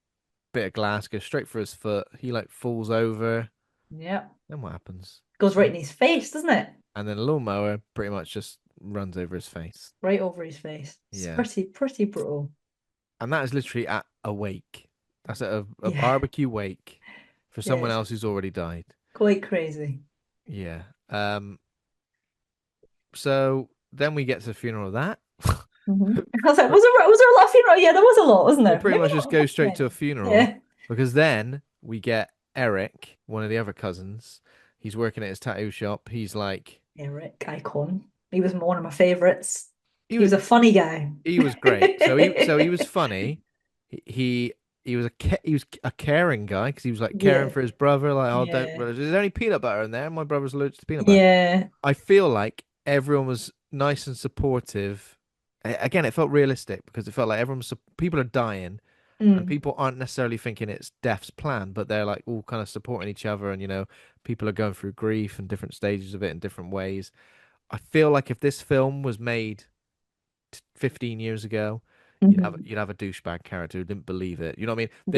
bit of glass, goes straight for his foot. He like falls over. Yeah, Then what happens? goes right in his face, doesn't it? And then a lawnmower pretty much just runs over his face. Right over his face. It's Yeah. pretty brutal. And that is literally at a wake. That's at a Yeah, barbecue wake for yeah. someone It's else who's already died. quite crazy. Yeah. So then we get to the funeral of that. I was like, was there a lot of funeral? Yeah, there was a lot, wasn't It there? pretty Maybe much just not goes as straight to a many. funeral Yeah. because then we get Eric, one of the other cousins. He's working at his tattoo shop. He's like, Eric, icon. He was one of my favorites. he He was was a funny guy. he was great. So he was funny. He he, he was a caring guy because he was like caring Yeah, for his brother. Like, oh, don't. yeah, Is there any peanut butter in there? My brother's allergic to peanut butter. yeah. I feel like everyone was nice and supportive. Again, it felt realistic because it felt like people are dying and Mm, people aren't necessarily thinking it's death's plan, but they're like all kind of supporting each other, and people are going through grief and different stages of it in different ways. I feel like if this film was made 15 years ago, mhm. you'd have a douchebag character who didn't believe it. You know what I mean? Yeah,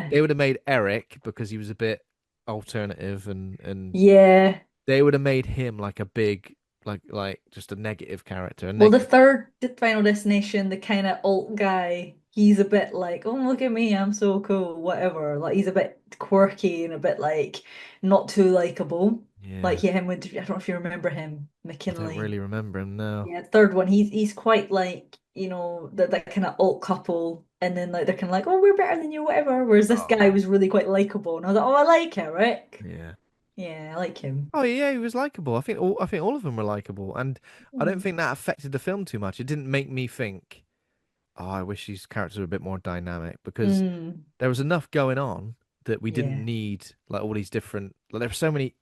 They would have made Eric because he was a bit alternative and yeah. they would have made him like a big like just a negative character, a Well, the negative. third Final Destination, the kind of alt guy, he's a bit like, oh, look at me, I'm so cool, whatever. Like he's a bit quirky and a bit like not too likable. Yeah, Like yeah, him with I don't know if you remember him, I don't McKinley. really remember him now. Yeah, third one, he's quite like, that kind of alt couple, and then like they're kind of like, oh, we're better than you, whatever. Whereas this guy Oh, was really quite likable, and I was like, oh, I like Eric. yeah. Yeah, I like him. Oh yeah, he was likable. I think all of them were likable, and I don't Mm. think that affected the film too much. It didn't make me think, oh, I wish these characters were a bit more dynamic because Mm. there was enough going on. that we didn't Yeah. need like all these different. Like there were so many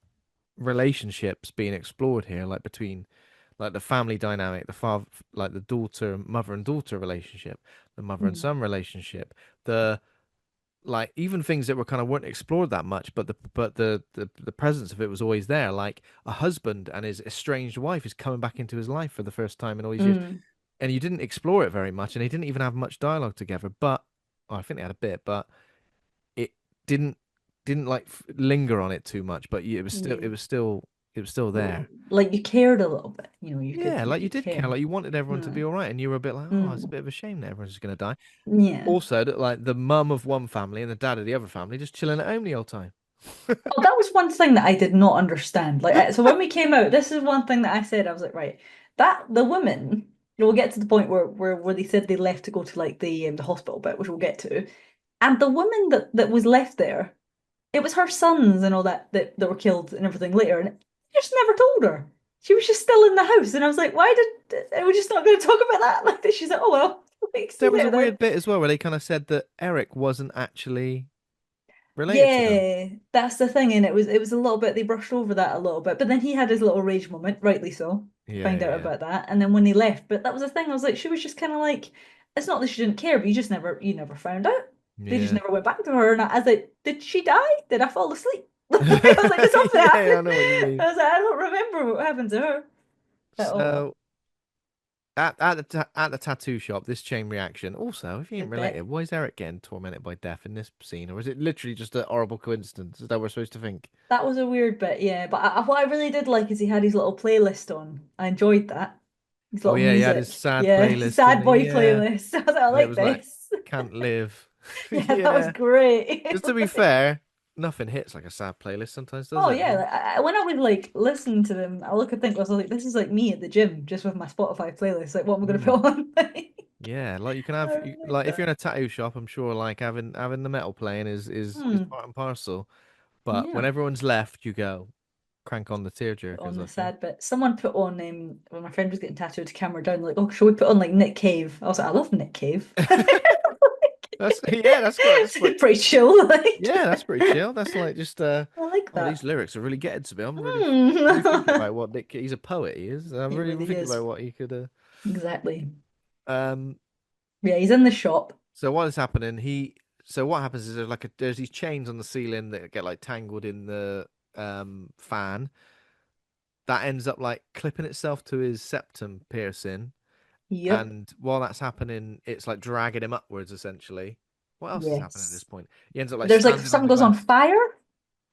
relationships being explored here, like between like the family dynamic, the father, like the daughter, mother and daughter relationship, the mother and Mm. son relationship, the like even things that were kind of weren't explored that much, but the presence of it was always there. Like a husband and his estranged wife is coming back into his life for the first time in all these years, Mm. and you didn't explore it very much, and they didn't even have much dialogue together. But well, I think they had a bit, but it didn't like linger on it too much. But it was still Yeah. it was still there. Like you cared a little bit, Yeah, you like you could did care, care. like you wanted everyone to be Mm. all right, and you were a bit like, oh, it's a Mm. bit of a shame that everyone's just gonna die. Yeah. Also, that like the mum of one family and the dad of the other family just chilling at home the whole time. Oh, that was one thing that I did not understand. Like, so when we came out, this is one thing that I said. I was like, right, that the women. We'll get to the point where they said they left to go to like the hospital bit, which we'll get to. And the woman that was left there, it was her sons and all that were killed and everything later, and it just never told her. She was just still in the house, and I was like, why did? Are we just not going to talk about that? Like, that? She's like, oh well, like, see There you was a later then. weird bit as well where they kind of said that Eric wasn't actually related to them. Yeah, that's the thing, and it was a little bit they brushed over that a little bit, but then he had his little rage moment, rightly so, to Yeah, find yeah, out yeah. about that, and then when he left, but that was the thing, I was like, she was just kind of like, it's not that she didn't care, but you never found out. They just Yeah. never went back to her, and I was like, did she die? Did I fall asleep? I was like, did something Yeah, happen? I know what you mean. I was like, I don't remember what happened to her at all. So at the tattoo shop, this chain reaction. Also, if you ain't Good bit. related, why is Eric getting tormented by death in this scene, or is it literally just a horrible coincidence? Is that what we're supposed to think? That was a weird bit, yeah. But what I really did like is he had his little playlist on. I enjoyed that. His Oh little yeah, he had his music. sad Yeah, playlist, didn't sad he? boy Yeah, playlist. I was like, I and it like was like this. "Can't Live." Yeah, that was Yeah. great. Just to be fair, nothing hits like a sad playlist sometimes, does Oh it? yeah, like, when I would like listen to them, I look and think, I was like, this is like me at the gym, just with my Spotify playlist. Like, what am I gonna Mm. put on? Yeah, like you can I have like like if you're that. in a tattoo shop, I'm sure like having the metal playing is Hmm. part and parcel. But when Yeah. everyone's left, you go crank on the tear On jerkers, I the think. sad bit. Someone put on when my friend was getting tattooed to camera down, like, oh, should we put on like Nick Cave? I was like, I love Nick Cave. That's yeah, that's quite Pretty chill, like. yeah, that's pretty chill. That's like just I like oh, these that. lyrics are really getting to me. I'm really thinking Hmm. about what Nick. He's a poet. He is. I'm He really really thinking is. about what he could. Exactly. Um. Yeah, he's in the shop. So what is happening? So what happens is there's these chains on the ceiling that get like tangled in the fan that ends up like clipping itself to his septum piercing, Yep. and while that's happening, it's like dragging him upwards essentially. What else is happening at this Yes. point? He ends up like There's like standing on something the goes on ground. fire.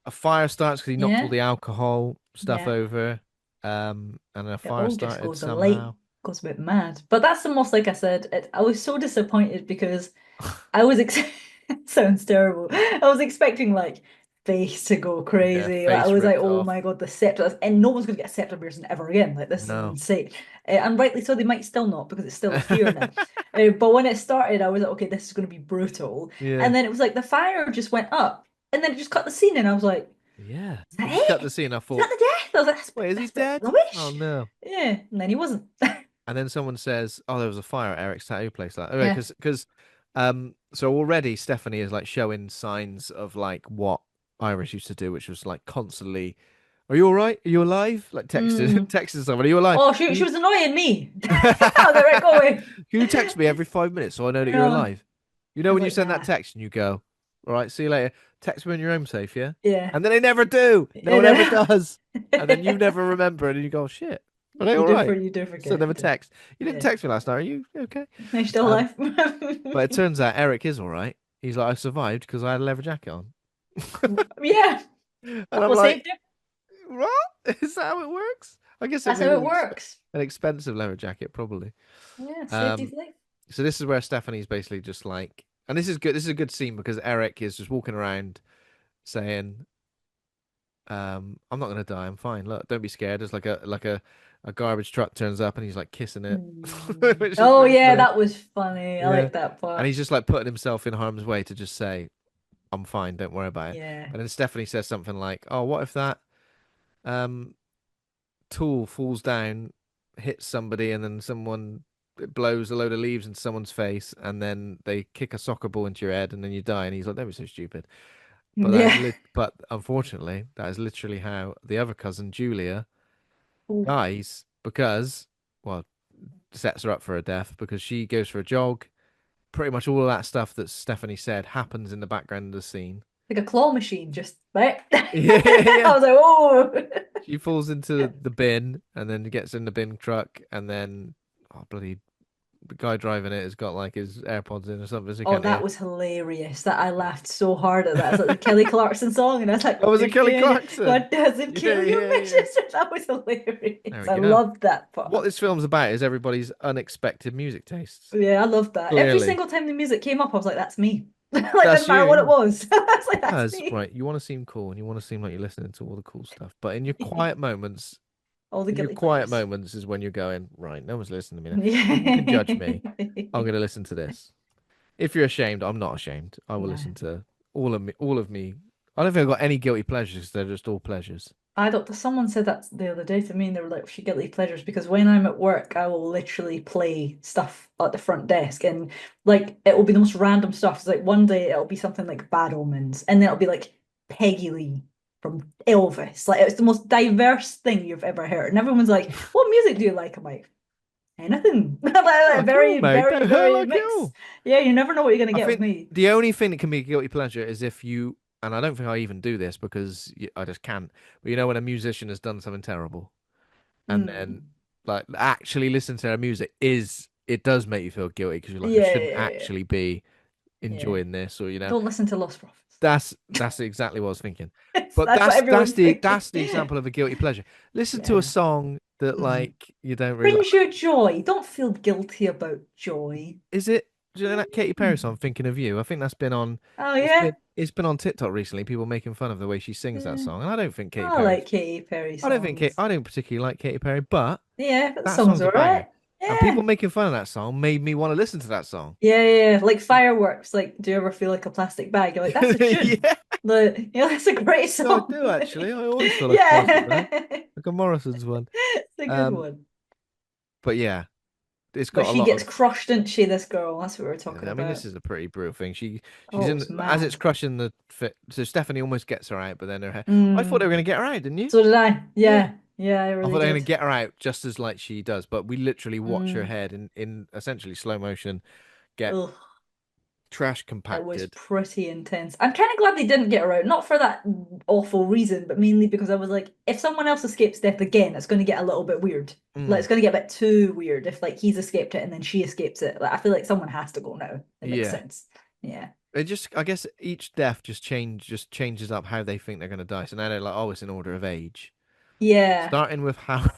A fire starts because he knocked all Yeah. the alcohol stuff Yeah. over, and a It fire all just started goes, the light somehow. goes a bit mad. But that's the most, like I said, I was so disappointed because I was ex it sounds terrible. I was expecting like face to go Yeah, crazy. Like I face was like, ripped oh off. my God, the scepter, and no one's gonna get a scepter piercing ever again. Like this is No. insane. And rightly so, they might still not because it's still a fear now. But when it started, I was like, okay, this is gonna be brutal. Yeah. And then it was like the fire just went up, and then it just cut the scene, and I was like, Yeah. is that It just cut the it? scene. I Is that thought, the death? I was like, wait, is he that's a bit dead? Oh rubbish. no. Yeah, and then he wasn't. And then someone says, "Oh, there was a fire at Eric's tattoo place." Like, okay, Yeah. because so already Stephanie is like showing signs of like what Iris used to do, which was like constantly, "Are you all right? Are you alive?" Like texting Mm. texting someone, "Are you alive? Oh, Can she you was annoying me. I was like, right, go away. can you text me every 5 minutes so I know that you're No. alive?" You know I was when you like, send that nah. text and you go, "All right, see you later." Text me when you're home safe, yeah. Yeah. And then they never do. No You one ever know. does. And then you never remember, and you go, "Shit, are they all right?" You do Send forget. them You a do. text. You didn't Yeah. text me last night. Are you okay? Are you still Um, alive? but it turns out Eric is all right. He's like, I survived because I had a leather jacket on. Yeah. And That's I'm what like, saved him. what? Is that how it works? I guess it That's how maybe it works. an expensive leather jacket, probably. Yeah, safety Um, for life. so this is where Stephanie's basically just like, and this is good. This is a good scene because Eric is just walking around saying, I'm not gonna die. I'm fine. Look, don't be scared. There's a garbage truck turns up and he's like kissing it, Mm. which is Oh really yeah, funny. that was funny. I Yeah. like that And part. he's just like putting himself in harm's way to just say, I'm fine, don't worry about it. Yeah. But then Stephanie says something like, "Oh, what if that um tool falls down, hits somebody, and then someone it blows a load of leaves into someone's face, and then they kick a soccer ball into your head, and then you die?" And he's like, "Don't be so stupid." But that is Yeah. but unfortunately, that is literally how the other cousin Julia Ooh, dies because, well, sets her up for a death because she goes for a jog. Pretty much all of that stuff that Stephanie said happens in the background of the scene. like a claw machine, just right. Yeah, yeah, I yeah. was like, oh. She falls into the bin and then gets in the bin truck and then oh bloody the guy driving it has got like his AirPods in or something so he Oh, can't that hear. was hilarious. That I laughed so hard at that. It's like the Kelly Clarkson song, and I was like, Oh, was it Kelly "Christian, Clarkson? God doesn't Yeah, kill you, yeah, yeah. bitches." That was There hilarious. we I go. loved that What part. this film's about is everybody's unexpected music tastes. Yeah, I loved that. Every Clearly. single time the music came up, I was like, "That's me." Like, That's didn't matter what it you. was. I was like, "That's Because, me." right, you want to seem cool and you want to seem like you're listening to all the cool stuff. But in your quiet moments, All the in your guilty quiet pleasures. moments is when you're going, right, no one's listening to me now. No one can judge me. I'm Yeah. going to listen to this. If you're ashamed, I'm not ashamed. I will No. listen to all of me. All of me. I don't think I've got any guilty pleasures. They're just all pleasures. I don't. Someone said that the other day to me, and they were like, "She guilty pleasures," because when I'm at work, I will literally play stuff at the front desk, and like it will be the most random stuff. It's like one day it'll be something like Bad Omens, and then it'll be like Peggy Lee from Elvis. Like it's the most diverse thing you've ever heard, and everyone's like, "What music do you like?" I'm like, "Anything." Oh, Very, cool, mate. very, Don't hurt very like it mixed. all. Yeah, you never know what you're gonna I get with think me. the only thing that can be a guilty pleasure is if you, and I don't think I even do this because I just can't. But you know when a musician has done something terrible, and then Mm. like actually listen to their music is it does make you feel guilty because you're like I Yeah, shouldn't yeah, yeah, actually be yeah. enjoying this or Don't listen to Lost Prophets. that's exactly what I was thinking. But That's what that's everyone's the thinking. that's the example of a guilty pleasure. Listen to a Yeah. song that Mm. like you don't really like. Brings you joy. Don't feel guilty about joy. Is it? Do you know that Katy Perry Mm. song "Thinking of You"? I think that's been on. Oh It's yeah. been on TikTok recently. People making fun of the way she sings that Yeah. song, and I don't think Katy I Perry's. like Katy Perry I don't think songs. I don't particularly like Katy Perry, but Yeah, but the that song's song's a banger. alright. And people Yeah. making fun of that song made me want to listen to that song. Yeah, yeah, yeah. Like fireworks. Like, do you ever feel like a plastic bag? You're like, that's a tune. Yeah, Like, that's a great no, I song. do actually. I always feel like a plastic bag, Yeah. like a Morrison's one. It's a good Um, one. but yeah, it's But got a she lot gets of. crushed, didn't she, this girl? That's what we were talking I mean, this about. is a pretty brutal thing. She's Oh, it in was as it's mad. crushing the fit. So Stephanie almost gets her out, but then her head. I thought they Mm. were going to get her out, didn't you? So did I. Yeah. Yeah. Yeah, I I really thought they were going did. to get her out just as like she does, but we literally watch her Mm. head in essentially slow motion get Ugh. trash It was compacted. pretty intense. I'm kind of glad they didn't get her out, not for that awful reason, but mainly because I was like, if someone else escapes death again, it's going to get a little bit weird. Like Mm, it's going to get a bit too weird if like he's escaped it and then she escapes it. Like I feel like someone has to go now. It makes yeah. sense. Yeah. It just I guess each death just changes up how they think they're going to die. So now they're like, oh, it's in order of age. Yeah. Starting with how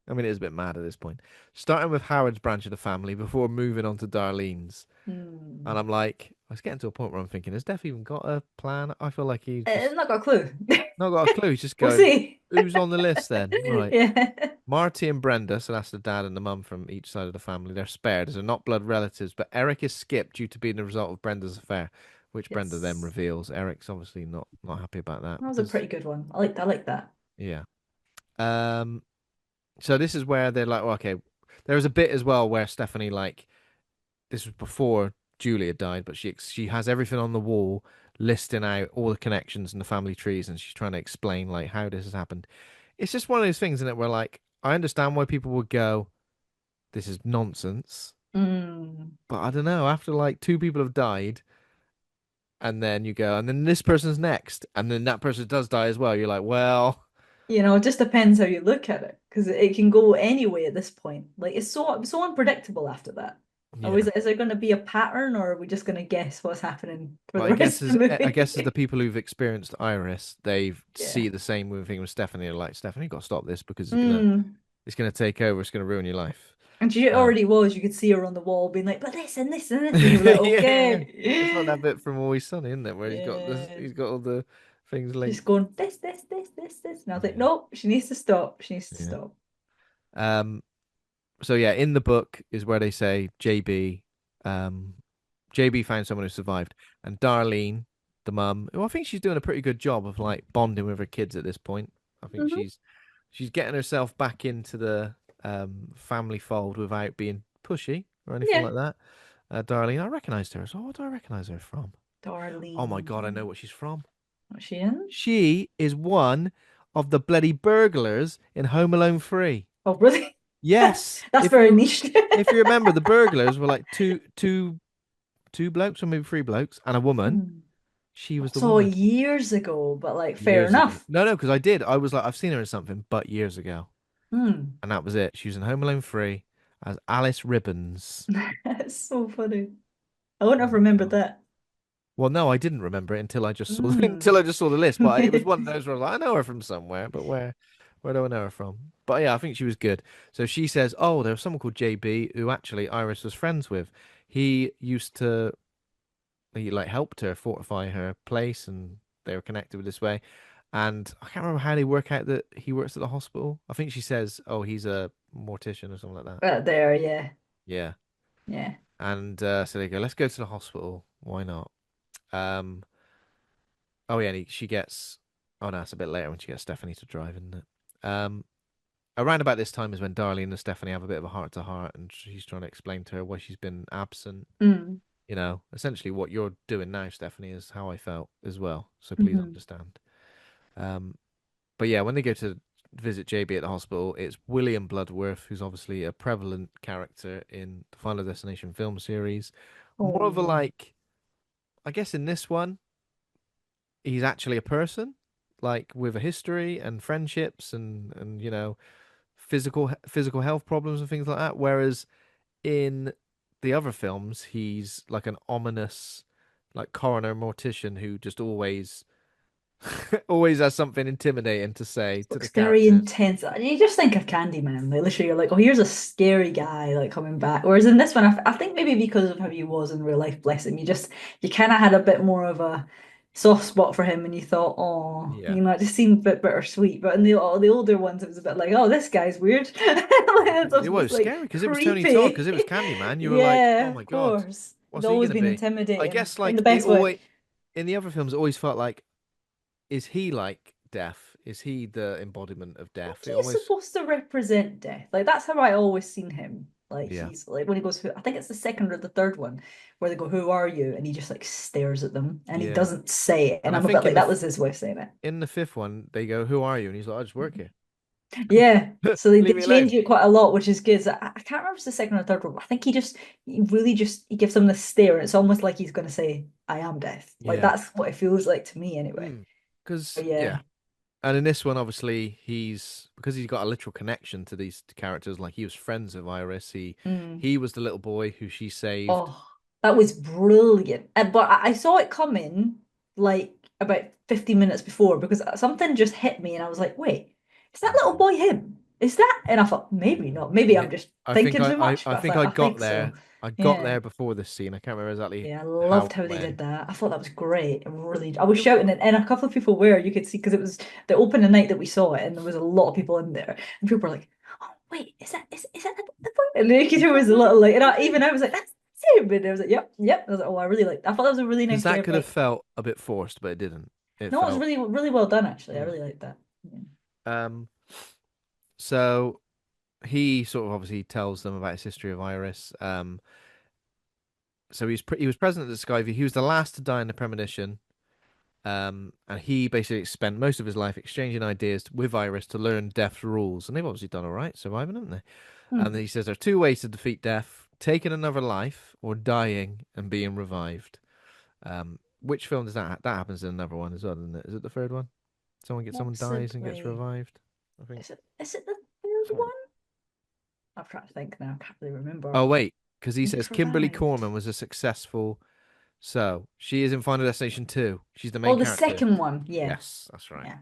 I mean, it is a bit mad at this point. Starting with Howard's branch of the family before moving on to Darlene's. And Hmm. I'm like, I was getting to a point where I'm thinking, has Def even got a plan? I feel like he's just Not got a clue. not got a clue. He's just We'll going, see. who's on the list then? Right. Yeah. Marty and Brenda, so that's the dad and the mum from each side of the family, they're spared as they're not blood relatives, but Eric is skipped due to being the result of Brenda's affair, which Brenda then Yes. reveals. Eric's obviously not happy about that That was a because pretty good one. I like that. yeah. Um so this is where they're like, well, okay, there was a bit as well where Stephanie like this was before Julia died, but she has everything on the wall listing out all the connections and the family trees, and she's trying to explain like how this has happened. It's just one of those things in it where like I understand why people would go, this is nonsense, Mm. but I don't know. After like two people have died, and then you go, and then this person's next, and then that person does die as well. You're like, well, It just depends how you look at it because it can go any way at this point. Like it's so unpredictable after that. yeah. Is there going to be a pattern, or are we just going to guess what's happening for But the rest of the I guess as the movie? people who've experienced Iris, they Yeah. see the same thing with Stephanie. They're like, Stephanie, you got to stop this because Mm. it's gonna take over. It's gonna ruin your life. And she Uh, already was. You could see her on the wall being like, "But this and this and this," and you were like, yeah, yeah. It's like "Okay." that bit from Always Sunny, isn't it? Where Yeah. he's got all the things She's linked. going this, and I was like, Yeah, "Nope, she needs to stop. She needs to yeah. stop." Um. So yeah, in the book is where they say um, JB found someone who survived, and Darlene, the mum, who I think she's doing a pretty good job of like bonding with her kids at this point. I think Hmm. she's getting herself back into the family fold without being pushy or anything Yeah. like that. Darlene, I recognized her. So what do I recognize her from? Oh my Darlene. God, I know what she's from. What's she in? She is one of the bloody burglars in Home Alone 3. Oh, really? Yes. That's very niche. If you remember, the burglars were like two blokes or maybe three blokes and a woman. Hmm. She was the So woman. years ago, but like fair Years ago. enough. No, because I did. I was like, I've seen her in something, but years ago. Hmm. And that was it. She was in Home Alone 3 as Alice Ribbons. It's so funny. I wouldn't Oh have my remembered God. that. Well, no, I didn't remember it until I just saw until Hmm. I just saw the list. But it was one of those where I was like, I know her from somewhere, but where do I know her from? But yeah, I think she was good. So she says, "Oh, there was someone called JB who actually Iris was friends with. He used to he like helped her fortify her place, and they were connected with this way. And I can't remember how they work out that he works at the hospital. I think she says, "Oh, he's a mortician or something like that." Right there, yeah. Yeah. Yeah. And so they go, "Let's go to the hospital. Why not?" Um, Oh yeah, and she gets. Oh no, it's a bit later when she gets Stephanie to drive, isn't it? Around about this time is when Darlene and Stephanie have a bit of a heart to heart, and she's trying to explain to her why she's been absent. Mm. You know, essentially what you're doing now, Stephanie, is how I felt as well. So please Hmm. understand. Um, but yeah, when they go to visit JB at the hospital, it's William Bloodworth, who's obviously a prevalent character in the Final Destination film series. More of a Oh, like, I guess in this one, he's actually a person, like with a history and friendships and physical health problems and things like that. Whereas in the other films, he's like an ominous, like coroner mortician who just always always has something intimidating to say to the looks very characters. intense. You just think of Candyman. Like literally, you're like, oh, here's a scary guy like coming back. Whereas in this one, I think maybe because of how he was in real life, bless him, you kind of had a bit more of a soft spot for him, and you thought, oh, Yeah, it just seemed a bit bittersweet. But in the older ones, it was a bit like, oh, this guy's weird. Like, it was it's like scary because it was Tony Todd because creepy. it was Candyman. You were like, oh Yeah, my of God, course. He's what's he always gonna been be? I intimidating guess in the like it best way. always in the other films, it always felt like, is he like death? Is he the embodiment of Think death? It he's almost, supposed to represent death. Like that's how I always seen him. Like yeah, he's like when he goes, I think it's the second or the third one, where they go, "Who are you?" and he just like stares at them and he yeah. doesn't say it. And And I I'm a bit think like, that was his way of saying it. in the fifth one, they go, "Who are you?" And he's like, "I just work here. Yeah. So they Leave me change alone." it quite a lot, which is good. So I can't remember if it's the second or third one. But I think he really just he gives them this stare, and it's almost like he's going to say, "I am death." Like Yeah. that's what it feels like to me, anyway. Because But yeah, yeah. and in this one, obviously, he's because he's got a literal connection to these characters. Like he was friends with Iris. Mm. He was the little boy who she saved. Oh, that was brilliant. But I saw it coming like about 15 minutes before because something just hit me and I was like, wait, is that little Mhm. boy him? Is that? And I thought, maybe not. Maybe Yeah, I'm just I think thinking too much. I But I think thought, I I got think so. there. I got Yeah. there before this scene. I can't remember exactly Yeah, I how loved or how they when. did that. I thought that was great. I was It, shouting it, and a couple of people were. You could see because it was the opening night that we saw it, and there was a lot of people in there, and people were like, "Oh, wait, is that the boy?" And you could is hear it that was a him? little like, Is that even him? I was like, "That's him," and I was like, "Yep, yep." I was like, "Oh, I really like." I thought that was a really Because nice way that of could have like, felt a bit forced, but it didn't. It no, it was felt. really, really well done actually. I Mm. really liked that. Yeah. Um. So he sort of obviously tells them about his history of Iris. So he was president of the Skyview. He was the last to die in the premonition. And he basically spent most of his life exchanging ideas with Iris to learn Death's rules, and they've obviously done all right, surviving, haven't they? And Hmm. he says there are two ways to defeat death: taking another life or dying and being revived. Which film does that? That happens in another one as well, doesn't it? Is it the third one? Someone dies and gets Possibly. revived. I think. Is it the third one? I'm trying to think now. I can't really remember. Oh wait, because he He says gets Kimberly revived. Corman was a successful. So she is in Final Destination 2. She's the Oh, main the character. second one. Yeah. Yes, that's right. Yeah.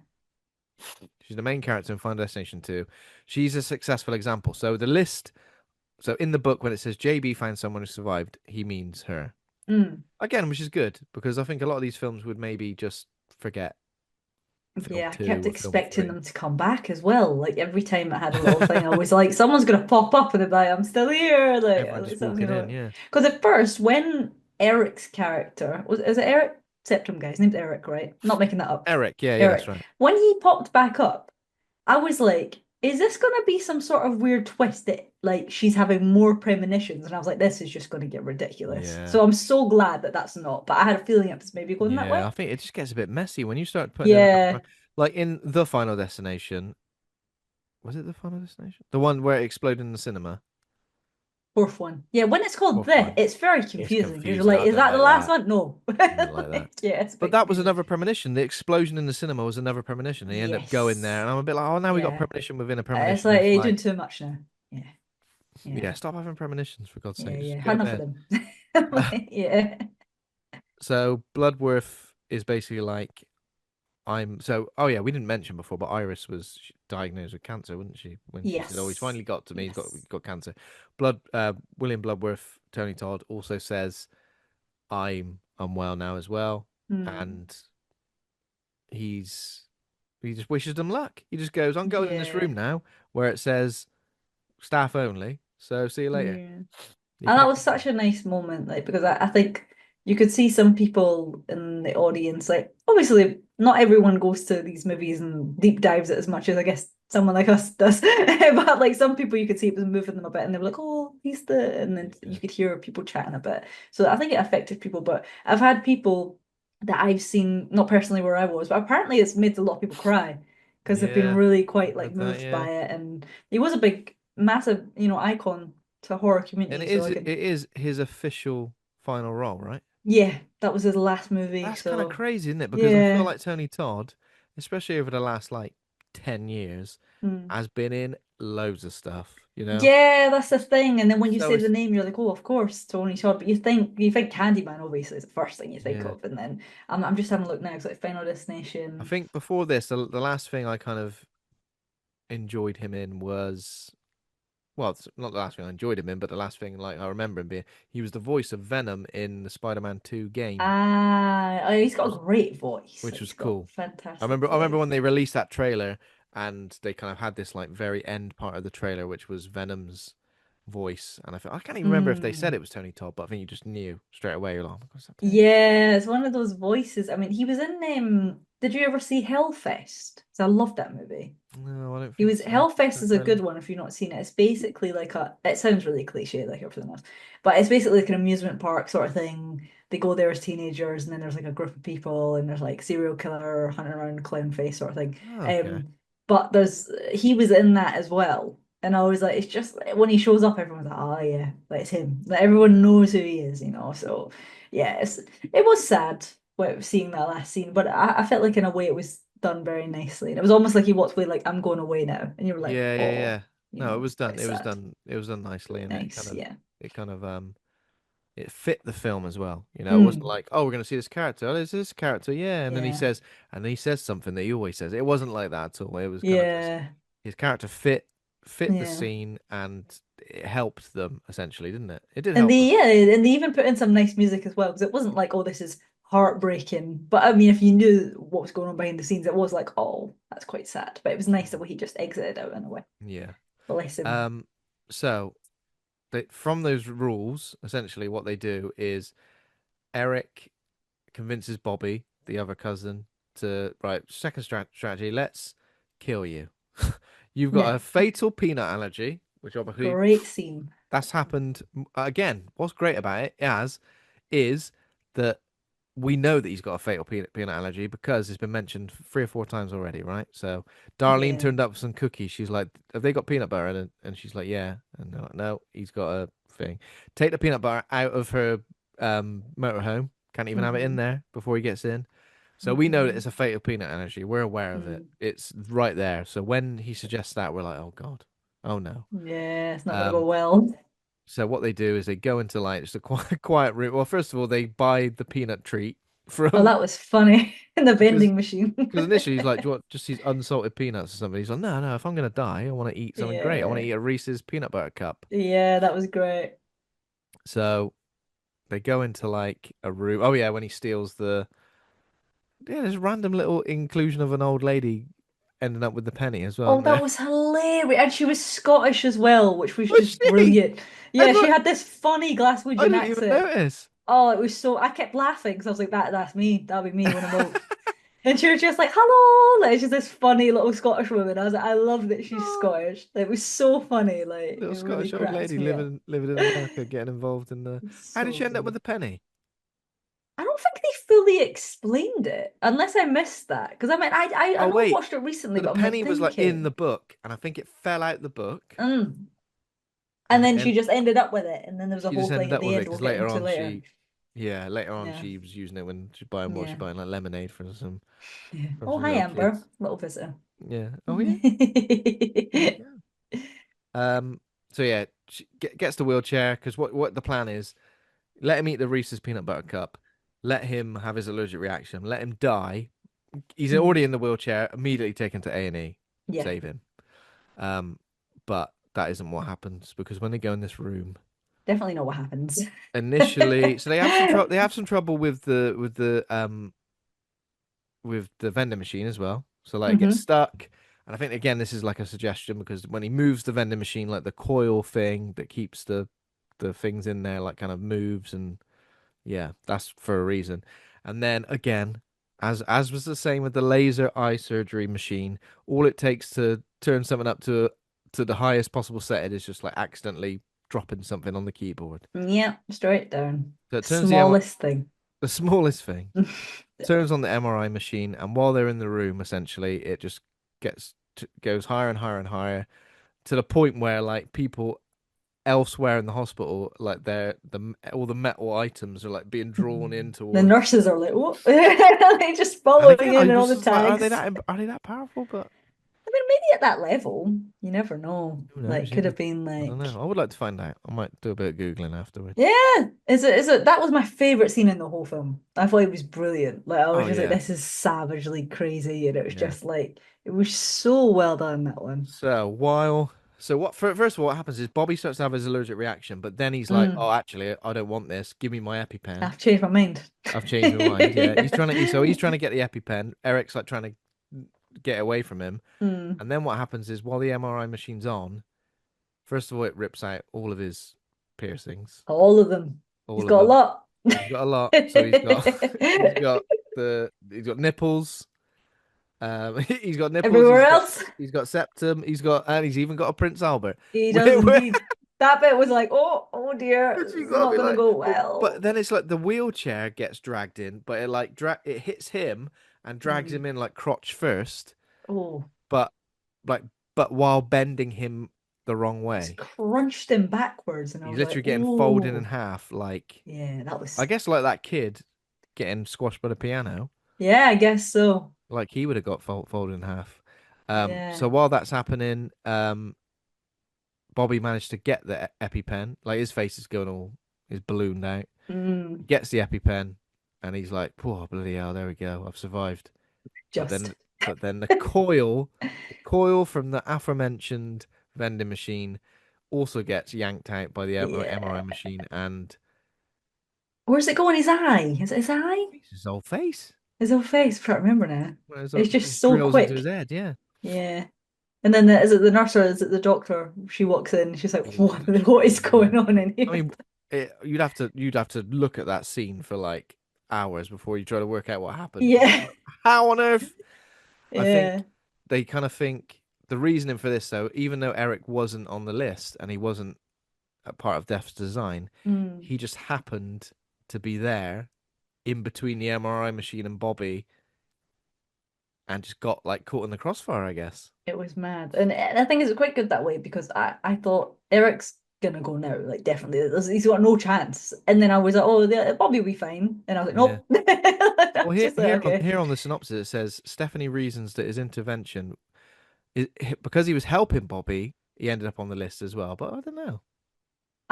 She's the main character in Final Destination 2. She's a successful example. So the list, so in the book, when it says JB finds someone who survived, he means her. Mm. Again, which is good because I think a lot of these films would maybe just forget film Yeah, I kept 2 or film expecting 3. them to come back as well. Like every time I had a little thing, I was like, someone's gonna pop up and they're like, I'm still here. Everyone Like just someone's walking in, gonna. yeah. Because at first, when Eric's character was, is it Eric? Septum guy. His name's Eric, right? I'm not making that up. Eric, yeah, that's Eric. right. When he popped back up, I was like, is this going to be some sort of weird twist that like she's having more premonitions? And I was like, this is just going to get ridiculous. Yeah. So I'm so glad that that's not. But I had a feeling it was maybe going that Yeah, way. I think it just gets a bit messy when you start putting in Yeah, like in the Final Destination. Was it the Final Destination? The one where it exploded in the cinema? fourth one. Yeah, when it's called Fourth this, one. it's very It's confusing because you're confusing. like, I is don't that the like last that. one? No. I don't like that. Like, yeah, it's a But bit that was confusing. another premonition. The explosion in the cinema was another premonition. And he ended up going there, Yes. and I'm a bit like, oh, now we got Yeah. premonition within a It's premonition. like It's you're like, doing too much now. Yeah. Yeah. yeah, stop having premonitions for God's Yeah. sake. Yeah. Just Had go to enough of bed. them. Yeah. So Bloodworth is basically like oh yeah, we didn't mention before, but Iris was diagnosed with cancer, wasn't she? When she said, "Oh, he's Yes. finally got to me. He's Yes. got cancer." William Bloodworth, Tony Todd also says, "I'm unwell now as well," Hmm. and he's he just wishes them luck. He just goes, "I'm going in this Yeah. room now where it says staff only. So see you later." Yeah. You And that can't was come in. such a nice moment, like because I think you could see some people in the audience, like obviously not everyone goes to these movies and deep dives it as much as I guess someone like us does. But like some people you could see it was moving them a bit and they were like, oh, he's the and then Yeah, you could hear people chatting a bit. So I think it affected people, but I've had people that I've seen, not personally where I was, but apparently it's made a lot of people cry because they've been yeah, really I've quite like heard that. moved Yeah. by it and he was a big, massive, icon to horror And community. it So is I it could, is his official final role, right? yeah, that was his last movie. That's kind of So crazy, isn't it? Because I feel yeah, like Tony Todd, especially over the last like 10 years, mm. has been in loads of stuff, you know? Yeah, that's the thing. And then when you So say the it's, name, you're like, oh, of course, Tony Todd. But you think Candyman obviously is the first thing you think yeah. of, and then I'm just having a look now. It's like Final I Destination. think before this, the last thing I kind of enjoyed him in was, well, it's not the last thing I enjoyed him in, but the last thing like I remember him being, he was the voice of Venom in the Spider-Man 2 game, Ah, oh, he's got a great voice. which Like, was he's got cool. fantastic I remember when voice. they released that trailer and they kind of had this like very end part of the trailer, which was Venom's voice, and I can't even remember if they said Mm. it was Tony Todd, but I think you just knew straight away. You're like, oh my God, is that Tony Todd? Yeah, it's one of those voices. I mean, he was in did you ever see Hellfest? So I loved that movie. No, I don't He think was so. Hellfest Don't is a really. good one if you've not seen it. It's basically like it sounds really cliche like everything else, but it's basically like an amusement park sort of thing. They go there as teenagers and then there's like a group of people and there's like serial killer hunting around clown face sort of thing. Oh, okay. But he was in that as well. And I was like, it's just when he shows up, everyone's like, oh yeah, like it's him. Like everyone knows who he is. So yeah, it was sad seeing that last scene, but I felt like in a way it was done very nicely. And it was almost like he walked away like, I'm going away now. And you were like, Yeah, yeah, oh, yeah. No, it was done. quite It was sad. done. It was done nicely, Quite and nice, yeah. it kind of it fit the film as well. You know, it wasn't Mm, like, oh, we're gonna see this character. Oh, there's this character, yeah, yeah. and then he says something that he always says. It wasn't like that at all. It was kind of just Yeah. his character fit the Yeah. scene, and it helped them essentially, didn't it? It did And help them. and they even put in some nice music as well, because it wasn't like, oh, this is heartbreaking. But I mean, if you knew what was going on behind the scenes, it was like, oh, that's quite sad. But it was nice the way he just exited out in a way. Yeah. Bless him. Um. So from those rules, essentially, what they do is Eric convinces Bobby, the other cousin, to right second strategy. Let's kill you. You've got Yeah. a fatal peanut allergy, which obviously Great scene. that's happened again. What's great about it is that we know that he's got a fatal peanut allergy because it's been mentioned 3 or 4 times already, right? So Darlene Yeah. turned up with some cookies. She's like, "Have they got peanut butter?" And she's like, "Yeah." And they're like, "No, he's got a thing." Take the peanut butter out of her motorhome. Can't even have it in Hmm. there before he gets in. So we know that Hmm. it's a fatal peanut allergy. We're aware of it. Mm. It's right there. So when he suggests that, we're like, "Oh God, oh no." Yeah, it's not gonna go Um, well. so what they do is they go into like just a quiet room. Well, first of all, they buy the peanut treat Oh, from that was funny. In the because vending machine. initially he's like, "Do you want just these unsalted peanuts or something?" He's like, "No, no. If I'm gonna die, I want to eat something great. I want to Yeah. eat a Reese's peanut butter cup." Yeah, that was great. So they go into like a room. Oh yeah, when he steals there's a random little inclusion of an old lady ending up with the penny as well, Oh, isn't that there? was hilarious. And she was Scottish as well, which was Was just she? brilliant. I Yeah, she thought had this funny I Glaswegian didn't even accent. notice. Oh, it was so I kept laughing because I was like, that's me. That'll be me when I'm old. And she was just like, hello, like she's this funny little Scottish woman. I was like, I love that she's Oh, Scottish. Like, it was so funny. Like, little it really Scottish old cracks lady me up. living in America, getting involved in the. It's How did so she end up with good. the penny? I don't think they fully explained it, unless I missed that. Because I mean, I Oh know I wait, watched it recently, so the but I'm like penny was like in the thinking, book, and I think it fell out the book, mm. And and then then she just ended up with it, and then there was a she whole just thing ended at up the with it end we'll because get later into on later. yeah, later on Yeah, she was using it when she's buying what she's yeah, buying like lemonade for some yeah. from Oh, some hi, little Amber, kids. little visitor. Yeah. Oh yeah. There you go. So yeah, she gets the wheelchair because what the plan is, let him eat the Reese's peanut butter cup, let him have his allergic reaction, let him die. He's Mm, already in the wheelchair, immediately taken to A&E, yeah, save him. Um, but that isn't what happens because when they go in this room, definitely know what happens. initially, so they have some trouble. They have some trouble with the vending machine as well. So like it gets Hmm. stuck. And I think again this is like a suggestion because when he moves the vending machine, like the coil thing that keeps the things in there like kind of moves and yeah, that's for a reason. And then again, as was the same with the laser eye surgery machine, all it takes to turn something up to the highest possible setting is just like accidentally dropping something on the keyboard. Yeah, straight down. So it turns Smallest thing. the smallest thing turns on the MRI machine, and while they're in the room, essentially, it just goes higher and higher and higher to the point where like people elsewhere in the hospital, like all the metal items are like being drawn in The towards. nurses are like, what? They just And following again, I in and all was the just like, tags. are they that powerful? But I mean, maybe at that level, you never know. who Like, knows? could Yeah, have been I don't like, know. I would like to find out. I might do a bit of googling afterwards. yeah. Is it? That was my favorite scene in the whole film. I thought it was brilliant. Like, I was Oh just like, yeah, this is savagely crazy, and it was yeah. just like, it was so well done that one. So while so what first of all what happens is Bobby starts to have his allergic reaction, but then he's like, Mm, "Oh, actually, I don't want this. Give me my EpiPen." I've changed my mind. I've changed my mind. Yeah, he's trying to get the EpiPen. Eric's like trying to get away from him, Mm, and then what happens is while the MRI machine's on, first of all it rips out all of his piercings, all of them. He's all of got a them. lot. He's got a lot, so he's got he's got nipples. He's got nipples. Everywhere else. He's got septum. And he's even got a Prince Albert. He does Where indeed. That bit was like, oh dear, Because you it's gotta not be gonna like, go but well. then it's like the wheelchair gets dragged in, but it like it hits him and drags Mm. him in like crotch first, Oh, but like while bending him the wrong just way. crunched him backwards, and I He's was like, literally getting folded in oh, half, like yeah, that I was, guess like that kid getting squashed by the piano, yeah, I guess so. like he would have got folded in half. So Yeah. while that's happening, Bobby managed to get the EpiPen. Like his face is going all is ballooned out. He Mm, gets the EpiPen, and he's like, "Poor bloody hell, there we go, I've survived." But just. then the coil from the aforementioned vending machine also gets yanked out by the MRI Yeah. machine and Where's it going? His eye? Is it his eye? it's his whole face. His whole face? I can't remember now. Well, It's it just just so drills into his quick. head. Yeah. Yeah. And then is it the nurse or is it the doctor? She walks in. She's like, Oh, that's what is crazy. Yeah. going on in I here? mean, you'd have to look at that scene for like hours before you try to work out what happened. 'Cause it's Yeah. like, how on earth? I think Yeah. they kind of think the reasoning for this, though, even though Eric wasn't on the list and he wasn't a part of Death's design, Mm. he just happened to be there in between the MRI machine and Bobby and just got like caught in the crossfire, I guess. It was mad. And I think it's quite good that way because I thought Eric's gonna go now, like definitely. He's got no chance. And then I was like, oh, Bobby will be fine. And I was like, Yeah. nope. I Well, was just like, okay. here on the synopsis it says Stephanie reasons that his intervention is because he was helping Bobby, he ended up on the list as well. But I don't know.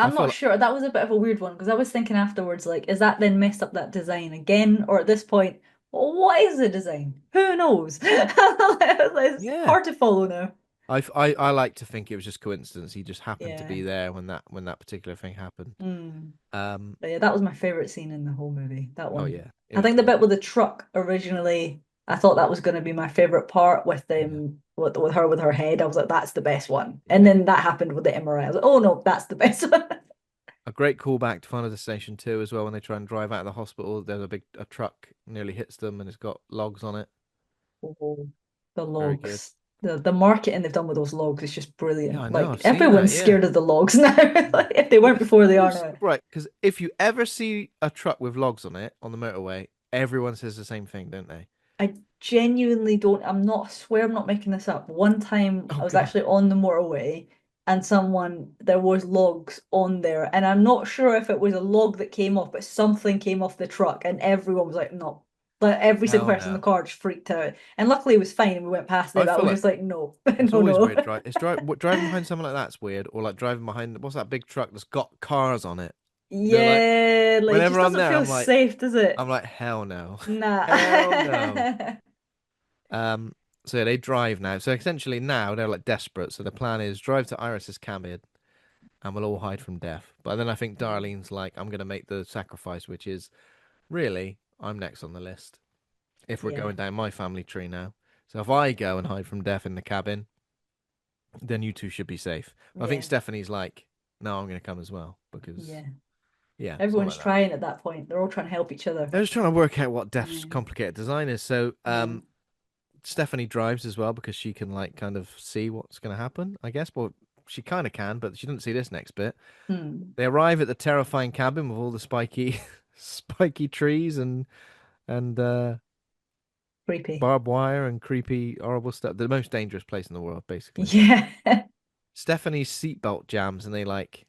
I I'm feel not like sure. That was a bit of a weird one because I was thinking afterwards, like, is that then messed up that design again? Or at this point, well, what is the design? Who knows? It's yeah. hard to follow now. I like to think it was just coincidence. He just happened to Yeah. be there when that particular thing happened. Mm. Um. But yeah, that was my favorite scene in the whole movie. That Oh one. yeah, it I was think the good. bit with the truck originally, I thought that was going to be my favorite part with Yeah. them with her with her head. I was like, that's the best one. And Yeah. then that happened with the MRI. I was like, oh no, that's the best one. A great callback to Final Destination 2 as well when they try and drive out of the hospital. There's a truck nearly hits them and it's got logs on it. Oh, the Very good. logs. The marketing they've done with those logs is just Yeah, brilliant. I know. Like I've seen that. everyone's Yeah. scared of the logs now. Like, if they weren't before, they are now. Right, because if you ever see a truck with logs on it on the motorway, everyone says the same thing, don't they? I genuinely don't, I'm not, I swear I'm not making this up. One time Oh I was God. actually on the motorway and there was logs on there. And I'm not sure if it was a log that came off, but something came off the truck and everyone was like, no. Like every single Hell person in the no. car just freaked out. And luckily it was fine and we went past it, I but I feel was like just like, no, it's no, always no. weird. Driving behind someone like that's weird, or like driving behind what's that big truck that's got cars on it? They're like Yeah, like it just whenever I'm doesn't there, feel safe, does it? I'm like hell no, Nah. hell no. Um, so yeah, they drive now. So essentially now they're like desperate. So the plan is drive to Iris's cabin and we'll all hide from death. But then I think Mm, Darlene's like, I'm gonna make the sacrifice, which is really I'm next on the list if we're yeah, going down my family tree now. So if I go and hide from death in the cabin, then you two should be safe. But I think yeah, Stephanie's like, no, I'm gonna come as well because yeah. yeah, something Everyone's like that. trying at that point. They're all trying to help each other. They're just trying to work out what Death's Yeah, complicated design is. So yeah. Stephanie drives as well because she can like kind of see what's going to happen, I guess. Well, she kind of can, but she didn't see this next bit. Hmm. They arrive at the terrifying cabin with all the spiky, spiky trees and Creepy. barbed wire and creepy, horrible stuff. The most dangerous place in the world, basically. Yeah. Stephanie's seatbelt jams, and they like,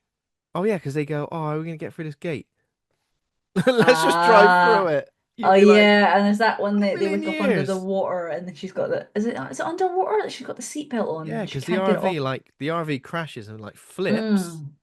oh yeah, because they go, oh, are we going to get through this gate? Let's just drive through Ah. it. Oh You'd be like, yeah, and there's that one a they million look up under the years. water and then she's got the is it underwater that she's got the seatbelt on Yeah, and she because the can't get it off. RV, like the RV crashes and like flips. Mm.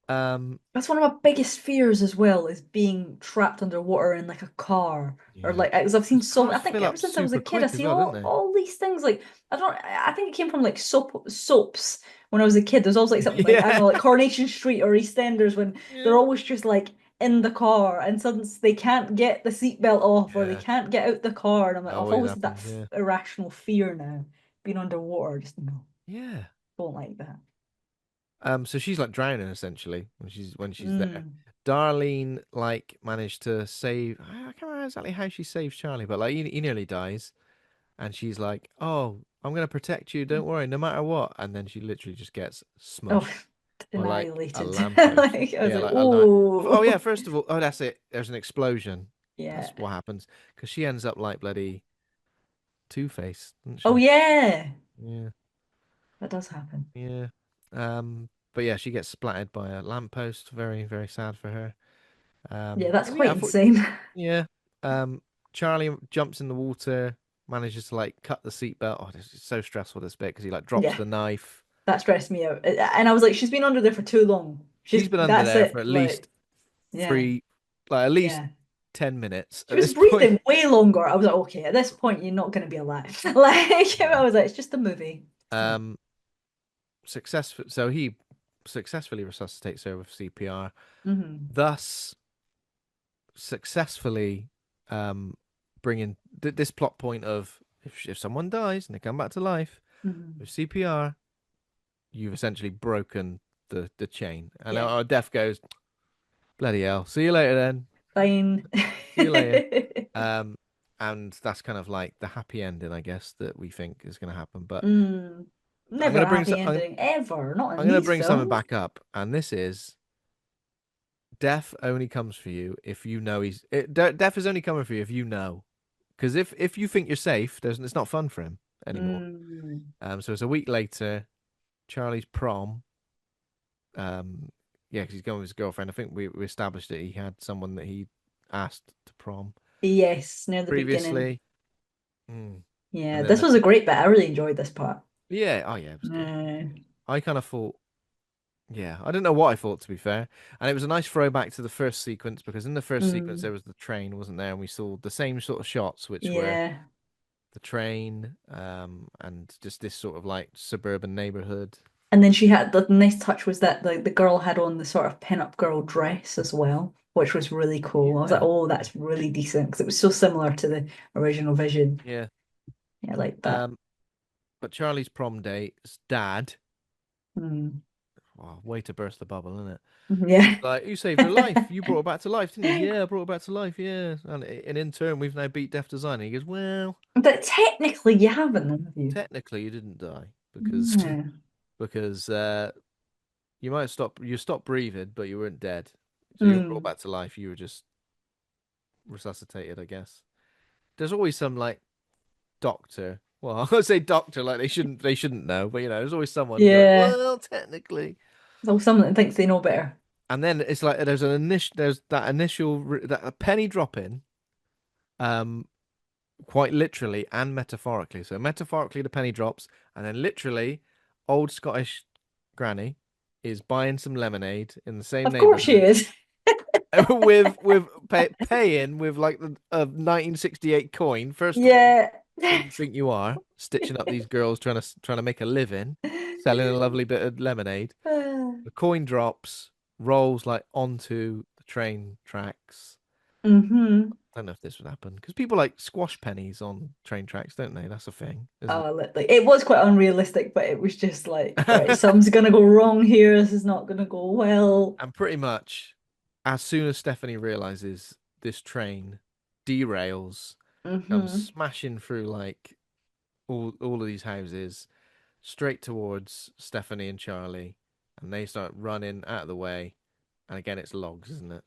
Um, That's one of my biggest fears as well, is being trapped underwater in like a car or yeah, like because I've seen because so cars I think fill ever up since I was a super kid I quick as see well, don't they? all these things like I think it came from like soaps when I was a kid. There's always like something like I don't Yeah, know like Coronation Street or EastEnders when they're yeah, always just like in the car and suddenly they can't get the seatbelt off or they yeah. can't get out the car and I'm That like I've always always had that happens. Yeah, irrational fear now being underwater. Just no, yeah. don't like that. So she's like drowning essentially when she's there. Mm. Darlene like managed to save. I can't remember exactly how she saves Charlie, but like he nearly dies, and she's like, "Oh, I'm gonna protect you. Don't worry, no matter what." And then she literally just gets Oh, smushed by like a annihilated. lamppost. Like I was Yeah, like, like a night. Oh oh, yeah, first of all, oh that's it. There's an explosion. yeah. That's what happens because she ends up like bloody Two-Face, doesn't Oh she? yeah, Yeah, that does happen. yeah. But yeah, she gets splattered by a lamppost. Very, very sad for her. Yeah, that's And yeah, quite I thought, insane. yeah. Um, Charlie jumps in the water, manages to like cut the seatbelt. Oh, this is so stressful this bit because he like drops Yeah, the knife. that stressed me out. And I was like, she's been under there for too long. Just She's been under that's there for it. at Like, least yeah, three, like at least yeah. 10 minutes She at was this point. breathing way longer. I was like, okay, at this point, you're not going to be alive. Like, I No. was like, it's just a movie. It's fine. Um, successful. So he successfully resuscitates her with CPR, Hmm. thus successfully bringing this plot point of if someone dies and they come back to life with Hmm. CPR, you've essentially broken the chain. And Yeah, our death goes, bloody hell. See you later then. fine. See you later. Um, and that's kind of like the happy ending, I guess, that we think is going to happen. But Mm. I'm Never going a to bring happy some. ending ever. Not I'm in going to these bring something films. back up, and this is death only comes for you if you know death is only coming for you if you know. Because if you think you're safe, it's not fun for him anymore. Mm. So it's a week later, Charlie's prom. Um, yeah, because he's going with his girlfriend. I think we established that he had someone that he asked to prom Yes, near the beginning. previously. Mm. Yeah, And then this was a great bit. I really enjoyed this part. yeah, oh yeah, it was good. Uh, I kind of thought, yeah, I didn't know what I thought to be fair, and it was a nice throwback to the first sequence because in the first sequence mm, there was the train, wasn't there, and we saw the same sort of shots, which were yeah. the train, and just this sort of like suburban neighborhood. And then she had the nice touch was that the girl had on the sort of pin-up girl dress as well, which was really cool. I was like, Yeah, oh, that's really decent because it was so similar to the original Vision. yeah. Yeah, I like that. Um, but Charlie's prom date's dad, Mm. Oh, way to burst the bubble, isn't it? Yeah. Like, you saved her life. You brought her back to life, didn't you? Yeah, I brought her back to life. Yeah. And in turn, we've now beat Death Design. And he goes, well, But technically you haven't, have you? technically, you didn't die because Yeah. because you might stop you stopped breathing, but you weren't dead. So you were brought Mm. back to life. You were just resuscitated, I guess. There's always some like doctor. Well, I say doctor like they shouldn't know, but there's always someone going, Yeah. well, technically. So someone that thinks they know better. And then it's like there's that initial that a penny drop in, um, quite literally and metaphorically. So metaphorically, the penny drops, and then literally, old Scottish granny is buying some lemonade in the same Of course she neighborhood is. paying with like a 1968 coin. First of all, Yeah. who do you think you are? Stitching up these girls trying to make a living, selling a lovely bit of lemonade. The coin drops, rolls like onto the train tracks. Mm-hmm. I don't know if this would happen because people like squash pennies on train tracks, don't they? That's a thing, isn't Oh, like it was quite unrealistic, but it was just like, right, it? something's gonna go wrong here. This is not gonna go well. And pretty much, as soon as Stephanie realizes this train derails, comes Mm-hmm. smashing through like all of these houses straight towards Stephanie and Charlie, and they start running out of the way. And again, it's logs, isn't it?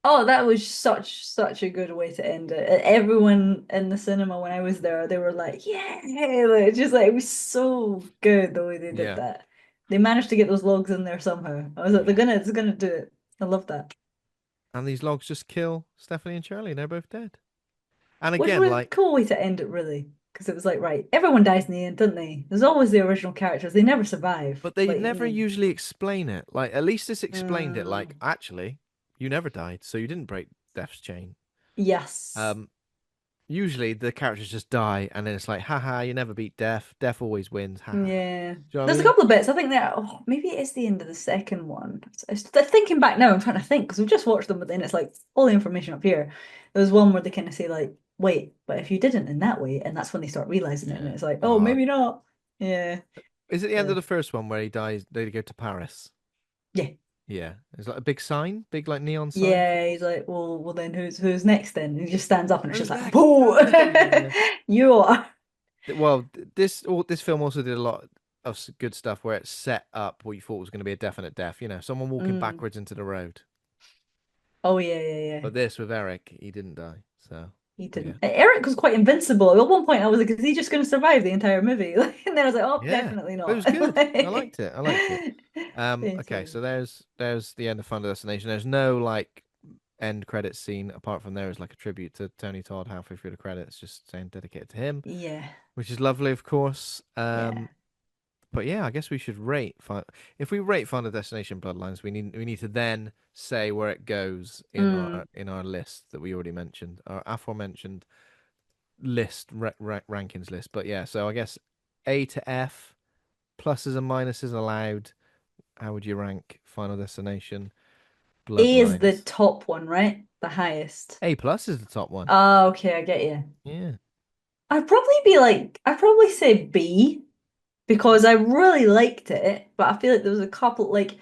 Oh, that was such a good way to end it. Everyone in the cinema when I was there, they were like, "Yeah!" Like, just like it was so good the way they did Yeah, that. They managed to get those logs in there somehow. I was like, yeah. it's gonna do it. I love that. And these logs just kill Stephanie and Charlie, and they're both dead. And Which again, was a like, cool way to end it, really, because it was like, right, everyone dies in the end, don't they? There's always the original characters. They never survive. but they Like, never usually explain it. Like, at least this explained it. Like, mm, actually, you never died, so you didn't break Death's chain. yes. Um, Usually the characters just die, and then it's like, haha, you never beat Death. Death always wins, haha. Yeah. Do you know what I There's a mean? couple of bits. I think that maybe it is the end of the second one. Thinking back now, I'm trying to think because we've just watched them, but then it's like all the information up here. There was one where they kind of say like, "Wait, but if you didn't in that way," and that's when they start realizing it, and Yeah. it's like, "Oh, Oh, maybe not." Yeah. is it the end Uh, of the first one where he dies? They go to Paris. yeah. Yeah. It's like a big sign, big like neon sign for Yeah. them. He's like, "Well, then who's next then?" And he just stands up, and it's just Who's like, next? "Whoa, Who's next? Yeah. you are." Well, this film also did a lot of good stuff where it set up what you thought was going to be a definite death. Someone walking Mm. backwards into the road. Oh yeah, yeah, yeah. But this with Eric, he didn't die. So He yeah, didn't. Eric was quite invincible. At one point, I was like, "Is he just going to survive the entire movie?" And then I was like, "Oh, yeah, definitely but it not." was good. I liked it. I liked it. Okay, Basically. so there's the end of Final Destination. There's no like end credits scene apart from there is like a tribute to Tony Todd halfway through the credits, just saying dedicated to him, Yeah, which is lovely, of course. yeah. But yeah, I guess we should if we rate Final Destination Bloodlines, we need to then say where it goes in our Mm. in our list that we already mentioned, our aforementioned rankings list. But yeah, so I guess A to F, pluses and minuses allowed. How would you rank Final Destination A is the Bloodlines? top one, right? The highest. A plus is the top one. Oh, okay, I get you. Yeah. I'd probably say B because I really liked it, but I feel like there was a couple like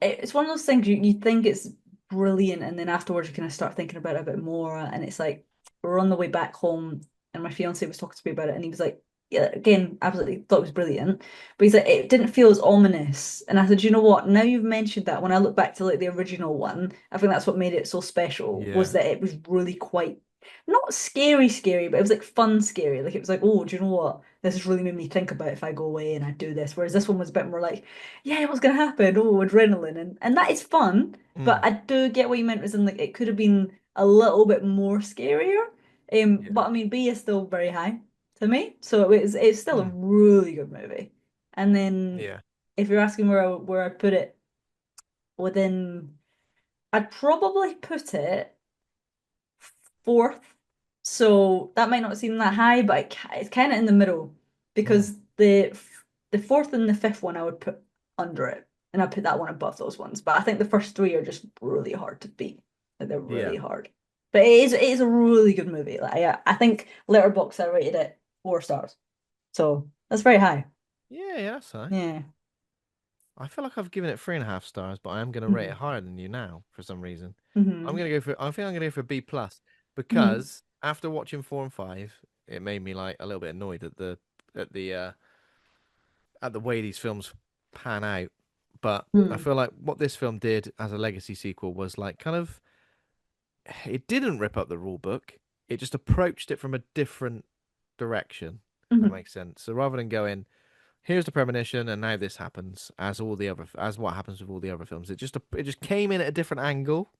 it's one of those things you think it's brilliant, and then afterwards you kind of start thinking about it a bit more, and it's like we're on the way back home, and my fiance was talking to me about it, and he was like, "Yeah, again, absolutely thought it was brilliant," but he's like, "It didn't feel as ominous," and I said, "You know what? Now you've mentioned that, when I look back to like the original one, I think that's what made it so special was Yeah. that it was really quite." Not scary, scary, but it was like fun scary. Like it was like, oh, do you know what? This has really made me think about if I go away and I do this. Whereas this one was a bit more like, yeah, what's gonna happen? Oh, adrenaline, and that is fun. But Mm. I do get what you meant was in like it could have been a little bit more scarier. Yeah. But I mean, B is still very high to me, so it's still a Mm. really good movie. And then Yeah. if you're asking where I'd put it within, I'd probably put it fourth. So that might not seem that high, but it's kind of in the middle Mm. because the fourth and the fifth one I would put under it, and I put that one above those ones. But I think the first three are just really hard to beat. Like they're Yeah. really hard. But it is a really good movie. Like I think Letterboxd I rated it 4 stars, so that's very high. Yeah. Yeah. That's fine. Yeah. I feel like I've given it 3.5 stars, but I am going to rate it Mm-hmm. higher than you now for some reason. I'm Mm-hmm. going to go for. I think I'm going to go for B plus Mm-hmm. because after watching 4 and 5, it made me like a little bit annoyed at the uh, at the way these films pan out. But I Mm-hmm. feel like what this film did as a legacy sequel was like kind of it didn't rip up the rule book. It just approached it from a different direction. If that Mm-hmm. makes sense. So rather than going, here's the premonition, and now this happens as what happens with all the other films. It just came in at a different angle,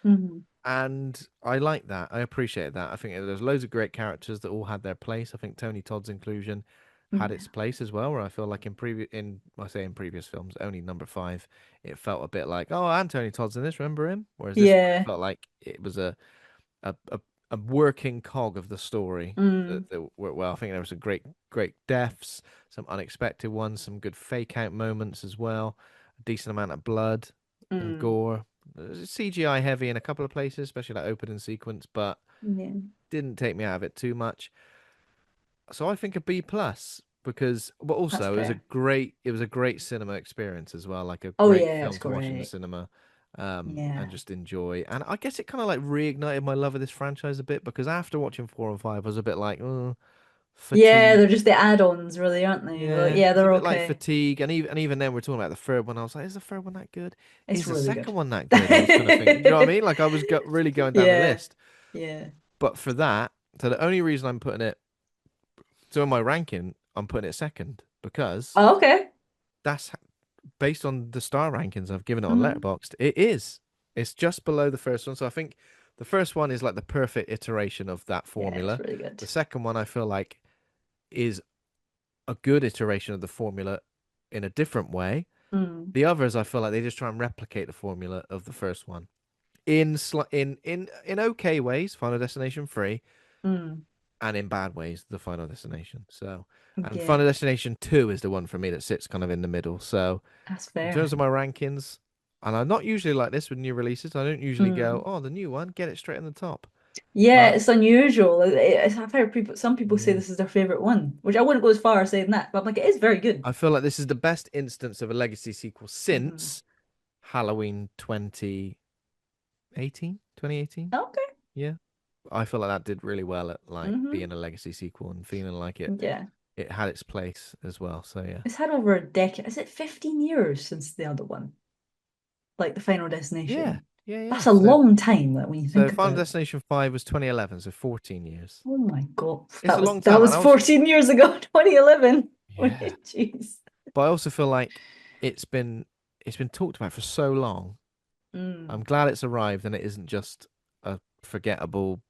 Mm-hmm. and I like that. I appreciate that. I think there's loads of great characters that all had their place. I think Tony Todd's inclusion had its Yeah. place as well. Where I feel like in previous films, only number 5, it felt a bit like, oh, and Tony Todd's in this. Remember him? Whereas this one, it Yeah. felt like it was a, a, a working cog of the story Mm. that worked well. I think there was some great deaths, some unexpected ones, some good fake out moments as well, a decent amount of blood and Mm. gore. CGI heavy in a couple of places, especially that opening sequence, but Yeah. didn't take me out of it too much. So I think a B plus because, but That's also fair. it was a great cinema experience as well, like a Oh great yeah, it's film to watch in the great. cinema, Yeah. and just enjoy. And I guess it kind of like reignited my love of this franchise a bit because after watching 4 and 5, I was a bit like, oh, Yeah, fatigue. they're just the add-ons, really, aren't they? Like, Yeah, yeah, it's a they're bit like okay. fatigue, and even then we're talking about the third one. I was like, is the third one that good? It's Is the really good. second one that good? I was kind of thinking, do you know what I mean? Like I was really going down the Yeah. list, Yeah. but for that, so the only reason I'm putting it, so in my ranking, I'm putting it second because Oh, okay. that's based on the star rankings I've given it on Hmm. Letterboxd. It is. It's just below the first one. So I think the first one is like the perfect iteration of that Yeah, it's formula. really good. The second one I feel like is a good iteration of the formula in a different way. Mm. The others I feel like they just try and replicate the formula of the first one in in okay ways, Final Destination 3, Mm. and in bad ways, the Final Destination. So, and Yeah, Final Destination 2 is the one for me that sits kind of in the middle. So, that's in terms fair. of my rankings, and I'm not usually like this with new releases. I don't usually go, Mm. oh, the new one, get it straight on the top. Yeah, But it's unusual. I've heard people, some people say yeah, this is their favorite one, which I wouldn't go as far as saying that, but I'm like, it is very good. I feel like this is the best instance of a legacy sequel Hmm. since Halloween 2018, 2018. Okay. Yeah. I feel like that did really well at like Hmm. being a legacy sequel and feeling like Yeah. it had its place as well. So yeah. It's had over a decade. Is it 15 years since the other one? Like the Final Yeah. Destination. Yeah, yeah. That's a So long time, like when you so think Final about it. Destination 5 was 2011, so 14 years. Oh my God. It's a long That time and was I was 14 years ago, 2011. yeah. Jeez. But I also feel like it's been it's been talked about for so long. I'm Mm. glad it's arrived and it isn't just a forgettable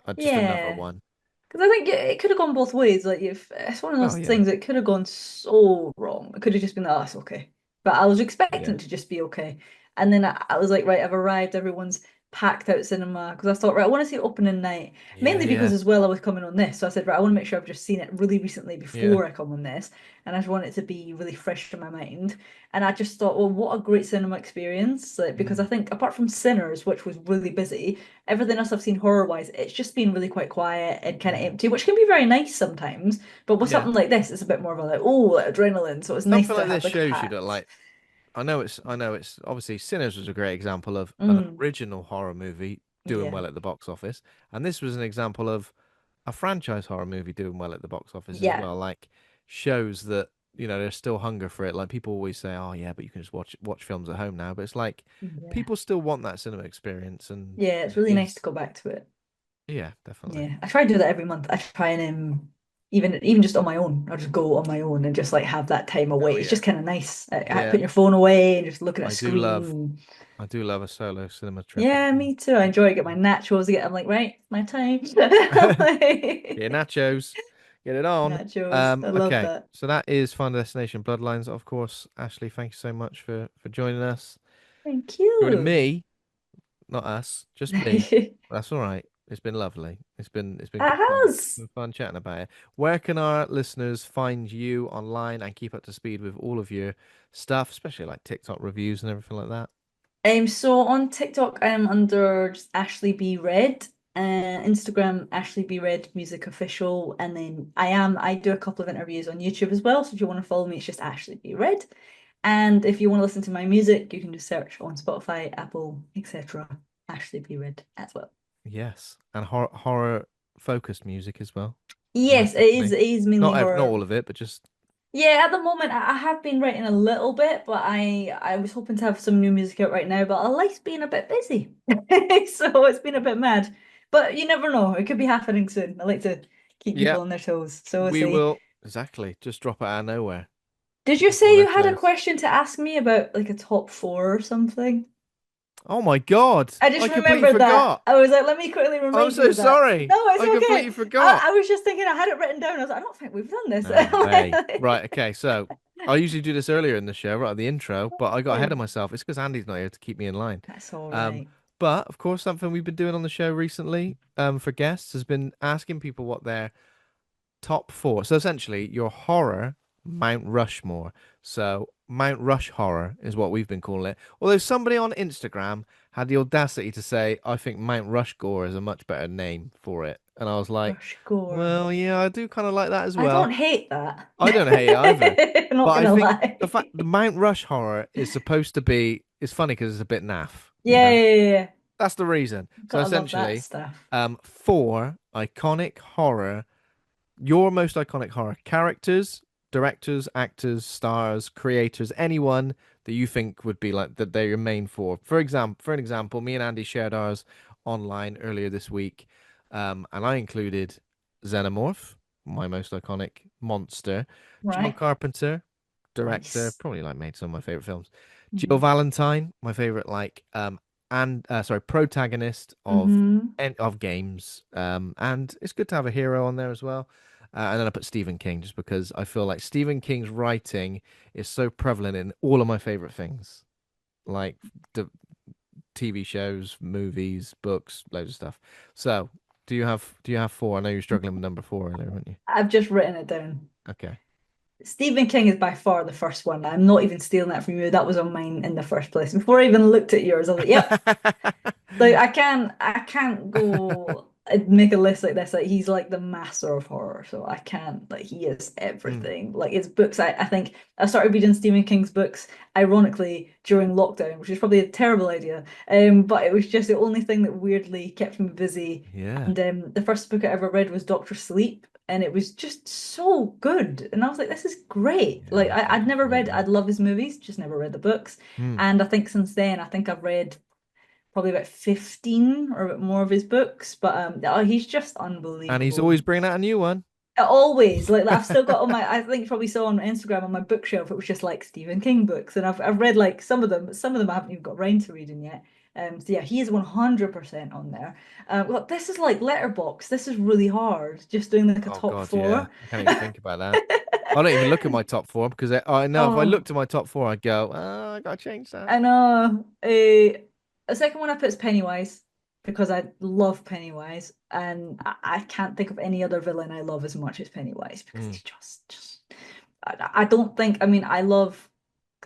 just another Yeah. one. Because I think it could have gone both ways. Like if it's one of Oh those yeah. things that could have gone so wrong. It could have just been, oh, it's okay. But I was expecting Yeah. it to just be okay. And then I was like, right, I've arrived. Everyone's packed out cinema because I thought, right, I want to see opening night. Yeah, Mainly because yeah. as well I was coming on this. So I said, right, I want to make sure I've just seen it really recently Yeah. before I come on this. And I just want it to be really fresh in my mind. And I just thought, well, what a great cinema experience. Like, because I Mm. think apart from Sinners, which was really busy, everything else I've seen horror wise, it's just been really quite quiet and kind of Mm. empty, which can be very nice sometimes. But with Yeah. something like this, it's a bit more of a like, oh, like adrenaline. So it's nice Something to like have this like shows you that packed. like I know it's obviously Sinners was a great example of an Mm, original horror movie doing yeah, well at the box office, and this was an example of a franchise horror movie doing well at the box office as yeah, well. Like shows that there's still hunger for it. Like people always say, "Oh yeah, but you can just watch films at home now." But it's like yeah, people still want that cinema experience, and yeah. It's really it nice to is go back to it. yeah, definitely. Yeah, I try to do that every month. I try and even just on my own, I'll just go on my own and just like have that time Oh away. It's yeah, just kind of nice. yeah. Putting your phone away and just looking at a I do love screen. I do love a solo cinema trip as Yeah, well. me too. I enjoy it. Get my nachos. Get. I'm like, right, my time. Yeah, Like, nachos. Get it on. nachos. I love Okay. that. So that is Final Destination Bloodlines, of course. Ashley, thank you so much for joining us. Thank Joining you. me, not us, just me. It That's all right. It's been lovely. It's been good fun. has. Been fun chatting about it. Where can our listeners find you online and keep up to speed with all of your stuff, especially like TikTok reviews and everything like that? So on TikTok, I am under just Ashley B Red, Instagram Ashley B Red Music Official, and then I do a couple of interviews on YouTube as well. So if you want to follow me, it's just Ashley B Red. And if you want to listen to my music, you can just search on Spotify, Apple, etc. Ashley P. Red as well. Yes, and horror focused music as well, Yes, massively. it is mainly Not horror. all of it, but just Yeah, at the moment I have been writing a little bit, but I was hoping to have some new music out right now, but life's been a bit busy. So it's been a bit mad. But you never know, it could be happening soon. I like to keep yeah. people on their toes. So we'll We see. will exactly just drop it out of nowhere. Did Keep you people on say their you had a toes. question to ask me about like a top four or something? Oh my God, I just I completely remembered that. forgot. I was like, let me quickly I'm remind you so of that. sorry. No, it's I completely okay. forgot. I was just thinking I had it written down. I was like, I don't think we've done this. No way. Right, okay, so I usually do this earlier in the show, right at the intro, but I got ahead of Oh, myself. It's because Andy's not here to keep me in line. that's all Um, right. but of course, something we've been doing on the show recently, for guests has been asking people what their top four. So essentially, your horror Mount Rushmore. So Mount Rush horror is what we've been calling it. Although somebody on Instagram had the audacity to say, "I think Mount Rushmore is a much better name for it," and I was like, Rush Gore. "Well, yeah, I do kind of like that as I don't well." hate that. I don't hate it either, I'm but not I gonna think lie. the fact the Mount Rush horror is supposed to be it's funny because it's a bit naff, you Yeah, know. yeah, yeah, yeah. That's the reason. So Gotta love that essentially, stuff. four iconic horror your most iconic horror characters, directors, actors, stars, creators, anyone that you think would be like that they're your main four. For an example, me and Andy shared ours online earlier this week, and I included Xenomorph, my most iconic monster, John Right? Carpenter, director, Nice. probably like made some of my favorite films. Jill Mm-hmm. Valentine, my favorite and sorry, protagonist Mm-hmm. of games. And it's good to have a hero on there as well. And then I put Stephen King just because I feel like Stephen King's writing is so prevalent in all of my favorite things, like the TV shows, movies, books, loads of stuff. So, do you have four? I know you're struggling with number four earlier, weren't you? I've just written it down. Okay. Stephen King is by far the first one. I'm not even stealing that from you. That was on mine in the first place. Before I even looked at yours, I was like, yep. Like I can't go and make a list like this. Like he's like the master of horror. So I can't like he is Mm, everything. Like his books, I think I started reading Stephen King's books, ironically, during lockdown, which is probably a terrible idea. But it was just the only thing that weirdly kept me busy. yeah. And the first book I ever read was Doctor Sleep, and it was just so good. And I was like, this is great. Like Yeah, I'd Dr. never Sleep, read, man. I'd love his movies, just never read the books. Mm. And I think since then, I think I've read probably about 15 or a bit more of his books, but oh, he's just And he's always unbelievable. bringing out a new one. Always like I've still got on my I think you probably saw on Instagram on my bookshelf it was just like Stephen King books and I've read like some of them but some of them I haven't even got around to reading yet. So yeah, he is 100% on there. Well, this is like letterbox. This is really hard. Just doing like a Oh top God, yeah. four. I can't even think about that. I don't even look at my top four because I know if I Oh, looked at my top four, I'd go, oh, I gotta change that. I know. A second one I put is Pennywise because I love Pennywise, and I can't think of any other villain I love as much as Pennywise because Mm, he's just. I don't think. I mean, I love.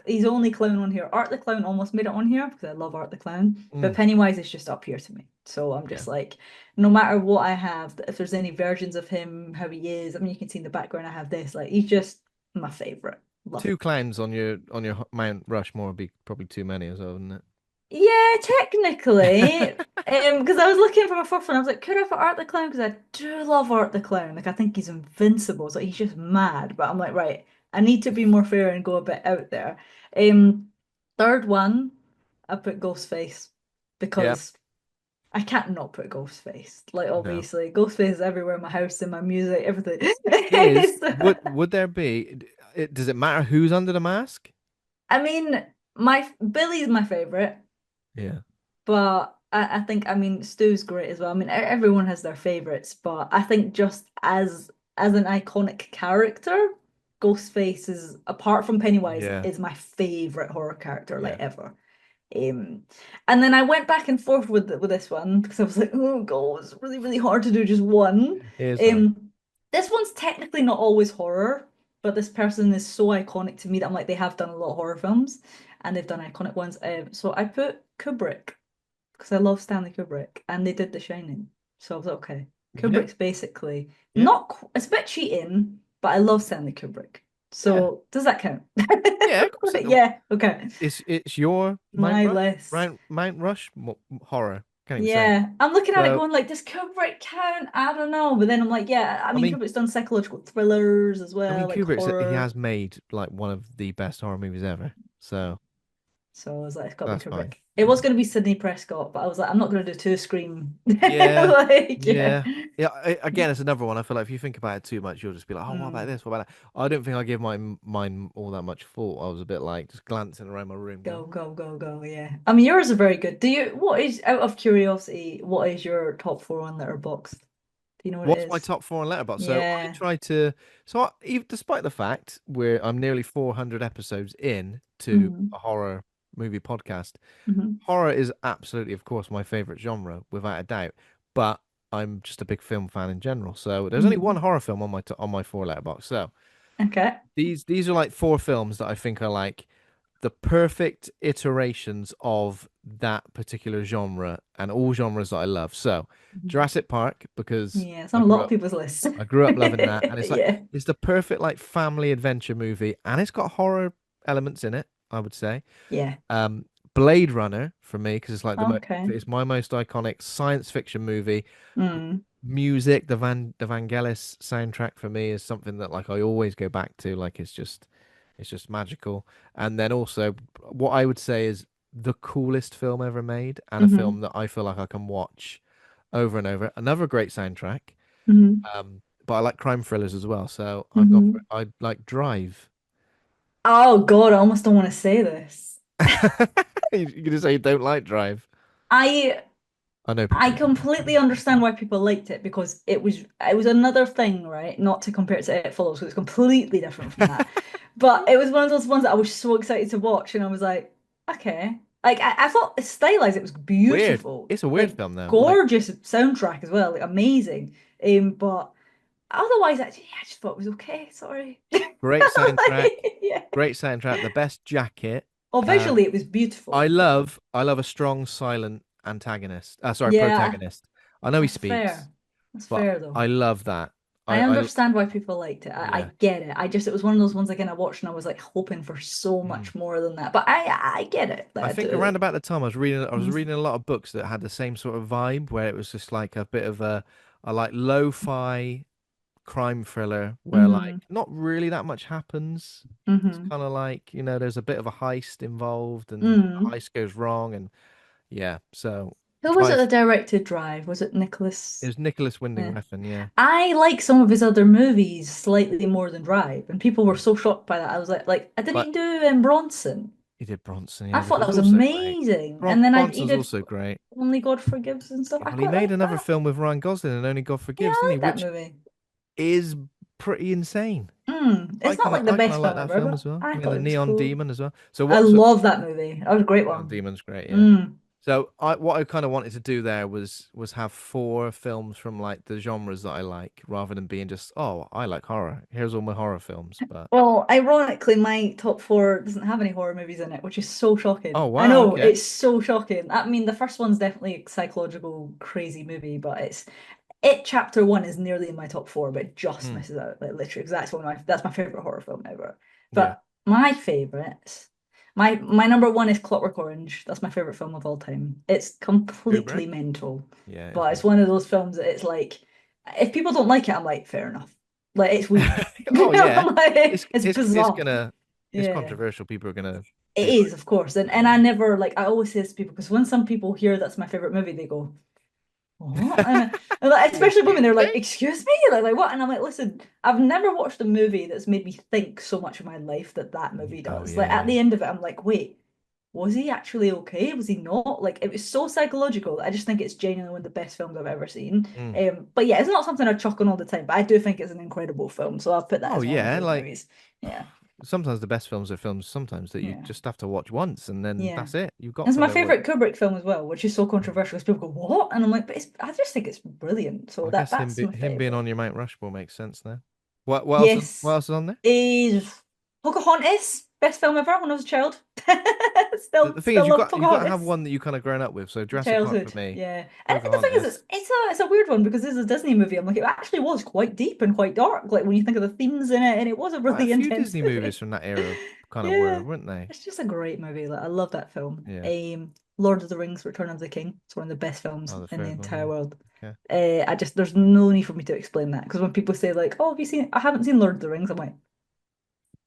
He's only clown on here. Art the Clown almost made it on here because I love Art the Clown, but mm, Pennywise is just up here to me. So I'm yeah. just like, no matter what I have, if there's any versions of him, how he is. I mean, you can see in the background I have this. Like, he's just my favorite. Love Two him. clowns on your Mount Rushmore would be probably too many as well, wouldn't Yeah, technically. Because I was looking for my fourth one, I was like, could I put Art the Clown? Because I do love Art the Clown. Like, I think he's invincible. So he's just mad. But I'm like, right, I need to be more fair and go a bit out there. Um, Third one, I put Ghostface it? because I can't not put Ghostface. Like, No. obviously, Ghostface is everywhere in my house, in my music, everything. Would there be? Does it matter who's under the mask? I mean, my Billy's my favorite. Yeah. But I think I mean Stu's great as well. I mean everyone has their favorites, but I think just as an iconic character, Ghostface is apart from Pennywise Yeah. is my favorite horror character like Yeah. ever. Um, and then I went back and forth with this one because I was like, oh God, it's really really hard to do just one. Here's hard. Um, this one's technically not always horror, but this person is so iconic to me that I'm like they have done a lot of horror films and they've done iconic ones. So I put Kubrick because I love Stanley Kubrick and they did The Shining. So I was like, okay. Yeah. Kubrick's basically Yeah. not, it's a bit cheating, but I love Stanley Kubrick. Yeah, So does that count? yeah, of course. Yeah, okay. It's your My list. Mount Rush horror. Can't even say. Yeah, I'm looking at it So going like, does Kubrick count? I don't know. But then I'm like, yeah, I I mean, mean, Kubrick's done psychological thrillers as well, like He horror. has made like one of the best horror movies ever. So So I was like, it's got to be that's fine. Kubrick. It was going to be Sidney Prescott, but I was like, I'm not going to do two Scream. Yeah, Like, yeah. yeah, yeah. Again, it's another one. I feel like if you think about it too much, you'll just be like, "Oh, what about Mm, this? What about that?" I don't think I give mine all that much thought. I was a bit like just glancing around my room, going, go, go, go, go. Yeah. I mean, yours are very good. What is, out of curiosity, what is your top four on Letterboxd? Do you know what it "What's my is? top four on Letterboxd?" So I Yeah. try to. Even despite the fact I'm nearly 400 episodes in to Mm-hmm. a horror movie podcast, Mm-hmm. horror is absolutely, of course, my favorite genre, without a doubt. But I'm just a big film fan in general. So there's only one Mm-hmm. horror film on on my four letterbox. So Okay. these are like four films that I think are like the perfect iterations of that particular genre and all genres that I love. So Mhm. Jurassic Park, because Yeah, it's on a lot of people's lists. I grew up loving that, and Yeah. it's the perfect like family adventure movie, and it's got horror elements in it, I would say. Yeah. Um, Blade Runner for me because it's like Okay. it's my most iconic science fiction movie. Mm. Music, the Vangelis soundtrack for me is something that like I always go back to. Like it's just magical. And then also what I would say is the coolest film ever made, and a film Mm-hmm. that I feel like I can watch over and over. Another great soundtrack. Mm-hmm. But I like crime thrillers as well. So I've gone for Mm-hmm. it. I like Drive. Oh God, I almost don't want to say this. You're gonna say you don't like Drive? I I know I people do. completely understand why people liked it because it was another thing, right? Not to compare it to It Follows, because it's completely different from that. But it was one of those ones that I was so excited to watch, and I was like, okay. Like I thought it's stylized, it was Weird. beautiful, It's a weird like film though. Like gorgeous soundtrack as well, like amazing. But otherwise, I just thought it was okay. Sorry. great soundtrack. Like, yeah. Great soundtrack. The best jacket. Oh, Um, visually, it was beautiful. I love a strong silent antagonist. Sorry, Yeah, protagonist. I know he that's speaks, fair. That's but fair though. I love that. I I understand why people liked it. I yeah. get it. It was one of those ones again I watched and I was like hoping for so Mm. much more than that. But I get it. Like I I think do. around about the time I was Mm, reading a lot of books that had the same sort of vibe, where it was just like a bit of a like lo-fi crime thriller where like mm-hmm. not really that much happens. It's Mm-hmm. kind of like, there's a bit of a heist involved, and the Mm. heist goes wrong, and yeah. So Who was it Drive, that directed Drive? Was it it Nicholas? was Nicholas Winding Yeah. Refn, yeah. I like some of his other movies slightly more than Drive, and people were so shocked by that. I was like, I didn't Like even do Bronson. he did Bronson, I yeah, which thought that was was also great. amazing. And then he Bronson's did also great. Only God Forgives and stuff. Yeah, I well, he quite made like another that. film with Ryan Gosling and Only God Yeah, Forgives, didn't I he? like that Which movie. is pretty insane. It's not like the I kind best of like film that ever, film but as well. I Yeah, thought the it was Neon cool. Demon as well. So I what? So love that movie. That was a great Neon one. Demon's great, yeah. Mm. So what I kind of wanted to do there was have four films from like the genres that I like, rather than being just, oh, I like horror. Here's all my horror films. But Well, ironically, my top four doesn't have any horror movies in it, which is so oh shocking. I wow, know, okay. it's so shocking. I mean, the first one's definitely a psychological, crazy movie, but It Chapter One is nearly in my top four, but it just Hmm. misses out, like literally, because that's my favorite horror film ever. Yeah. But my favorite, my number one is Clockwork Orange. That's my favorite film of all time. It's Kubrick. completely mental, Yeah, it's but it's one of those films that it's like, if people don't like it, I'm like, fair enough. Like it's weird. oh yeah. I'm like, it's It's bizarre. gonna it's Yeah. controversial. People are gonna It be is, like, of course. And yeah. I never like I always say this to people because when some people hear that's my favorite movie, they go, what? And like, You especially women, they're like, okay? excuse me? Like what? And I'm like, listen, I've never watched a movie that's made me think so much of my life that that movie Oh does. Like yeah, at yeah. the end of it, I'm like, wait, was he actually okay? Was he not? Like it was so psychological. I just think it's genuinely one of the best films I've ever seen. Mm. But yeah, it's not something I chuck on all the time, but I do think it's an incredible film. So I'll put that Oh as one of my yeah, favorite like movies. Yeah. sometimes the best films are films sometimes that you Yeah. just have to watch once and then Yeah. that's it. You've got It's to my know what. favorite Kubrick film as well, which is so Mm. controversial because people go, "What?" And I'm like, "But I just think it's brilliant." So I guess that's my him being favorite. on your Mount Rushmore makes sense now. What else Yes, is on there? is Pocahontas. Best film ever when I was a child. The thing is, Still love you've got to have Pocahontas. one that you kind of grown up with. So Jurassic Park for Childhood, me, yeah. And the thing is, Pocahontas. it's a weird one because this is a Disney movie. I'm like, it actually was quite deep and quite dark. Like when you think of the themes in it, and it was a Quite a really few intense Disney movies movie. from that era kind of were, Yeah, weren't they? it's just a great movie. Like I love that film. Yeah. Lord of the Rings: Return of the King. It's one of the best films Oh, the in the third one, entire yeah. world. Okay. I just there's no need for me to explain that because when people say like, "Oh, have you seen?" I haven't seen Lord of the Rings. I'm like,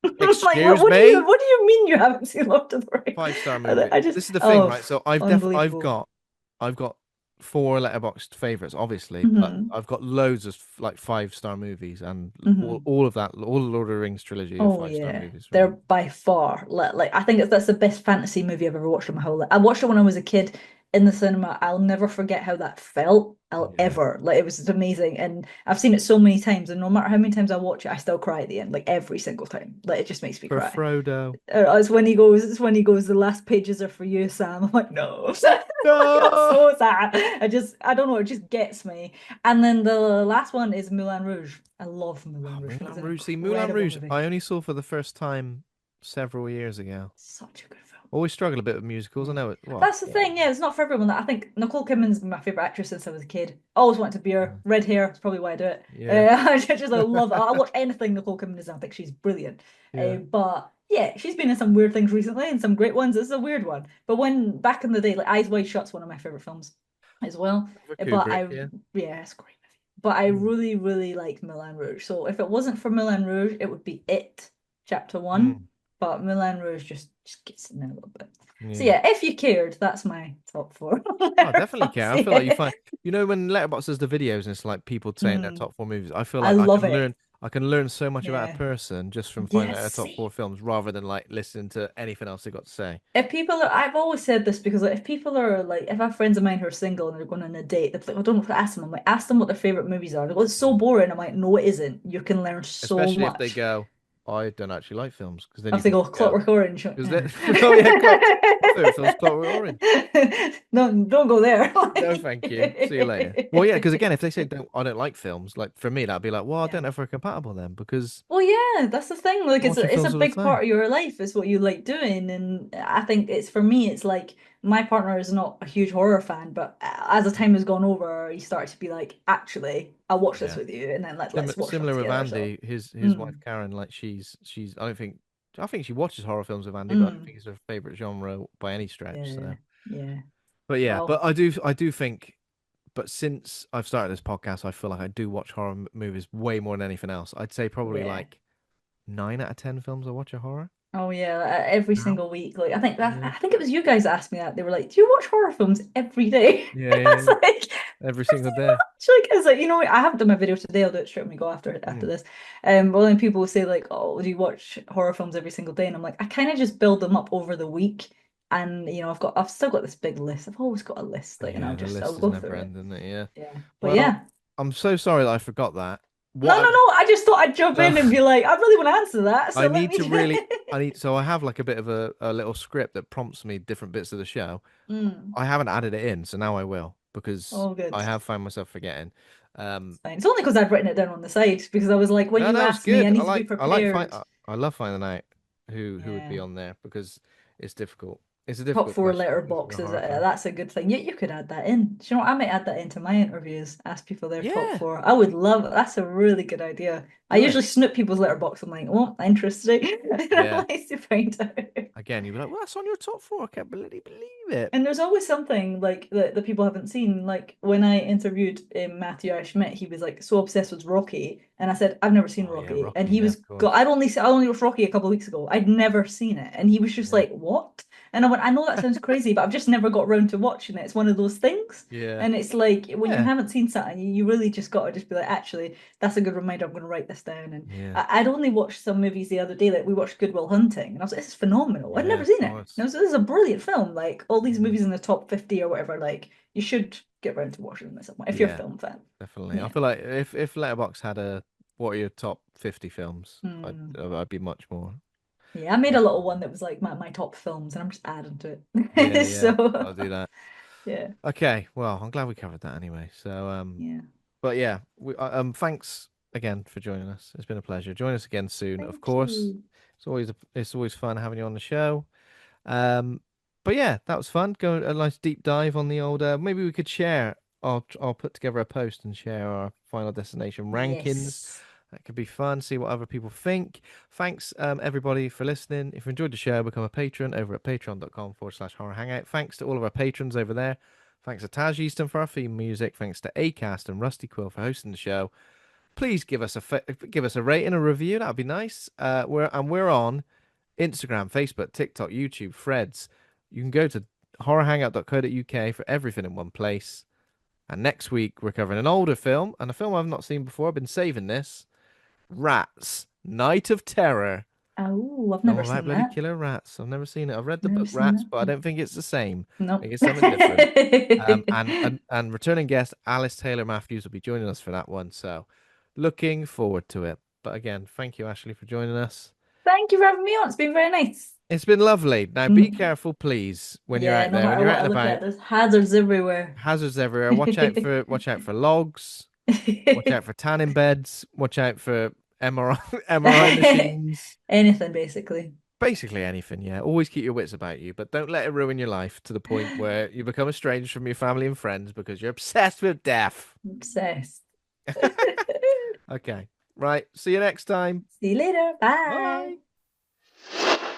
like, Excuse me? what do you mean you haven't seen Lord of the Rings? 5-star movie. I just, This is the thing, oh, right? So unbelievable. I've got four letterboxed favorites, obviously, but Hmm. I've got loads of like 5-star movies, and Hmm. all of that, all the Lord of the Rings trilogy are Oh 5-star yeah, movies for they're me. by far like I think that's the best fantasy movie I've ever watched in my whole life. I watched it when I was a kid in the cinema. I'll never forget how that felt. I'll Yeah. ever like it was just amazing, and I've seen it so many times, and no matter how many times I watch it, I still cry at the end, like every single time. Like it just makes me For cry. Frodo. It's when he goes, the last pages are for you, Sam. I'm like, no. Like, that's No! so sad. I don't know, it just gets me. And then the last one is Moulin Rouge. I love Oh, Moulin Rouge. I think it's Moulin an Rouge. See, Moulin incredible Rouge, movie. I only saw for the first time several years ago. Such a good film. Always struggle a bit with musicals. I Yeah. know it. Well, That's the yeah. thing, yeah, it's not for everyone. I think Nicole Kidman's been my favorite actress since I was a kid. Always wanted to be her. Red hair, that's probably why I do it. Yeah. I just I love it. I watch anything Nicole Kidman is in. I think she's brilliant. Yeah. But yeah, she's been in some weird things recently and some great ones. It's a weird one. But when back in the day, like Eyes Wide Shut's one of my favorite films as well. For But Kubrick, yeah. yeah, it's a great movie. But I Mm. really, really like Moulin Rouge. So if it wasn't for Moulin Rouge, it would be It, Chapter One. Mm. But Moulin Rouge just gets in there a little bit. So Yeah. yeah, if you cared, that's my top four. Oh, I definitely care. I feel like you Yeah. find, when Letterboxd does the videos and it's like people saying their Mm, top four movies. I feel I like love it. I can learn so much about a Yeah. person just from finding out Yes, their top see. four films rather than like listening to anything else they got to say. If people are, I've always said this because like, if people are like, if I have friends of mine who are single and they're going on a date, they're like, I don't know what to ask them. I'm like, ask them what their favorite movies are. They go, it's so Yeah. boring. I'm like, no, it isn't. You can learn so Especially if they much. go, I don't actually like films, because then I you have to can go go, Clockwork Orange. because oh yeah, my favorite film's Clockwork Orange. No, don't go there. No, thank you. See you later. Well, yeah, because again, if they say I don't like films, like for me, that'd be like, well, I Yeah. don't know if we're compatible then, because Well, yeah, that's the thing. Like, I'm watching it's a films all the big part time. of your life. Is what you like doing, and I think it's for me. It's like my partner is not a huge horror fan, but as the time has gone over, he started to be like, actually, I'll watch this Yeah. with you, and then let's watch stuff Similar with together. So, Andy, his wife mm, Karen, like I think she watches horror films with Andy, but I don't mm, think it's her favorite genre by any stretch. yeah, So, yeah. but yeah, Well, I do think, but since I've started this podcast, I feel like I do watch movies way more than anything else. I'd say probably yeah. like 9 out of 10 films I watch are horror Oh yeah, every now. single week. Like Yeah, I think it was you guys that asked me that. They were like, "Do you watch horror films every day?" yeah, I yeah, was yeah. like, Every single pretty day. much. Like, it's like, I haven't done my video today. I'll do it straight when we go after Mm. this. But then people will say like, "Oh, do you watch horror films every single day?" And I'm like, I kind of just build them up over the week. And I've still got this big list. I've always got a list, like, and Yeah, the I'll list is go never through it. ending, isn't it? Yeah. Yeah. But Well, yeah. I'm so sorry that I forgot that. No, What no, I'm no. I just thought I'd jump no, in and be like, I really want to answer that. I So let need me. to really, so I have like a bit of a little script that prompts me different bits of the show. Mm. I haven't added it in, so now I will, because Oh, good. I have found myself forgetting. It's Um, fine. It's only because I'd written it down on the side because I was like, when no, you no, it's asked me, I good. need to be prepared. I love finding out who would be Yeah. on there, because it's difficult. It's a Top difficult four question, letter especially with a boxes. horror film. That's a good thing. You could add that in. Do you know what? I might add that into my interviews. Ask people their top Yeah, four. I would love it. That's a really good idea. I do it. usually snoop people's letterbox. I'm like, oh, interesting. Yeah. Nice to find out. Again, you'd be like, well, that's on your top four. I can't believe it. And there's always something like that people haven't seen. Like when I interviewed Matthew I. Schmidt, he was like so obsessed with Rocky, and I said I've never seen Oh yeah, Rocky, and Rocky. he Yeah, was of got. course. I only watched Rocky a couple of weeks ago. I'd never seen it, and he was just Yeah. like, "What?" And I went, "I know that sounds crazy, but I've just never got around to watching it. It's one of those things." Yeah. And it's like when you Yeah. haven't seen something, you really just got to just be like, actually, that's a good reminder. I'm going to write this down. And Yeah. I'd only watched some movies the other day. Like we watched Good Will Hunting, and I was like, this is phenomenal. I'd Yeah, never of seen it. And I course. was like, this is a brilliant film. Like all these Mm. movies in the top 50 or whatever, like you should get around to watching them at some point if you're a Yeah, film fan. definitely. I Yeah. feel like if Letterboxd had a what are your top 50 films, Hmm. I'd be much more. Yeah, I made a Much little more. one that was like my top films, and I'm just adding to Yeah, it. yeah. So I'll do that. yeah, Okay. Well, I'm glad we covered that anyway. So, yeah. but yeah, thanks again for joining us. It's been a pleasure. Join us again soon, of Thank course. you. It's always fun having you on the show. Um, but yeah, that was fun. Go a nice deep dive on the old. Maybe we could share. I'll put together a post and share our Final Destination rankings. Yes. That could be fun. See what other people think. Thanks, everybody, for listening. If you enjoyed the show, become a patron over at patreon.com/horror hangout. Thanks to all of our patrons over there. Thanks to Taj Easton for our theme music. Thanks to Acast and Rusty Quill for hosting the show. Please give us a rating, a review. That'd be nice. We're on Instagram, Facebook, TikTok, YouTube, Threads. You can go to horrorhangout.co.uk for everything in one place. And next week we're covering an older film and a film I've not seen before. I've been saving this. Rats, Night of Terror. Oh, I've All never right, seen bloody that. killer rats. I've never seen it. I've read the Never book seen Rats, that. but I don't think it's the same. I Nope. think it's something different. And returning guest Alice Taylor Matthews will be joining us for that one. So looking forward to it. But again, thank you, Ashley, for joining us. Thank you for having me on. It's been very nice. It's been lovely. Now be Mm. careful, please, when you're Yeah, out no there, when matter you're what out I and look about. at, there's hazards everywhere. Hazards everywhere. Watch out for logs. Watch out for tanning beds. Watch out for MRI MRI machines. Anything, basically. Basically anything, yeah. Always keep your wits about you, but don't let it ruin your life to the point where you become estranged from your family and friends because you're obsessed with death. Obsessed. Okay. Right. See you next time. See you later. Bye. Bye.